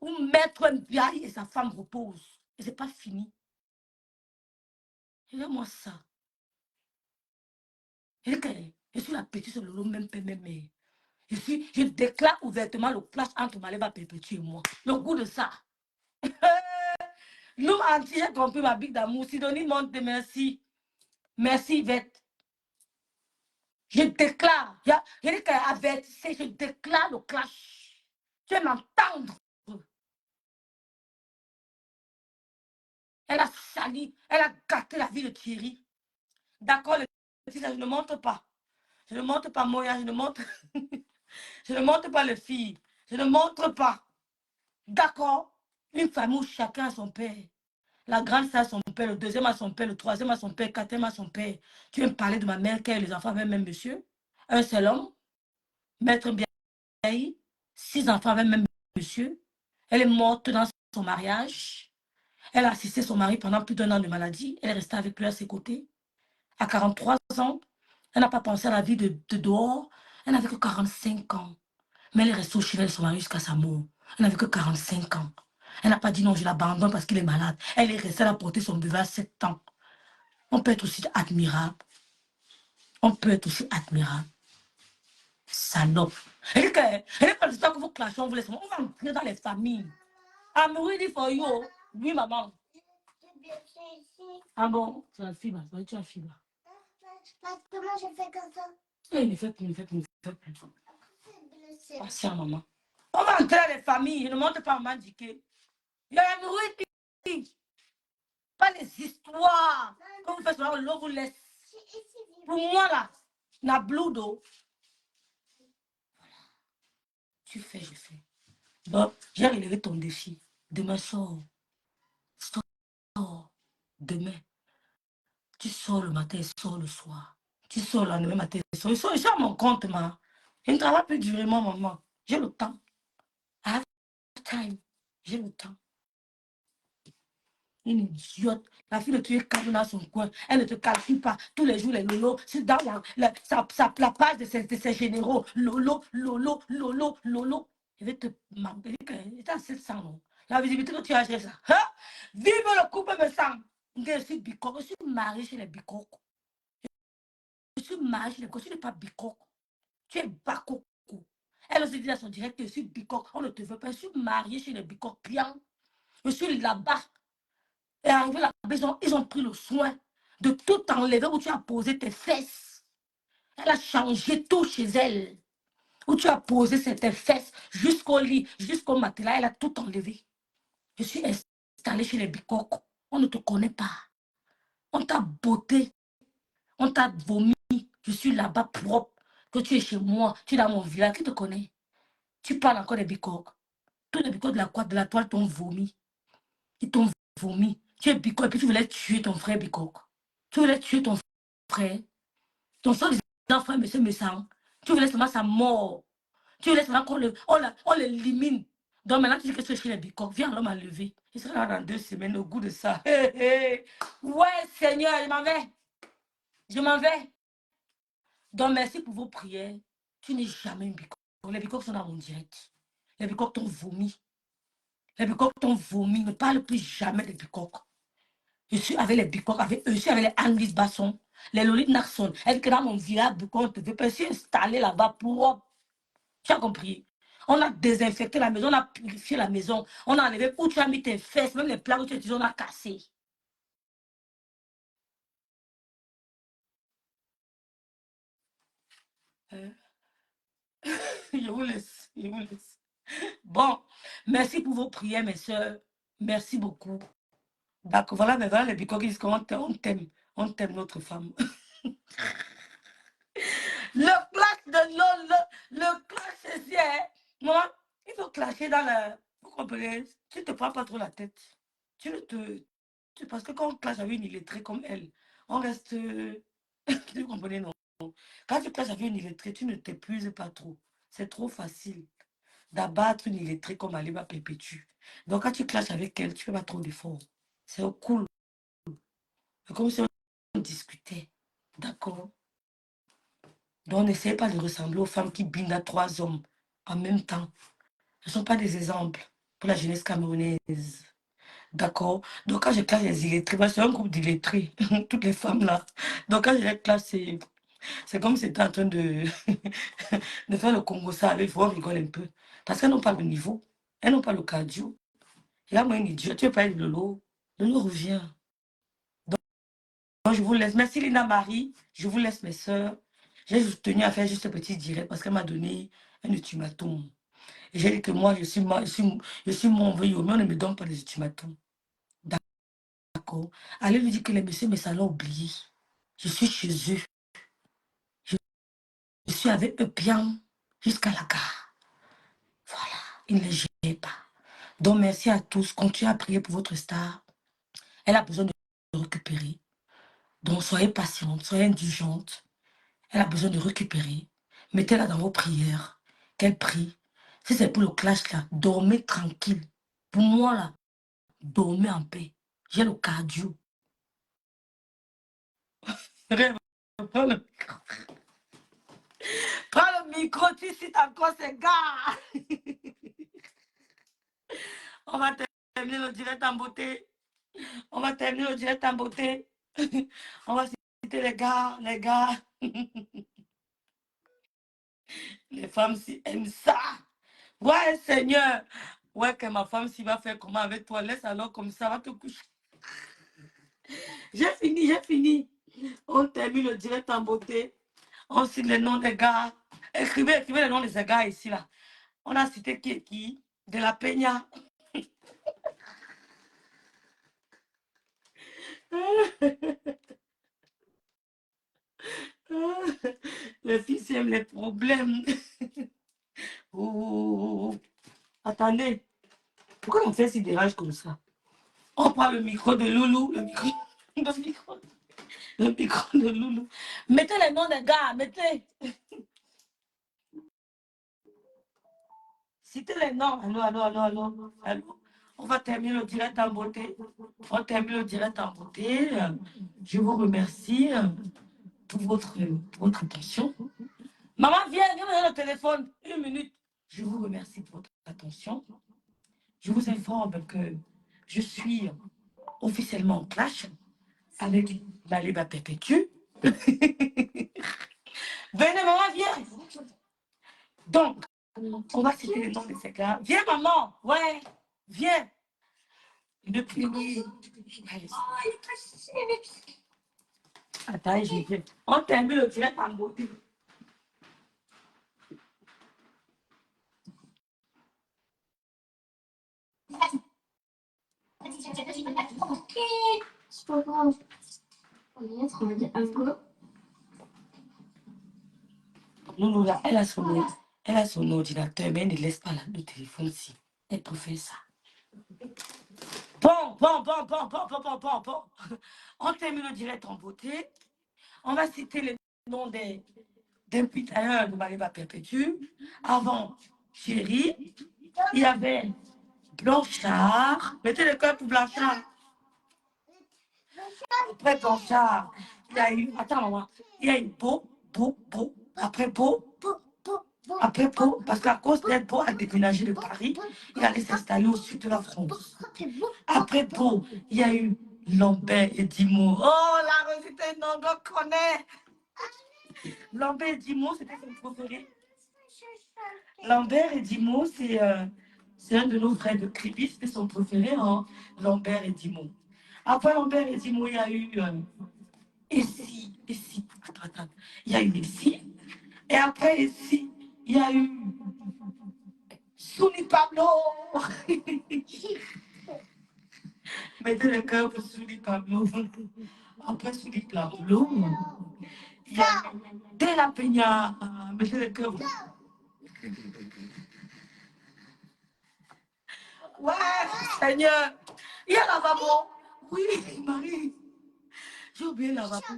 Où Maître Mbiaï et sa femme reposent. Et c'est pas fini. Regarde-moi ça. Je suis la petite sur le lot, même mère. Je déclare ouvertement le clash entre Maléva Perpétue et moi. Le goût de ça. L'homme entier, j'ai compris ma big d'amour. Sidonie monte, merci. Merci, Yvette. Je déclare. Je dis qu'elle avertissait, je déclare le clash. Tu vas m'entendre. Elle a sali, elle a gâté la vie de Thierry. D'accord, je ne montre pas. Je ne montre pas Moya, je ne montre. Je ne montre pas les filles. Je ne montre pas. D'accord? Une famille où chacun a son père. La grande sœur a son père, le deuxième a son père, le troisième a son père, le quatrième a son père. Tu veux me parler de ma mère qui a les enfants avec même monsieur? Un seul homme, Maître Biaï, 6 enfants avec même monsieur. Elle est morte dans son mariage. Elle a assisté son mari pendant plus d'1 an de maladie. Elle est restée avec lui à ses côtés. À 43 ans, elle n'a pas pensé à la vie de dehors. Elle n'avait que 45 ans. Mais elle est restée au chevet de son mari jusqu'à sa mort. Elle n'avait que 45 ans. Elle n'a pas dit non, je l'abandonne parce qu'il est malade. Elle est restée à porter son bébé à 7 ans. On peut être aussi admirable. On peut être aussi admirable. Salope. Elle n'est pas le temps que vous clashez, on vous laisse. On va entrer dans les familles. I'm ready for you. Oui, maman. Ah bon? Tu as la fibre. Tu as la fibre. Comment je fais comme ça? Il ne fait plus. Patient, maman. On va entrer dans les familles. Je ne monte pas à m'indiquer. Il y a un ready. Pas les histoires. Quand vous faites cela, l'eau vous laisse. Pour moi, là, na bloudo. Tu fais, je fais. Bon, j'ai relevé ton défi. Demain, sors. Demain. Tu sors le matin et sors le soir. Tu sors le lendemain matin et sors. Je suis à mon compte, ma. Je ne travaille plus durement, maman. J'ai le temps. I have time. J'ai le temps. Une idiote. La fille de tuer calme dans son coin. Elle ne te calcule pas. Tous les jours, les lolos. C'est dans la page de ses généraux. Lolo. Je vais te manquer. C'est à 700, non? La visibilité que tu as, c'est ça. Hein? Vive le couple me semble. Je suis bicoque. Je suis mariée chez les bicoques. Je suis mariée chez les bicoques. Tu n'es pas bicoque. Tu es bacoco. Elle aussi dit à son direct que je suis bicoque. On ne te veut pas. Je suis mariée chez les bicoques. Bien. Je suis là-bas. Et arrivé là-bas, ils ont pris le soin de tout enlever où tu as posé tes fesses. Elle a changé tout chez elle. Où tu as posé tes fesses jusqu'au lit, jusqu'au matelas. Elle a tout enlevé. Je suis installée chez les bicoques. On ne te connaît pas. On t'a botté. On t'a vomi. Je suis là-bas propre. Que tu es chez moi. Tu es dans mon village. Qui te connaît? Tu parles encore des bicoques. Tous les bicoques de la toile t'ont vomi. Ils t'ont vomi. Tu es bicoque et puis tu voulais tuer ton frère bicoque. Tu voulais tuer ton frère. Ton frère, frère, monsieur Messang. Tu voulais seulement sa mort. Tu voulais seulement qu'on l'élimine. Donc maintenant, tu dis que c'est chez les bicoques. Viens, l'homme à lever. Il sera là dans 2 semaines au goût de ça. Ouais, Seigneur, je m'en vais. Je m'en vais. Donc merci pour vos prières. Tu n'es jamais une bicoque. Les bicoques sont dans mon direct. Les bicoques t'ont vomi. Les bicoques t'ont vomi. Ne parle plus jamais des bicoques. Je suis avec les bicoques, je suis avec les Anglis Basson, les Lolites Narson. Est-ce que dans mon village, je suis installé là-bas pour... Tu as compris? On a désinfecté la maison, on a purifié la maison, on a enlevé où tu as mis tes fesses, même les plats où tu utilises, on a cassé. Je vous laisse. Bon, merci pour vos prières, mes soeurs. Merci beaucoup. D'accord, voilà, mais voilà les bicoques qui disent qu'on t'aime. On t'aime, notre femme. Le clash de l'eau, le clash, c'est hein. Moi, il faut clasher dans la... Vous comprenez? Tu ne te prends pas trop la tête. Tu ne te... Parce que quand on clash avec une illettrée comme elle, on reste... Vous comprenez, non? Quand tu clashes avec une illettrée, tu ne t'épuises pas trop. C'est trop facile d'abattre une illettrée comme Aliba Perpétue. Donc quand tu clashes avec elle, tu ne fais pas trop d'efforts. C'est cool. C'est comme si on discutait. D'accord? Donc, n'essayez pas de ressembler aux femmes qui bindent à 3 hommes en même temps. Ce ne sont pas des exemples pour la jeunesse camerounaise. D'accord? Donc, quand je classe les illettrés, c'est un groupe d'illettrés, toutes les femmes là. Donc, quand je les classe, c'est comme si c'était en train de, de faire le Congo ça avec vous, on rigole un peu. Parce qu'elles n'ont pas le niveau, elles n'ont pas le cardio. Et là, moi, une idiote, tu veux pas être de l'eau. De l'eau revient. Donc, je vous laisse. Merci Lina Marie. Je vous laisse, mes soeurs. J'ai tenu à faire juste un petit direct parce qu'elle m'a donné un ultimatum. Et j'ai dit que moi, je suis mon veilleux, mais on ne me donne pas des ultimatums. D'accord. Allez lui dire que les messieurs, mais ça l'a oublié. Je suis chez eux. Je suis avec eux bien jusqu'à la gare. Voilà. Ils ne les gênent pas. Donc, merci à tous. Continuez à prier pour votre star. Elle a besoin de récupérer. Donc, soyez patiente, soyez indulgente. Elle a besoin de récupérer. Mettez-la dans vos prières. Qu'elle prie. Si c'est pour le clash là, dormez tranquille. Pour moi là, dormez en paix. J'ai le cardio. Rêve, prends le micro. Prends le micro, tu cites encore ces gars. On va te terminer le direct en beauté. On va terminer le direct en beauté. On va citer les gars, les gars. Les femmes si aiment ça. Ouais, Seigneur. Ouais, que ma femme s'y va faire comment avec toi? Laisse alors comme ça, va te coucher. J'ai fini, j'ai fini. On termine le direct en beauté. On cite les noms des gars. Écrivez, écrivez les noms des gars ici, là. On a cité qui est qui? De la Peña. Les filles aiment les problèmes. Oh. Attendez. Pourquoi on fait si dérange comme ça? On prend le micro de Loulou. Le micro de Loulou. Mettez les noms des gars. Mettez. Citez les noms. Allô. On va terminer le direct en beauté. On termine le direct en beauté. Je vous remercie pour votre attention. Maman, viens me donner le téléphone. 1 minute. Je vous remercie pour votre attention. Je vous informe que je suis officiellement en clash avec Maliba Perpétue. Venez, maman, viens. Donc, on va citer les noms de ces gars. Viens, maman. Ouais, viens. Depuis. Allez. Attends, je viens. On termine le direct en beauté. C'est pas grave. On va être en mode go. Loulou, là, elle a son ordinateur, mais elle ne laisse pas le téléphone-ci. Elle préfère ça. Bon. On termine le direct en beauté. On va citer les noms des putailleurs de Mariba Perpétue. Avant, Chérie, il y avait Blanchard. Mettez le cœur pour Blanchard. Après Blanchard, il y a eu. Attends, maman. Il y a eu Beau. Après Beau. Après Beau, parce qu'à cause d'être Beau a déménagé de Paris, il allait s'installer au sud de la France. Après Beau, il y a eu Lambert et Dimo. Oh, la recette, non, on connaît. Lambert et Dimo, c'était son préféré. Lambert et Dimo, c'est un de nos frères de Cribis, c'était son préféré, hein? Lambert et Dimo. Après Lambert et Dimo, il y a eu Essie. Attends. Il y a eu Essie. Et après Essie, il y a eu Souni Pablo. Mettez le cœur pour Souni Pablo. Après Souni Pablo, il y a eu De la Peña. Mettez le cœur. Ouais, Seigneur. Il y a lavabo. Oui, Marie. J'ai oublié le lavabo.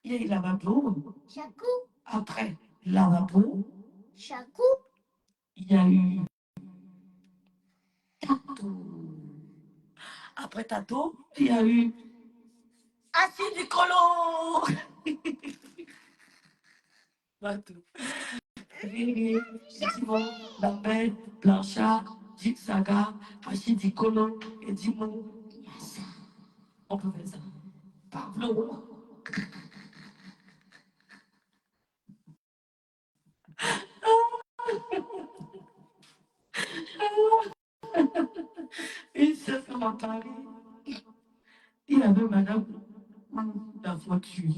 Il y a eu lavabo. Chacou. Après lavabo, Chacou. il y a eu Tato. Après Tato, il y a eu Assis du Colo. Simon, Lambert, Blanchard, Jig Saga, Assis du Colo et Dimon. On peut faire ça. Pablo. Une seule femme à Paris. Il y avait madame la voiture.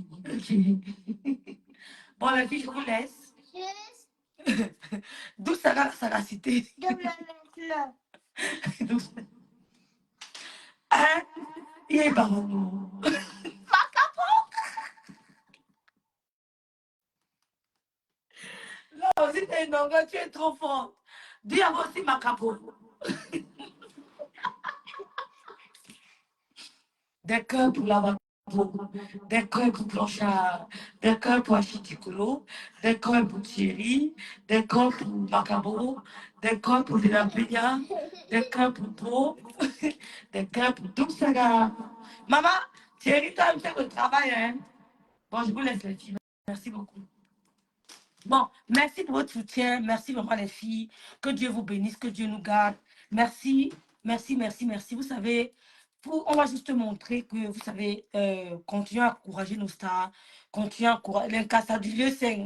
Bon, la fille, je vous laisse. D'où ça va citer? Hein? Il est barreau. Là aussi, t'es une longueur, tu es trop forte. Dis à vous aussi, ma capo. Des cœurs pour la vapeau, des cœurs pour Blanchard, des cœurs pour Achitikolo, des cœurs pour Thierry, des cœurs pour Macabo, des cœurs pour De la Peña, des cœurs pour Beau, des cœurs pour Douksaga. Maman, Thierry, tu as fait le travail, hein? Bon, je vous laisse les filles. Merci beaucoup. Bon, merci pour votre soutien. Merci vraiment les filles. Que Dieu vous bénisse, que Dieu nous garde. Merci. Merci, merci, merci. Vous savez, on va juste montrer que, vous savez, continuez à encourager nos stars, continuez à encourager l'incassa du lieu, c'est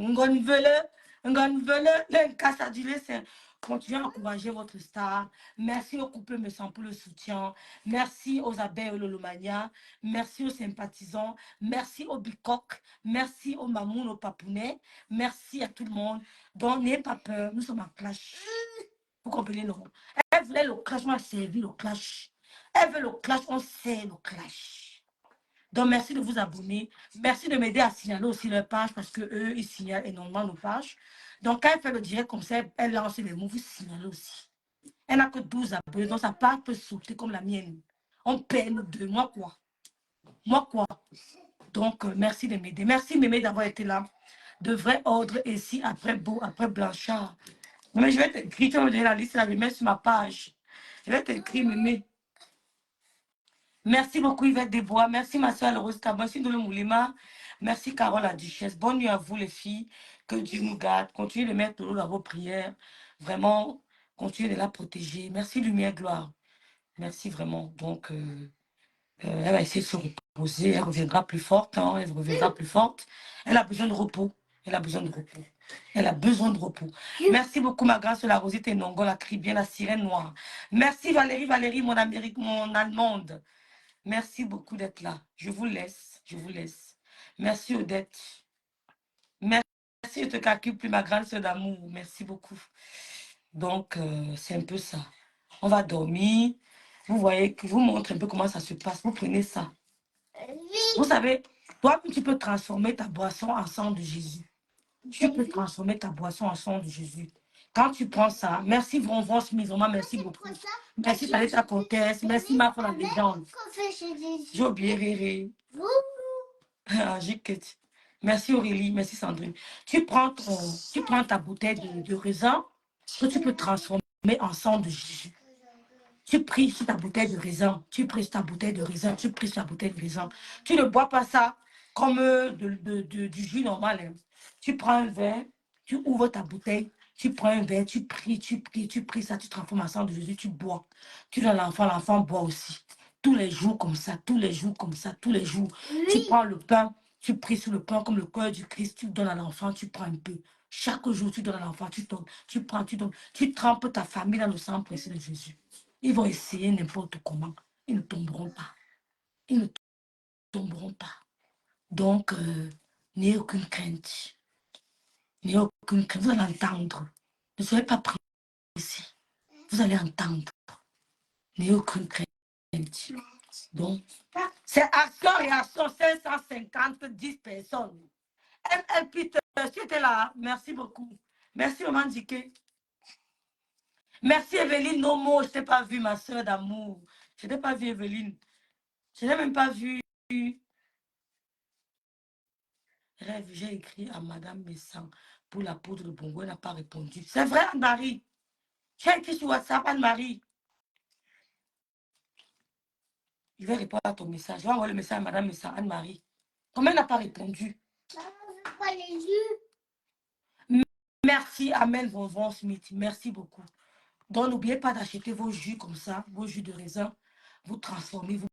l'incassa du lieu, c'est continuez à encourager votre star. Merci au couple Messan pour le soutien. Merci aux abeilles au Lolomania. Merci aux sympathisants. Merci aux bicoques. Merci aux mamounes, aux papounets. Merci à tout le monde. Donc, n'ayez pas peur, nous sommes en clash. Vous comprenez, non? Elle voulait le clash, on a servi le clash. Elle veut le clash, on sert le clash. Donc, merci de vous abonner. Merci de m'aider à signaler aussi leur page parce qu'eux, ils signalent énormément nos pages. Donc, quand elle fait le direct comme ça, elle lance les mots, vous signalez aussi. Elle n'a que 12 abonnés, donc sa page peut sauter comme la mienne. On perd nous deux. Moi, quoi? Moi, quoi? Donc, merci de m'aider. Merci, Mémé, d'avoir été là. De vrai ordre ici, après Beau, après Blanchard. Mais je vais t'écrire, tu vas me donner la liste, je vais mettre sur ma page. Je vais t'écrire, Mémé. Merci beaucoup, Yvette Desbois. Merci, ma soeur Rose Cabot. Merci, Doulou Moulima. Merci, Carole la Duchesse. Bonne nuit à vous, les filles. Que Dieu nous garde. Continuez de mettre de l'eau dans vos prières. Vraiment, continuez de la protéger. Merci, Lumière, Gloire. Merci vraiment. Donc, elle va essayer de se reposer. Elle reviendra plus forte. Hein, elle reviendra plus forte. Elle a besoin de repos. Elle a besoin de repos. Elle a besoin de repos. Merci beaucoup, ma grâce, la Rosette et Nongo, la Cribien, la Sirène Noire. Merci, Valérie, mon Amérique, mon Allemande. Merci beaucoup d'être là. Je vous laisse. Je vous laisse. Merci, Odette. Merci, je te calcule plus, ma grande soeur d'amour. Merci beaucoup. Donc, c'est un peu ça. On va dormir. Vous voyez, que je vous montre un peu comment ça se passe. Vous prenez ça. Vous savez, toi, tu peux transformer ta boisson en sang de Jésus. Tu peux transformer ta boisson en sang de Jésus. Quand tu prends ça, merci Vonvon Smith, vraiment merci beaucoup. Merci Talita Cortez, merci ma la légende. J'ai oublié Réré. Merci Aurélie, merci Sandrine. Tu prends ta bouteille de raisin que tu peux transformer en sang de Jésus. Tu pries sur ta bouteille de raisin, tu pries sur ta bouteille de raisin, tu pries sur ta bouteille de raisin. Tu ne bois pas ça comme du jus normal. Hein. Tu prends un verre, tu ouvres ta bouteille, tu prends un verre, tu pries ça, tu transformes en sang de Jésus, tu bois. Tu donnes à l'enfant, l'enfant boit aussi. Tous les jours comme ça, tous les jours comme ça, tous les jours. Oui. Tu prends le pain, tu pries sur le pain comme le cœur du Christ, tu donnes à l'enfant, tu prends un peu. Chaque jour, tu donnes à l'enfant, tu donnes, tu prends, tu donnes. Tu trempes ta famille dans le sang précieux de Jésus. Ils vont essayer n'importe comment. Ils ne tomberont pas. Ils ne tomberont pas. Donc, n'ayez aucune crainte. N'ayez aucune crainte. Vous allez entendre. Ne soyez pas pressés. Vous allez entendre. N'ayez aucune crainte. Donc, c'est action-réaction 550, 10 personnes. ML Peter, tu étais là. Merci beaucoup. Merci, Maman Diké. Merci, Evelyne Nomo. Je ne t'ai pas vu, ma soeur d'amour. Je n'ai pas vu, Evelyne. Je n'ai même pas vu. Rêve, j'ai écrit à Madame Messan pour la poudre de bongo. Elle n'a pas répondu. C'est vrai, Anne-Marie. J'ai écrit sur WhatsApp, Anne-Marie. Je vais répondre à ton message. Je vais envoyer le message à Madame Messan, Anne-Marie. Comment elle n'a pas répondu? Merci, Amen Vonvon Smith. Merci beaucoup. Donc, n'oubliez pas d'acheter vos jus comme ça, vos jus de raisin. Vous transformez, vous